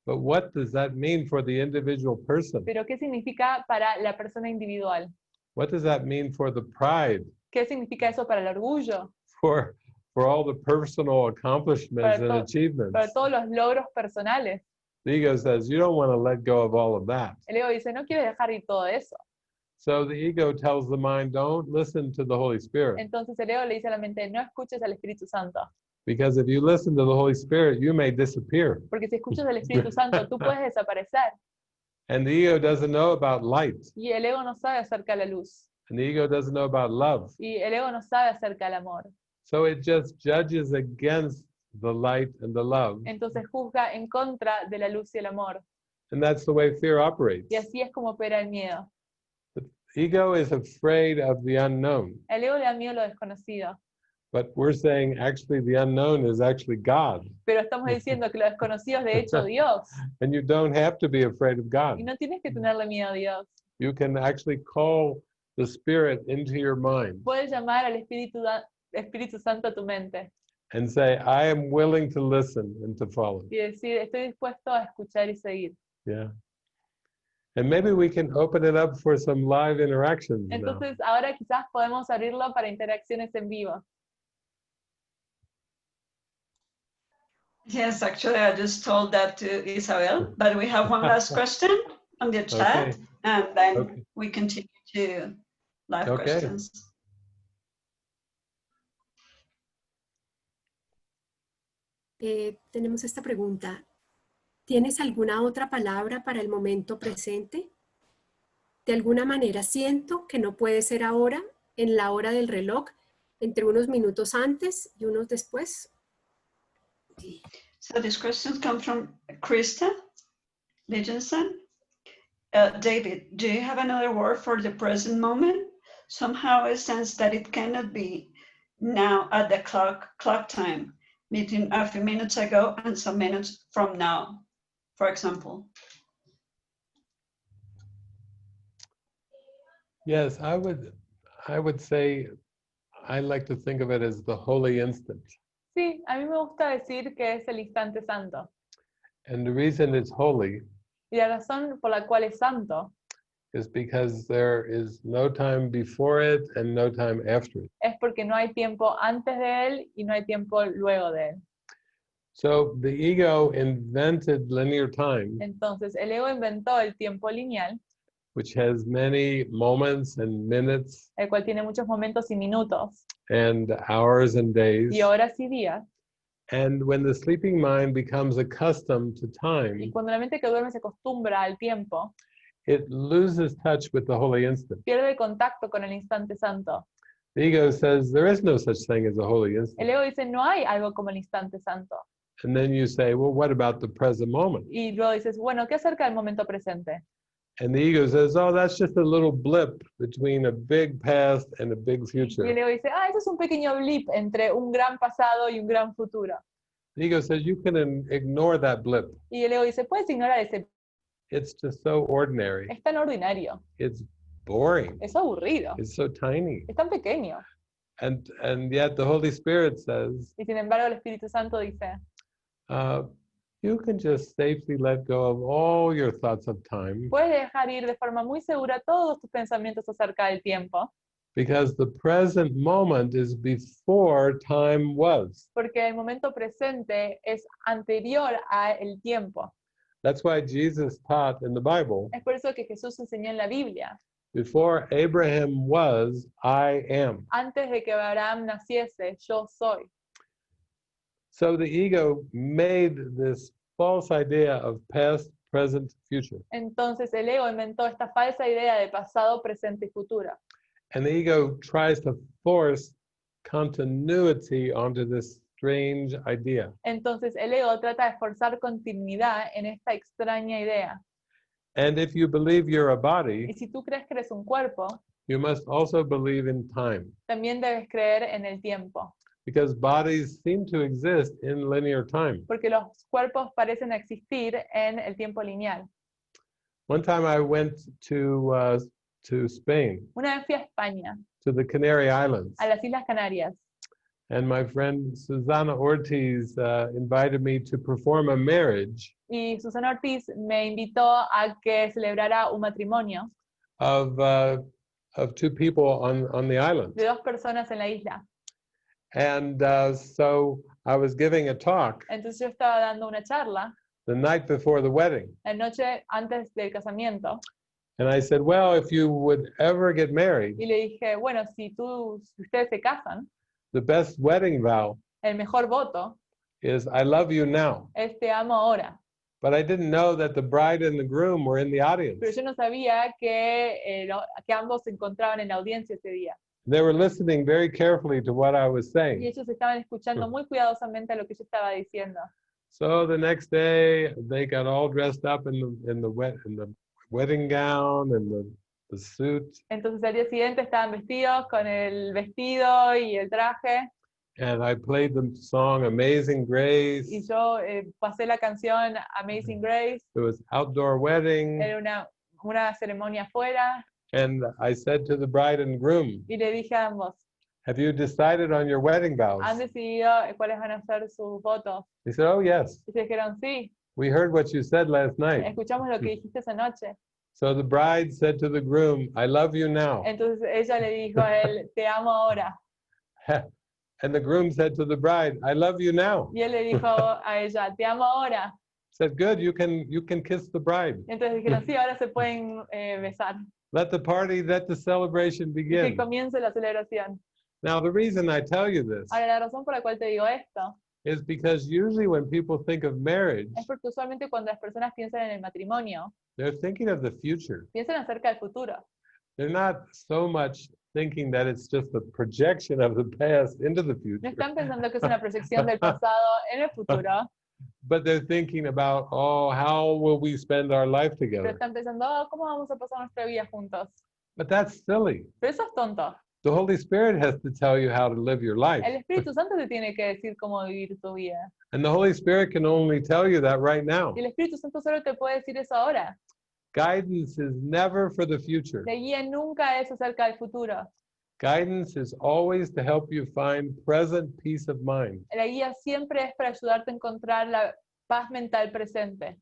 But what does that mean for the individual person? Pero ¿qué significa para la persona individual? What does that mean for the pride? ¿Qué significa eso para el orgullo? For all the personal accomplishments and Para achievements? todos los logros personales. The ego says, you don't want to let go of all of that. El ego dice, no quieres dejar ir todo eso. So the ego tells the mind, don't listen to the Holy Spirit. Entonces el ego le dice a la mente, no escuches al Espíritu Santo. Because if you listen to the Holy Spirit, you may disappear. Porque si escuchas al Espíritu Santo, tú puedes desaparecer. And the ego doesn't know about light. Y el ego no sabe acerca de la luz. And the ego doesn't know about love. Y el ego no sabe acerca del amor. So it just judges against the light and the love. Entonces juzga en contra de la luz y el amor. And that's the way fear operates. Y así es como opera el miedo. The ego is afraid of the unknown. El ego le da miedo a lo desconocido. But we're saying actually the unknown is actually God. Pero estamos diciendo que lo desconocido es de hecho Dios. And you don't have to be afraid of God. Y no tienes que tenerle miedo a Dios. You can actually call the Spirit into your mind Puedes llamar al Espíritu Santo a tu mente and say, I am willing to listen and to follow. y decir, estoy dispuesto a escuchar y seguir. Yeah. And maybe we can open it up for some live interactions now. Entonces ahora quizás podemos abrirlo para interacciones en vivo. Yes, actually, I just told that to Isabel, but we have one last question on the chat, Okay. and then Okay. we continue to live Okay. questions. Tenemos esta pregunta. ¿Tienes alguna otra palabra para el momento presente? De alguna manera siento que no puede ser ahora, en la hora del reloj, entre unos minutos antes y unos después. So this question comes from Krista Legenson. David, do you have another word for the present moment? Somehow I sense that it cannot be now at the clock time, between a few minutes ago and some minutes from now, for example. Yes, I would say I like to think of it as the holy instant. Sí, a mí me gusta decir que es el instante santo. And the reason it's holy Y la razón por la cual es santo is because there is no time before it and no time after it. es porque no hay tiempo antes de él y no hay tiempo luego de él. So the ego invented linear time, Entonces, el ego inventó el tiempo lineal, which has many moments and minutes el cual tiene muchos momentos y minutos, and hours and days. y horas y días. And when the sleeping mind becomes accustomed to Y time, cuando la mente que duerme se acostumbra al tiempo, it loses touch with the holy instant. pierde el contacto con el instante santo. The ego says there is no such thing as a holy El instant. ego dice, no hay algo como el instante santo. And then you say, well, what about the present moment? Y luego dices, bueno, ¿qué acerca del momento presente? And the ego says, oh, that's just a little blip between a big past and a big Y el future. ego dice, eso es un pequeño blip entre un gran pasado y un gran futuro. The ego says you can ignore that blip. Y el ego dice, puedes ignorar ese, It's just so ordinary. es tan ordinario, It's boring. es aburrido, It's so tiny. es tan pequeño. And yet the Holy Spirit says, Y sin embargo el Espíritu Santo dice, you can just safely let go of all your thoughts of time puedes dejar ir de forma muy segura todos tus pensamientos acerca del tiempo, because the present moment is before time was. porque el momento presente es anterior al tiempo. That's why Jesus taught in the Bible, Es por eso que Jesús enseñó en la Biblia, before Abraham was, I am. antes de que Abraham naciese, yo soy. So the ego made this false idea of past, present, future. Entonces el ego inventó esta falsa idea de pasado, presente y futuro. And the ego tries to force continuity onto this strange idea. Entonces el ego trata de forzar continuidad en esta extraña idea. And if you believe you're a Y body, si tú crees que eres un cuerpo, you must also believe in time, también debes creer en el tiempo, because bodies seem to exist in linear time. porque los cuerpos parecen existir en el tiempo lineal. One time I went to Spain, Una vez fui a España, to the Canary Islands, a las Islas Canarias, and my friend Susana Ortiz invited me to perform a marriage y Susana Ortiz me invitó a que celebrara un matrimonio of two people on the island. de dos personas en la isla. And so I was giving a talk Entonces yo estaba dando una charla the night before the wedding. la noche antes del casamiento And I said, well, if you would ever get married, y le dije, bueno, si ustedes se casan, the best wedding vow el mejor voto is I love you now. es te amo ahora. But I didn't know that the bride and the groom were in the audience. Pero yo no sabía que ambos se encontraban en la audiencia ese día. They were listening very carefully to what I was Y saying. ellos estaban escuchando muy cuidadosamente a lo que yo estaba diciendo. So the next day, they got all dressed up in the wedding gown and the suit. Entonces al día siguiente estaban vestidos con el vestido y el traje. And I played the song Amazing Grace. Y yo pasé la canción Amazing Grace. It was outdoor wedding. Era una ceremonia afuera. And I said to the bride and groom, Y le dije a ambos, have you decided on your wedding vows? ¿han decidido cuáles van a ser sus votos? They said, oh, yes. Y se dijeron, sí, We heard what you said last night. escuchamos lo que dijiste esa noche. So the bride said to the groom, I love you now. Entonces ella le dijo a él, te amo ahora. And the groom said to the bride, I love you now. Y él le dijo a ella, te amo ahora. Said, good, you can kiss the bride. Y entonces dijeron, sí, ahora se pueden besar. Let the celebration Y que begin. comience la celebración. Now, the reason I tell you this Ahora, la razón por la cual te digo esto is because usually when people think of marriage, es porque usualmente cuando las personas piensan en el matrimonio, they're thinking of the future. piensan acerca del futuro. They're not so much thinking that it's just a projection of the past into the No future, están pensando que es una proyección del pasado en el futuro, but they're thinking about, oh, how will we spend our life pero together? están pensando, oh, ¿cómo vamos a pasar nuestra vida juntos? But that's silly. Pero eso es tonto. The Holy Spirit has to tell you how to live your life. El Espíritu Santo te tiene que decir cómo vivir tu vida. And the Holy Spirit can only tell you that right now. Y el Espíritu Santo solo te puede decir eso ahora. Guidance is never for the future. La guía nunca es acerca del futuro. Guidance is always to help you find present peace of mind. La guía siempre es para ayudarte a encontrar la paz mental presente.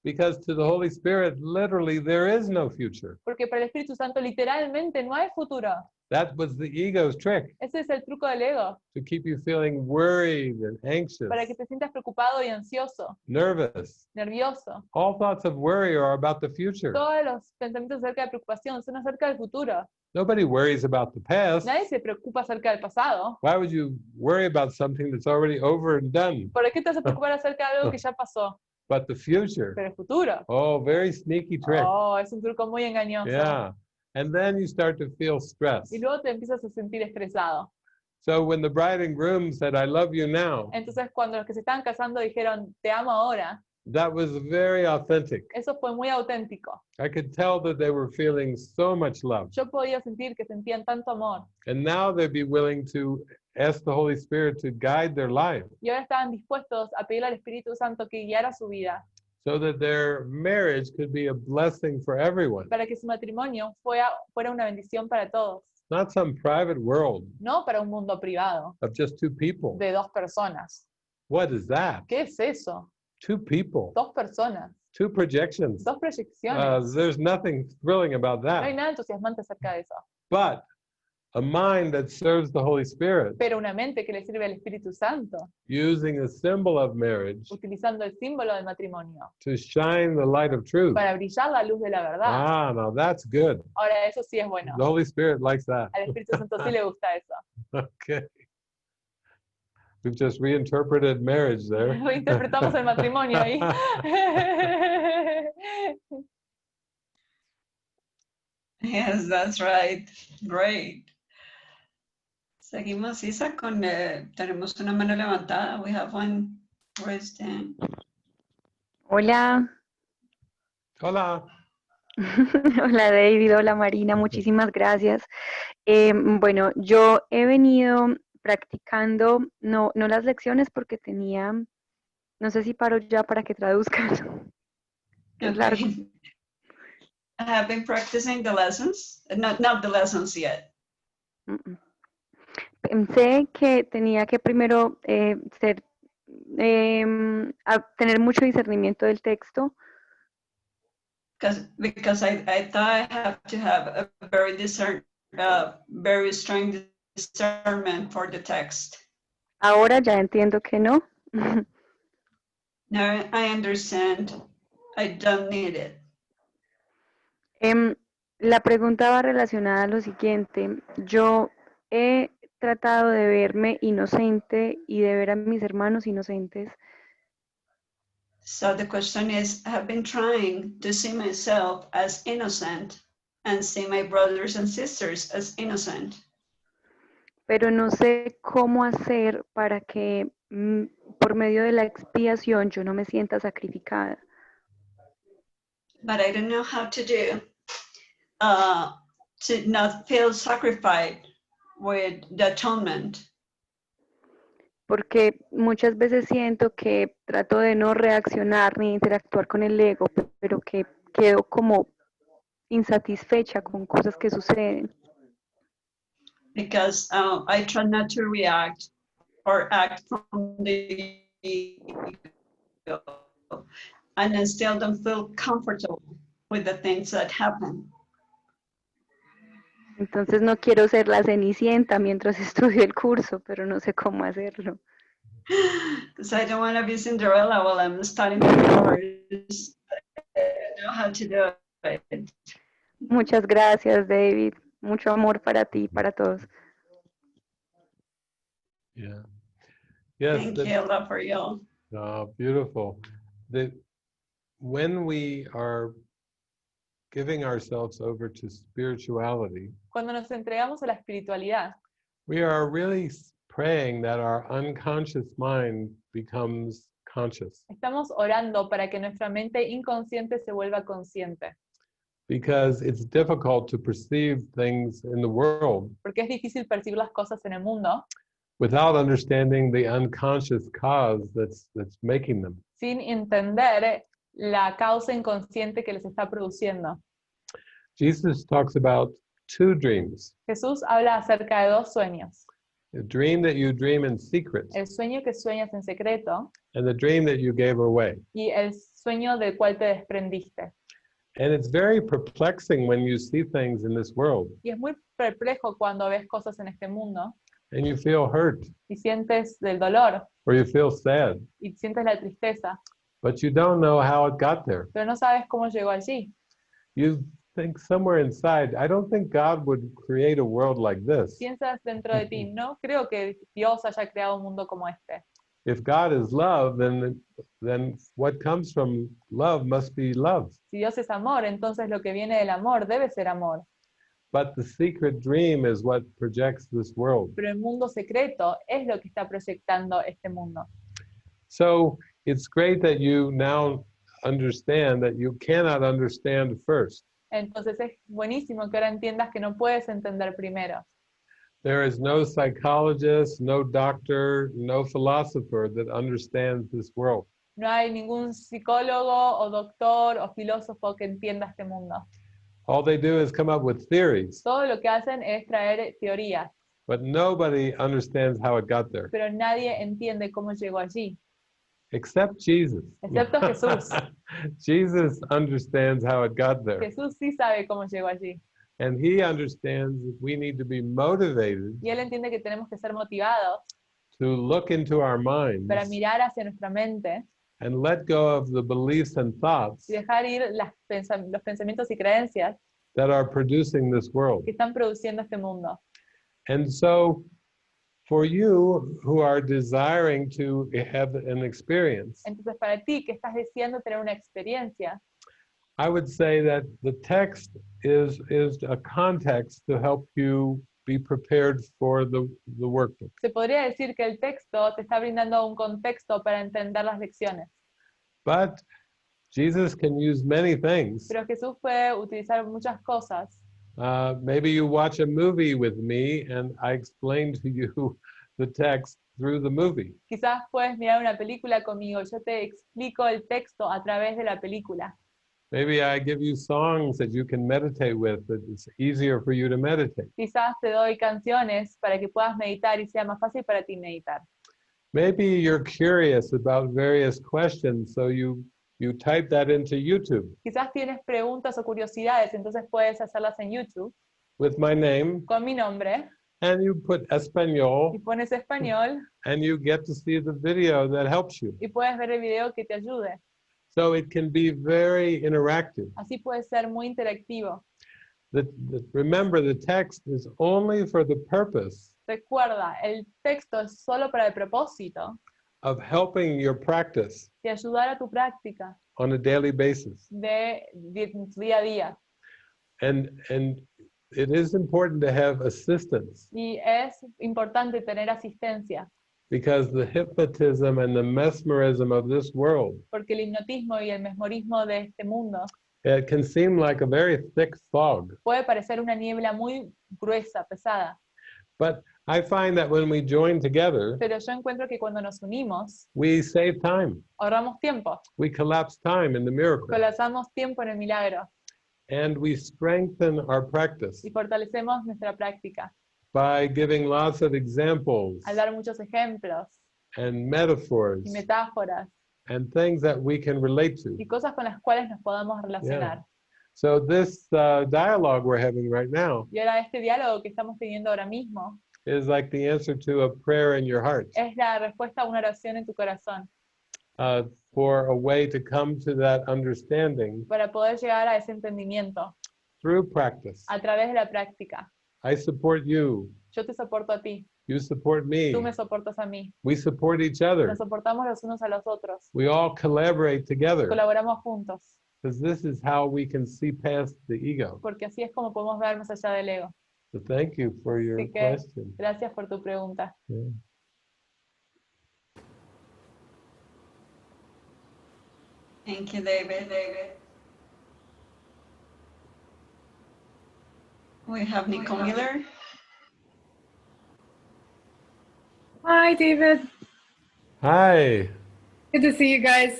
Because to the Holy Spirit, literally, there is no future. Porque para el Espíritu Santo literalmente no hay futuro. That was the ego's trick, Ese es el truco del ego, to keep you feeling worried and anxious, para que te sientas preocupado y ansioso, nervous. nervioso. All thoughts of worry are about the future. Todos los pensamientos acerca de preocupación son acerca del futuro. Nobody worries about the past. Nadie se preocupa acerca del pasado. Why would you worry about something that's already over and done? ¿Por qué te vas a preocupar acerca de algo que ya pasó? But the future, Pero el futuro. oh, very sneaky trick. Oh, es un truco muy engañoso. Yeah. And then you start to feel stress. Y luego te empiezas a sentir estresado. So when the bride and groom said, I love you now, Entonces cuando los que se estaban casando dijeron, te amo ahora, that was very authentic. eso fue muy auténtico. I could tell that they were feeling so much love. Yo podía sentir que sentían tanto amor. And now they'd be willing to ask the Holy Spirit to guide their life Y ahora estaban dispuestos a pedirle al Espíritu Santo que guiara su vida, so that their marriage could be a blessing for everyone. para que su matrimonio fuera una bendición para todos. Not some private world No para un mundo privado of just two people. de dos personas. What is that? ¿Qué es eso? Two people, Dos personas, two projections. dos proyecciones. There's nothing thrilling about No hay that. nada entusiasmante acerca de eso. But a mind that serves the Holy Spirit, Pero una mente que le sirve al Espíritu Santo, using a symbol of marriage utilizando el símbolo del matrimonio to shine the light of truth. para brillar la luz de la verdad. Ah, now that's good. Ahora, eso sí es bueno. The Holy Spirit likes that. Al Espíritu Santo sí le gusta eso. Okay. We've just reinterpreted marriage there. Interpretamos el matrimonio ahí. Yes, that's right. Great. Seguimos, Isa, con, tenemos una mano levantada. We have one raised hand. Hola. Hola. Hola David, hola Marina, muchísimas gracias. Bueno, yo he venido practicando, no las lecciones porque tenía, no sé si paro ya para que traduzcas. Es largo. I have been practicing the lessons, not the lessons yet. Pensé que tenía que primero tener mucho discernimiento del texto. Because I thought I have to have a very strong discernment for the text. Ahora ya entiendo que no. Now I understand I don't need it. La pregunta va relacionada a lo siguiente. Yo he tratado de verme inocente y de ver a mis hermanos inocentes. So the question is, I have been trying to see myself as innocent and see my brothers and sisters as innocent. Pero no sé cómo hacer para que por medio de la expiación yo no me sienta sacrificada. But I don't know how to do to not feel sacrificed with the atonement. Porque muchas veces siento que trato de no reaccionar ni interactuar con el ego, pero que quedo como insatisfecha con cosas que suceden. Because I try not to react or act from the ego, and I still don't feel comfortable with the things that happen. Entonces no quiero ser la Cenicienta mientras estudio el curso, pero no sé cómo hacerlo. Because I don't want to be Cinderella while I'm studying the course. I don't know how to do it. Muchas gracias, David. Mucho amor para ti y para todos. Yeah. Yes. Thank you, love for you. Oh, beautiful. When we are giving ourselves over to spirituality, Cuando nos entregamos a la espiritualidad, we are really praying that our unconscious mind becomes conscious. estamos orando para que nuestra mente inconsciente se vuelva consciente, Because it's difficult to perceive things in the world porque es difícil percibir las cosas en el mundo without understanding the unconscious cause that's making them. sin entender la causa inconsciente que les está produciendo. Jesus talks about two dreams. Jesús habla acerca de dos sueños. The dream that you dream in secret El sueño que sueñas en secreto and the dream that you gave away. y el sueño del cual te desprendiste. And it's very perplexing when you see things in this world Y es muy perplejo cuando ves cosas en este mundo and you feel hurt y sientes el dolor or you feel sad, y sientes la tristeza, but you don't know how it got there. pero no sabes cómo llegó allí. You think somewhere inside, I don't think God would create a world like this. Piensas dentro de ti, no creo que Dios haya creado un mundo como este. If God is love, then what comes from love must be love. Si Dios es amor, entonces lo que viene del amor debe ser amor. But the secret dream is what projects this world. Pero el mundo secreto es lo que está proyectando este mundo. So it's great that you now understand that you cannot understand first. Entonces es buenísimo que ahora entiendas que no puedes entender primero. There is no psychologist, no doctor, no philosopher that understands this world. No hay ningún psicólogo o doctor o filósofo que entienda este mundo. All they do is come up with theories, Todo lo que hacen es traer teorías, but nobody understands how it got there, pero nadie entiende cómo llegó allí, except Jesus. excepto Jesús. Jesus understands how it got there. Jesús sí sabe cómo llegó allí. And he understands that we need to be motivated Y Él entiende que tenemos que ser motivados to look into our minds para mirar hacia nuestra mente and let go of the beliefs and thoughts y dejar ir los pensamientos y creencias that are producing this world. que están produciendo este mundo. And so, for you who are desiring to have an experience, Entonces, para ti que estás deseando tener una experiencia, I would say that the text is a context to help you be prepared for the workbook. se podría decir que el texto te está brindando un contexto para entender las lecciones. But Jesus can use many things. Pero Jesús puede utilizar muchas cosas. Maybe you watch a movie with me and I explain to you the text through the movie. Quizás puedes mirar una película conmigo, yo te explico el texto a través de la película. Maybe I give you songs that you can meditate with, that it's easier for you to meditate. Quizás te doy canciones para que puedas meditar y sea más fácil para ti meditar. Maybe you're curious about various questions, so you type that into YouTube Quizás tienes preguntas o curiosidades, entonces puedes hacerlas en YouTube with my name, con mi nombre and you put Espanol, y pones español and you get to see the video that helps you. y puedes ver el video que te ayude. So it can be very interactive. Así puede ser muy interactivo. Remember, the text is only for the purpose Recuerda, el texto es solo para el propósito of helping your practice de ayudar a tu práctica on a daily basis. de día a día. And it is important to have assistance, Y es importante tener asistencia, because the hypnotism and the mesmerism of this world, porque el hipnotismo y el mesmerismo de este mundo it can seem like a very thick fog. puede parecer una niebla muy gruesa, pesada. But I find that when we join together, Pero yo encuentro que cuando nos unimos, we save time. ahorramos tiempo, We collapse time in the miracle. colapsamos tiempo en el milagro And we strengthen our practice y fortalecemos nuestra práctica by giving lots of examples al dar muchos ejemplos and metaphors y metáforas and things that we can relate to. y cosas con las cuales nos podamos relacionar. So this dialogue we're having right now Y ahora este diálogo que estamos teniendo ahora mismo is like the answer to a prayer in your heart, es la respuesta a una oración en tu corazón for a way to come to that understanding para poder llegar a ese entendimiento through practice. a través de la práctica. I support you. Yo te soporto a ti, You support me. tú me soportas a mí. We support each other. Nos soportamos los unos a los otros. We all collaborate together, Colaboramos juntos, because this is how we can see past the ego. porque así es como podemos ver más allá del ego. So thank you for your Así que question. gracias por tu pregunta. Yeah. Thank you, David. We have Nicole Miller. Hi, David. Hi. Good to see you guys.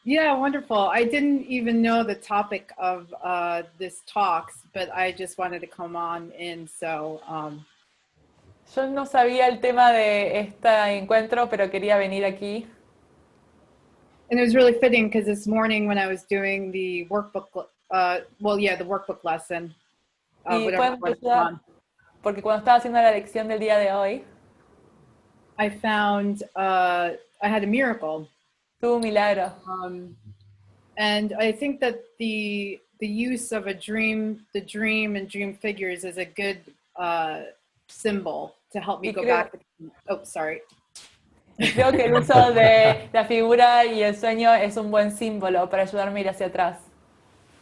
Yeah, wonderful. I didn't even know the topic of this talks, but I just wanted to come on in. So, Yo no sabía el tema de este encuentro, pero quería venir aquí. and it was really fitting because this morning when I was doing the workbook, the workbook lesson, Y whatever fue one it's on, porque cuando estaba haciendo la lección del día de hoy, I found I had a miracle. tuve un milagro. And I think that the use of a dream, the dream and dream figures is a good symbol to help me go back. Oh, sorry. Y creo que el uso de la figura y el sueño es un buen símbolo para ayudarme a ir hacia atrás.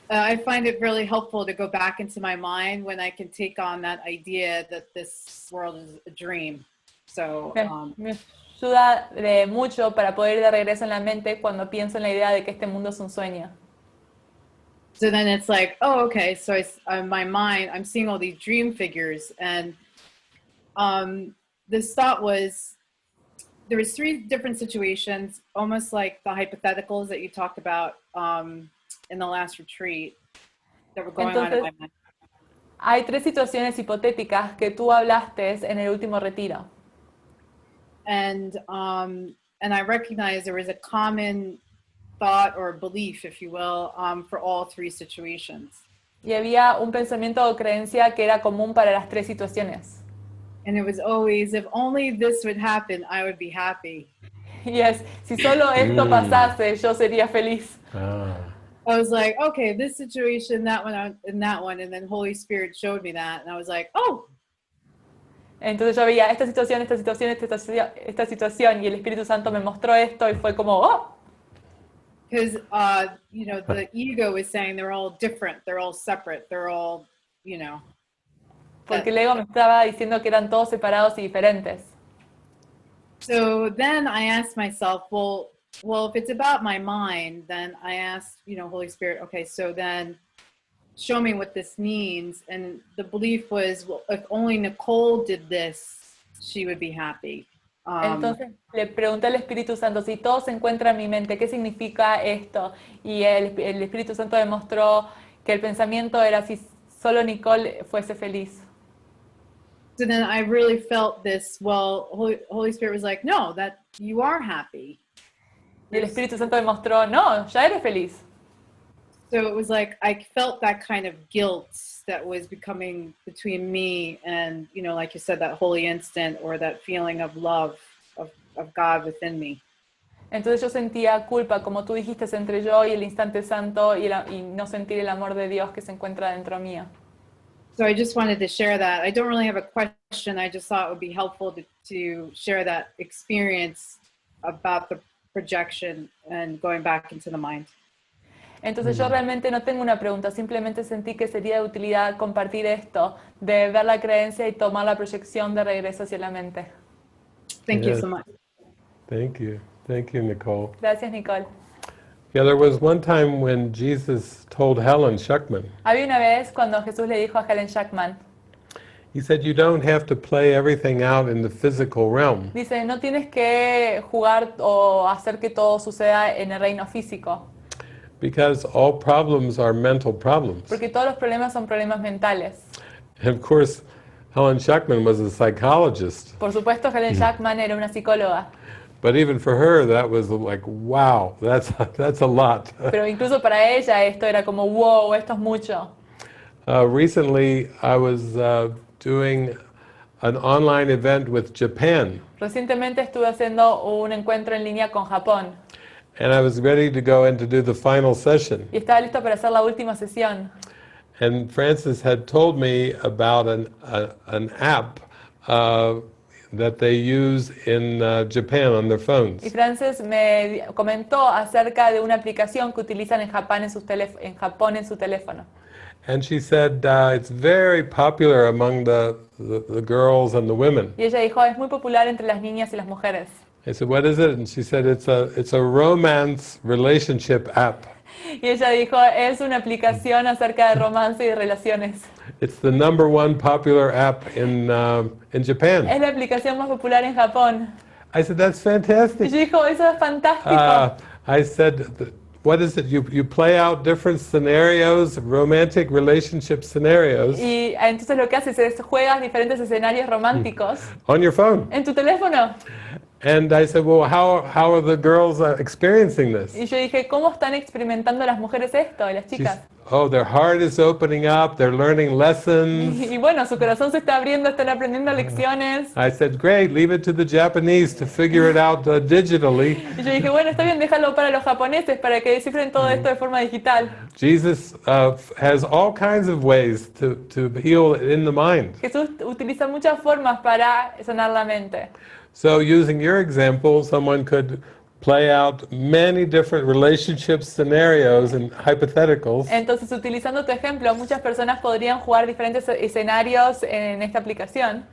I find it really helpful to go back into my mind when I can take on that idea that this world is a dream. So Me ayuda de mucho para poder ir de regreso en la mente cuando pienso en la idea de que este mundo es un sueño. So then it's like, oh, okay. So my mind, I'm seeing all these dream figures, and this thought was, there was 3 different situations, almost like the hypotheticals that you talked about in the last retreat, that were going on in my mind. Hay 3 situaciones hipotéticas que tú hablaste en el último retiro. And I recognized there was a common thought or belief, if you will, for all 3 situations. Y había un pensamiento o creencia que era común para las 3 situaciones. And it was always, if only this would happen, I would be happy. Y es, si solo esto pasase, yo sería feliz. I was like, okay, this situation, that one, and that one, and then Holy Spirit showed me that, and I was like, oh. Entonces yo veía esta situación, esta situación, y el Espíritu Santo me mostró esto y fue como, oh. Because, the ego is saying they're all different, they're all separate, they're all, Porque el ego me estaba diciendo que eran todos separados y diferentes. So then I asked myself, well, if it's about my mind, then I asked, Holy Spirit, okay, so then show me what this means. And the belief was, well, if only Nicole did this, she would be happy. Entonces le pregunté al Espíritu Santo, si todo se encuentra en mi mente, ¿qué significa esto? Y el Espíritu Santo demostró que el pensamiento era si solo Nicole fuese feliz. So then I really felt this, well, Holy Spirit was like, no, that you are happy. Y el Espíritu Santo demostró, no, ya eres feliz. So it was like, I felt that kind of guilt that was becoming between me and, like you said, that holy instant or that feeling of love of God within me. Entonces yo sentía culpa, como tú dijiste, entre yo y el instante santo y no sentir el amor de Dios que se encuentra dentro mío. So I just wanted to share that. I don't really have a question. I just thought it would be helpful to share that experience about the projection and going back into the mind. Entonces yo realmente no tengo una pregunta, simplemente sentí que sería de utilidad compartir esto, de ver la creencia y tomar la proyección de regreso hacia la mente. Thank you so much. Thank you. Thank you, Nicole. Gracias, Nicole. Yeah, there was one time when Jesus told Helen Schuckman, Había una vez cuando Jesús le dijo a Helen Schuckman, he said, you don't have to play everything out in the physical realm. dice, no tienes que jugar o hacer que todo suceda en el reino físico. Because all problems are mental problems. Porque todos los problemas son problemas mentales. And of course, Helen Schuckman was a psychologist. Por supuesto, Helen Schuckman era una psicóloga. But even for her, that was like, wow, that's a lot. Pero incluso para ella esto era como, wow, esto es mucho. Recently, I was doing an online event with Japan. Recientemente estuve haciendo un encuentro en línea con Japón. And I was ready to go in to do the final session. Y estaba listo para hacer la última sesión. And Francis had told me about an app that they use in Japan on their phones. Y Frances me comentó acerca de una aplicación que utilizan en Japón en su teléfono. And she said it's very popular among the girls and the women. Y ella dijo, es muy popular entre las niñas y las mujeres. I said, what is it? And she said, it's a romance relationship app. Y ella dijo, es una aplicación acerca de romance y de relaciones. It's the #1 popular app in Japan. Es la aplicación más popular en Japón. I said, that's Y fantastic. yo dijo, eso es fantástico. I said, what is it? You play out different scenarios, romantic relationship scenarios. Y entonces lo que haces es juegas diferentes escenarios románticos On your phone. en tu teléfono. And I said, well, how are the girls experiencing this? Y yo dije, ¿cómo están experimentando las mujeres esto, las chicas? Oh, their heart is opening up, they're learning lessons. Y bueno, su corazón se está abriendo, están aprendiendo lecciones. I said, great, leave it to the Japanese to figure it out digitally. Y yo dije, bueno, está bien, déjalo para los japoneses, para que descifren todo esto de forma digital. Jesus has all kinds of ways to heal in the mind. Jesús utiliza muchas formas para sanar la mente. So using your example, someone could play out many different relationship scenarios and hypotheticals. Entonces, utilizando tu ejemplo, muchas personas podrían jugar diferentes escenarios en esta aplicación.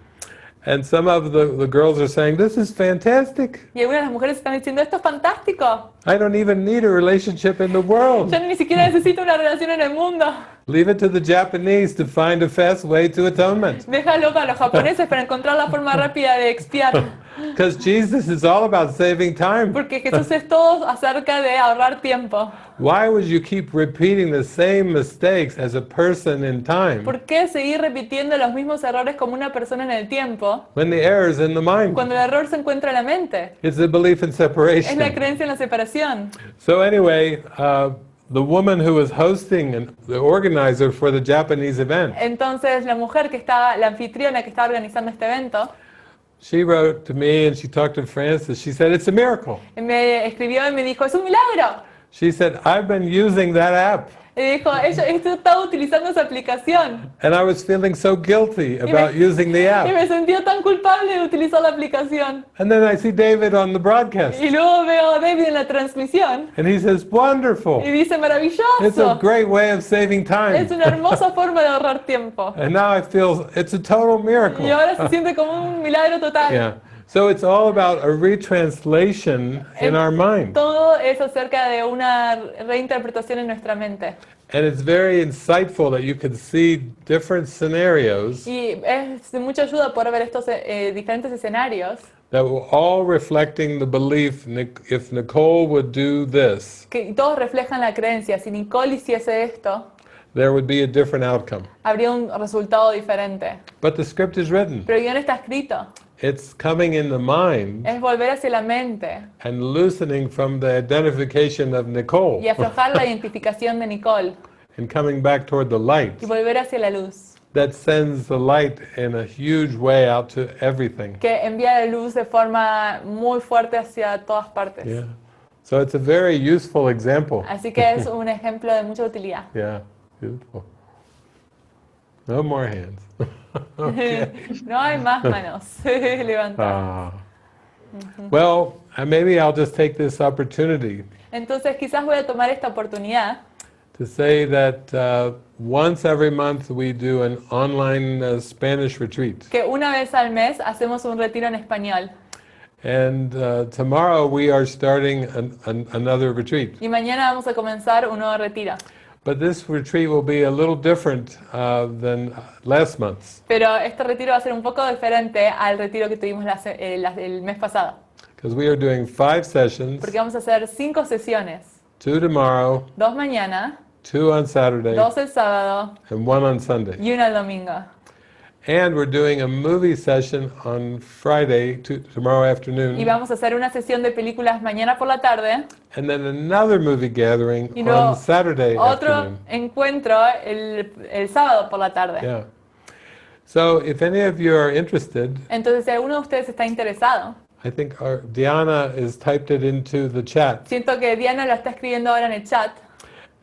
And some of the girls are saying, this is fantastic. Y algunas de las mujeres están diciendo, esto es fantástico. I don't even need a relationship in the world. Yo ni siquiera necesito una relación en el mundo. Leave it to the Japanese to find a fast way to atonement. Déjalo para los japoneses para encontrar la forma rápida de expiar. Because Jesus is all about saving time. Porque Jesús es todo acerca de ahorrar tiempo. Why would you keep repeating the same mistakes as a person in time ¿Por qué seguir repitiendo los mismos errores como una persona en el tiempo when the error is in the mind? cuando el error se encuentra en la mente? It's the belief in Es la separation. creencia en la separación. So anyway, the woman who was hosting and the organizer for the Japanese event, Entonces la mujer que estaba, la anfitriona que estaba organizando este evento, she wrote to me and she talked to Francis. She said, it's a miracle. me escribió y me dijo, es un milagro. She said, I've been using that app Y dijo, ella estaba utilizando esa aplicación. and I was feeling so guilty about using the Y app. me sentía tan culpable de utilizar la aplicación. And then I see David on the broadcast Y luego veo a David en la transmisión and he says, wonderful. y dice, It's a maravilloso. great way of saving time. Es una hermosa forma de ahorrar tiempo. And now I feel it's a total miracle. Y ahora se siente como un milagro total. Yeah. So it's all about a retranslation in our mind. Todo es acerca de una reinterpretación en nuestra mente. And it's very insightful that you can see different scenarios Y es de mucha ayuda poder ver estos diferentes escenarios that were all reflecting the belief, if Nicole would do this, que todos reflejan la creencia. Si Nicole hiciese esto, there would be a different outcome. habría un resultado diferente. But the script is written. Pero el guión está escrito. It's coming in the mind Es volver hacia la mente and loosening from the identification of Nicole y aflojar la identificación de Nicole and coming back toward the light y volver hacia la luz, that sends the light in a huge way out to everything. que envía la luz de forma muy fuerte hacia todas partes. Yeah. So it's a very useful example. Así que es un ejemplo de mucha utilidad. Yeah, beautiful. No more hands. Okay. No hay más manos levantadas. Ah. Well, maybe I'll just take this opportunity Entonces quizás voy a tomar esta oportunidad to say that once every month we do an online Spanish retreat. que una vez al mes hacemos un retiro en español. And tomorrow we are starting another retreat. Y mañana vamos a comenzar un nuevo retiro. But this retreat will be a little different than last month's. Pero este retiro va a ser un poco diferente al retiro que tuvimos el mes pasado. Because we are doing 5 sessions, Porque vamos a hacer 5 sesiones. 2 tomorrow, 2 mañana, 2 on Saturday, 2 el sábado and 1 on Sunday. y 1 el domingo. And we're doing a movie session on Friday, tomorrow Y afternoon, vamos a hacer una sesión de películas mañana por la tarde and then another movie gathering y luego on Saturday otro afternoon. encuentro el sábado por la tarde. Yeah. So if any of you are interested, Entonces, si alguno de ustedes está interesado, I think Diana has typed it into the chat. siento que Diana lo está escribiendo ahora en el chat.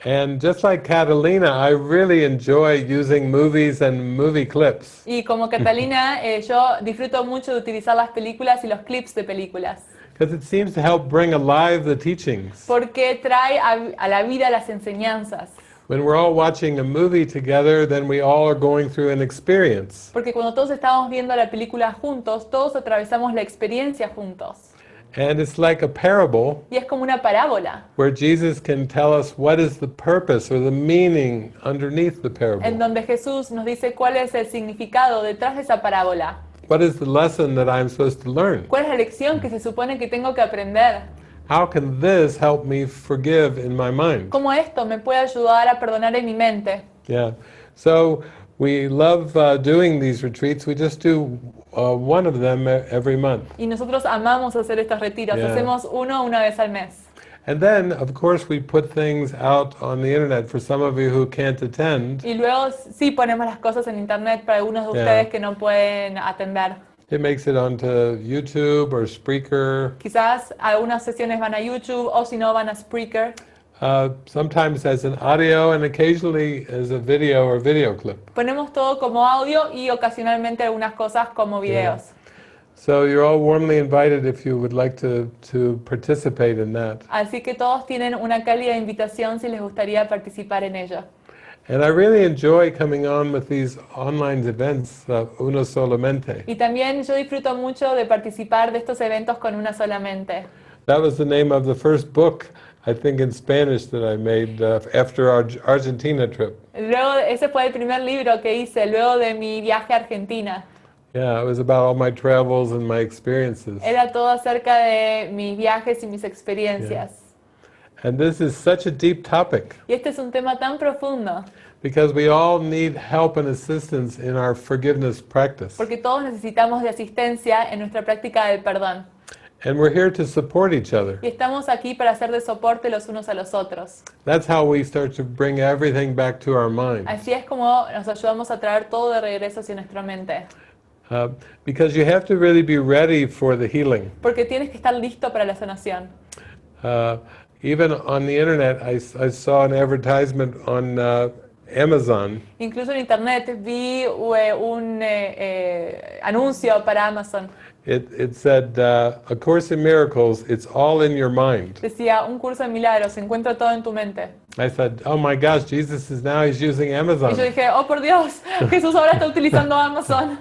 And just like Catalina, I really enjoy using movies and movie clips. Y como Catalina, yo disfruto mucho de utilizar las películas y los clips de películas. Because it seems to help bring alive the teachings. Porque trae a la vida las enseñanzas. When we're all watching a movie together, then we all are going through an experience. Porque cuando todos estamos viendo la película juntos, todos atravesamos la experiencia juntos. And it's like a parable Y es como una parábola, where Jesus can tell us what is the purpose or the meaning underneath the en parable. donde Jesús nos dice cuál es el significado detrás de esa parábola. What is the lesson that I'm supposed to learn? ¿Cuál es la lección que se supone que tengo que aprender? how can this help me forgive in my mind? ¿Cómo esto me puede ayudar a perdonar en mi mente? Yeah. So we love doing these retreats. We just do one of them every month. Y nosotros amamos hacer estos retiros. Yeah. Hacemos uno una vez al mes. And then, of course, we put things out on the internet for some of you who can't attend. Y luego sí ponemos las cosas en internet para algunos de ustedes que no pueden atender. It makes it onto YouTube or Spreaker. Quizás algunas sesiones van a YouTube o si no van a Spreaker. Sometimes as an audio and occasionally as a video or video clip. Ponemos todo como audio y ocasionalmente algunas cosas como videos. So you're all warmly invited if you would like to participate in that. Así que todos tienen una cálida invitación si les gustaría participar en ello. And I really enjoy coming on with these online events, Uno Solamente. Y también yo disfruto mucho de participar de estos eventos con una sola mente. That was the name of the first book, I think in Spanish, that I made after our Argentina trip. Luego, ese fue el primer libro que hice luego de mi viaje a Argentina. Yeah, it was about all my travels and my experiences. Era todo acerca de mis viajes y mis experiencias. And this is such a deep topic Y este es un tema tan profundo, because we all need help and assistance in our forgiveness practice. porque todos necesitamos de asistencia en nuestra práctica del perdón. And we're here to support each other. Y estamos aquí para hacer de soporte los unos a los otros. That's how we start to bring everything back to our mind. Así es como nos ayudamos a traer todo de regreso hacia nuestra mente. Because you have to really be ready for the healing. Porque tienes que estar listo para la sanación. Even on the internet, I saw an advertisement on Amazon. Incluso en internet vi un anuncio para Amazon. It said, A Course in Miracles, it's all in your mind. Decía, un curso de milagros, se encuentra todo en tu mente. I said, oh my gosh, Jesus is now, he's using Y yo Amazon. dije, oh por Dios, Jesús ahora está utilizando Amazon.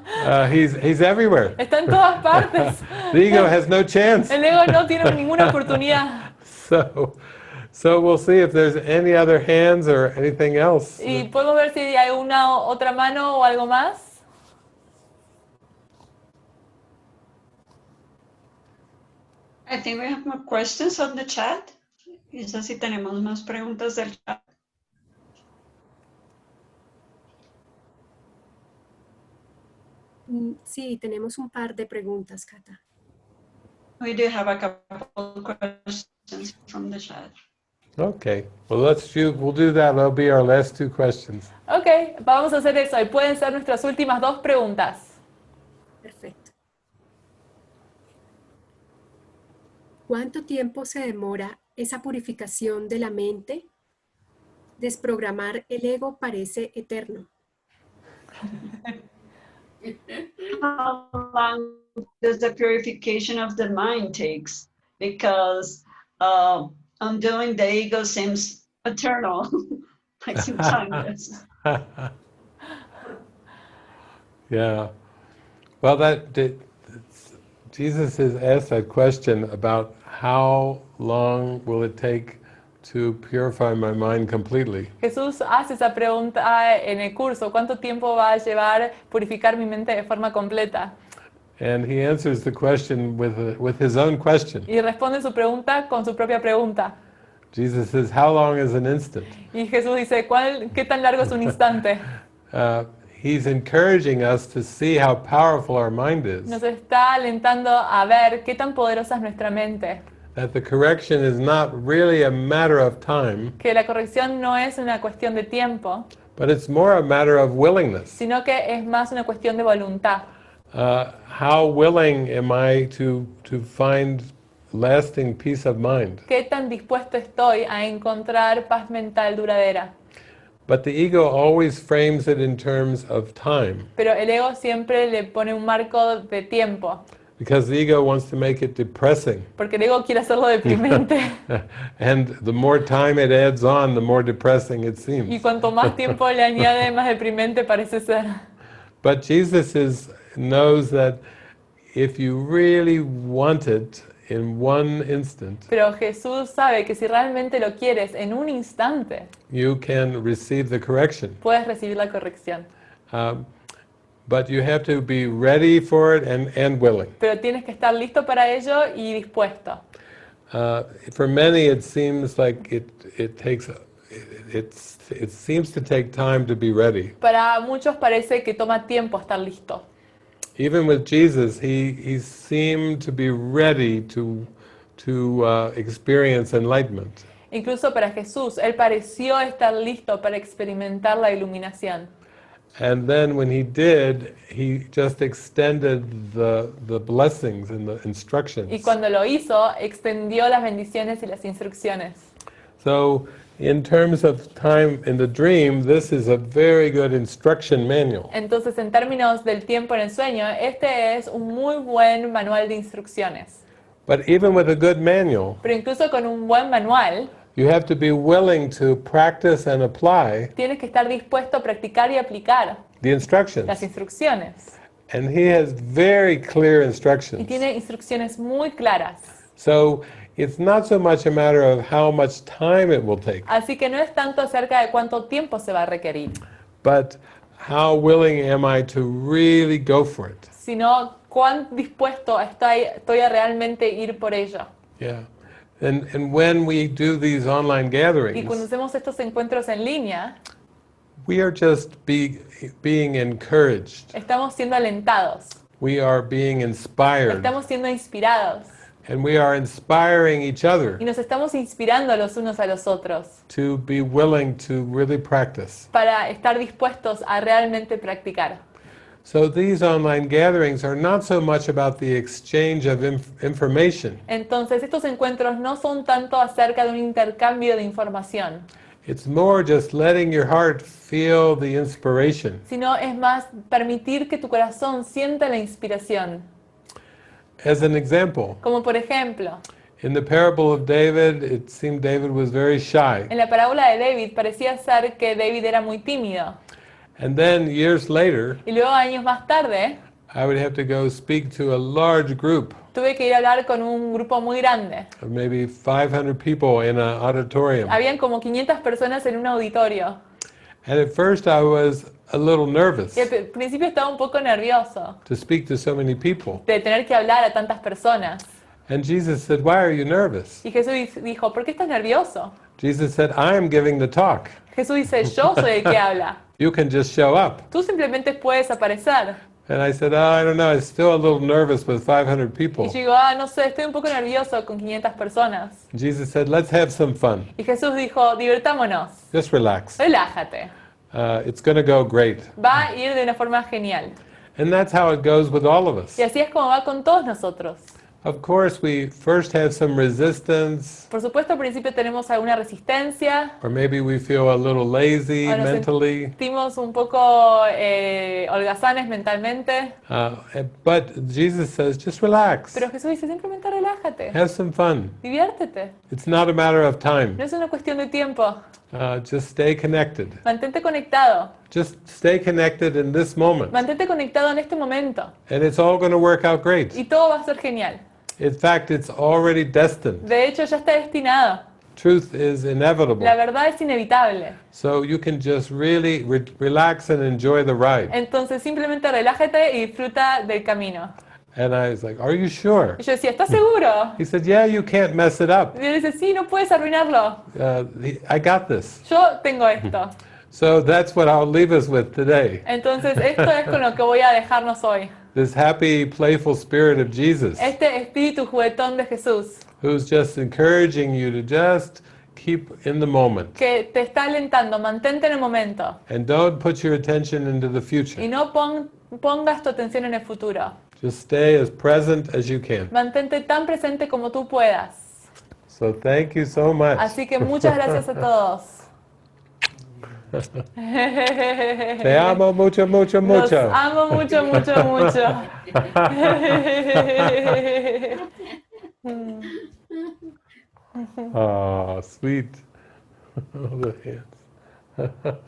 He's everywhere. Está en todas partes. The ego has no chance. El ego no tiene ninguna oportunidad. So we'll see if there's any other hands or anything else. Y podemos ver si hay una otra mano o algo más. I think we have more questions on the chat. Quizás si tenemos más preguntas del chat. Sí, tenemos un par de preguntas, Cata. We do have a couple of questions from the chat. Okay, well we'll do that. That'll be our last two questions. Ok, vamos a hacer eso y pueden ser nuestras últimas dos preguntas. Perfecto. ¿Cuánto tiempo se demora esa purificación de la mente? Desprogramar el ego parece eterno. How long does the purification of the mind takes? Because undoing the ego seems eternal, like some timeless. Yeah. Well, Jesus has asked that question about how long will it take to purify my mind completely. Jesús hace esa pregunta en el curso, ¿cuánto tiempo va a llevar purificar mi mente de forma completa? And he answers the question with his own question. Y responde su pregunta con su propia pregunta. Jesus says, how long is an instant? Y Jesús dice, ¿qué tan largo es un instante? He's encouraging us to see how powerful our mind is. Nos está alentando a ver qué tan poderosa es nuestra mente. That the correction is not really a matter of time, Que la corrección no es una cuestión de tiempo, but it's more a matter of willingness. sino que es más una cuestión de voluntad. How willing am I to find lasting peace of mind? ¿Qué tan dispuesto estoy a encontrar paz mental duradera? But the ego always frames it in terms of time, Pero el ego siempre le pone un marco de tiempo, because the ego wants to make it depressing. porque el ego quiere hacerlo deprimente. And the more time it adds on, the more depressing it Y seems. cuanto más tiempo le añade, más deprimente parece ser. But Jesus knows that if you really want it in one instant, Pero Jesús sabe que si realmente lo quieres en un instante, you can receive the correction. puedes recibir la corrección. But you have to be ready for it and willing. Pero tienes que estar listo para ello y dispuesto. For many, it seems like it seems to take time to be ready. Para muchos parece que toma tiempo estar listo. Even with Jesus, he seemed to be ready to experience enlightenment. Incluso para Jesús, él pareció estar listo para experimentar la iluminación. And then when he did, he just extended the blessings and the instructions. Y cuando lo hizo, extendió las bendiciones y las instrucciones. So, in terms of time in the dream, this is a very good instruction manual. Entonces, en términos del tiempo en el sueño, este es un muy buen manual de instrucciones. But even with a good manual, Pero incluso con un buen manual, you have to be willing to practice and apply tienes que estar dispuesto a practicar y aplicar the instructions. las instrucciones. And he has very clear Y instructions. tiene instrucciones muy claras. So it's not so much a matter of how much time it will take, Así que no es tanto acerca de cuánto tiempo se va a requerir, but how willing am I to really go for it? sino cuán dispuesto estoy a realmente ir por ello. Yeah. And when we do these online Y cuando gatherings, hacemos estos encuentros en línea, we are just being encouraged. estamos siendo alentados, We are being inspired. estamos siendo inspirados And we are inspiring each other y nos estamos inspirando los unos a los otros to be willing to really practice. para estar dispuestos a realmente practicar. So these online gatherings are not so much about the exchange of information. Entonces, estos encuentros no son tanto acerca de un intercambio de información, It's more just letting your heart feel the inspiration. sino es más permitir que tu corazón sienta la inspiración. As an example, Como por ejemplo, in the parable of David, it seemed David was very shy. en la parábola de David parecía ser que David era muy tímido. And then years later, Y luego, años más tarde, I would have to go speak to a large group tuve que ir a hablar con un grupo muy grande. of maybe 500 people in an auditorium. Habían como 500 personas en un auditorio. And at first I was a little nervous Y al principio estaba un poco nervioso to speak to so many people. de tener que hablar a tantas personas. And Jesus said, "Why are you nervous?" Y Jesús dijo, ¿por qué estás nervioso? Jesus said, "I am giving the talk. Jesús dice, yo soy el que habla. You can just show up." Tú simplemente puedes aparecer. And I said, "Oh, I don't know, I'm still a little nervous with 500 people." Y yo digo, no sé, estoy un poco nervioso con 500 personas. Jesus said, "Let's have some fun. Y Jesús dijo, divirtámonos, Just relax. relájate. It's going to go great." Va a ir de una forma genial. And that's how it goes with all of us. Y así es como va con todos nosotros. Of course, we first have some resistance, Por supuesto, al principio tenemos alguna resistencia, or maybe we feel a little lazy o nos mentally. sentimos un poco holgazanes mentalmente. But Jesus says, just relax. Pero Jesús dice, simplemente relájate, Have some fun. diviértete. It's not a matter of time. No es una cuestión de tiempo. Just stay connected. Mantente conectado. Just stay connected in this moment. Mantente conectado en este momento. And it's all going to work out great. Y todo va a ser genial. In fact, it's already destined. De hecho, ya está destinado. Truth is inevitable. La verdad es inevitable. So you can just really relax and enjoy the ride. Entonces, simplemente relájate y disfruta del camino. And I was like, "Are you sure?" Y yo decía, ¿estás seguro? He said, "Yeah, you can't mess it up. Y él dice, sí, no puedes arruinarlo. I got this." Yo tengo esto. So that's what I'll leave us with today. Entonces, esto es con lo que voy a dejarnos hoy. This happy, playful spirit of Jesus, Este espíritu juguetón de Jesús, who's just encouraging you to just keep in the moment. que te está alentando, mantente en el momento. And don't put your attention into the Y future. no pongas tu atención en el futuro. Just stay as present as you can. Mantente tan presente como tú puedas. So thank you so much. Así que muchas gracias a todos. Te amo mucho, mucho, Los mucho. amo mucho, mucho, mucho. Oh, sweet. All the hands.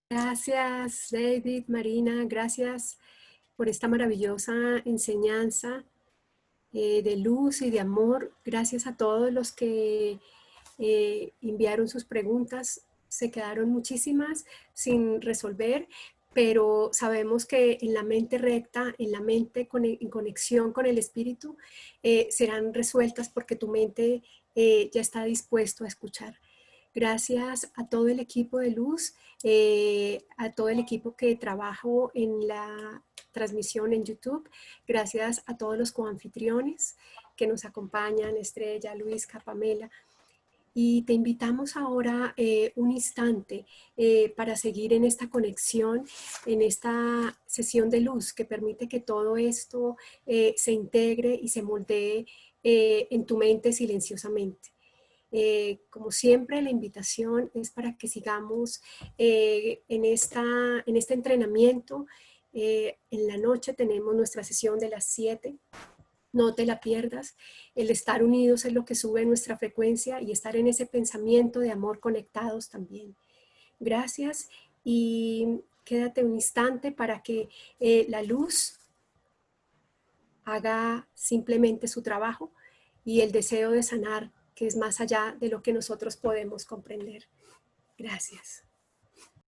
Gracias, David, Marina, gracias por esta maravillosa enseñanza de luz y de amor. Gracias a todos los que enviaron sus preguntas. se quedaron muchísimas sin resolver, pero sabemos que en la mente recta, en la mente en conexión con el espíritu, serán resueltas porque tu mente ya está dispuesto a escuchar. Gracias a todo el equipo de Luz, a todo el equipo que trabajó en la transmisión en YouTube. Gracias a todos los coanfitriones que nos acompañan, Estrella, Luisca, Pamela. Y te invitamos ahora un instante para seguir en esta conexión, en esta sesión de luz que permite que todo esto se integre y se moldee en tu mente silenciosamente. Como siempre, la invitación es para que sigamos en este entrenamiento. En la noche tenemos nuestra sesión de las 7. No te la pierdas. El estar unidos es lo que sube nuestra frecuencia y estar en ese pensamiento de amor conectados también. Gracias y quédate un instante para que la luz haga simplemente su trabajo y el deseo de sanar, que es más allá de lo que nosotros podemos comprender. Gracias.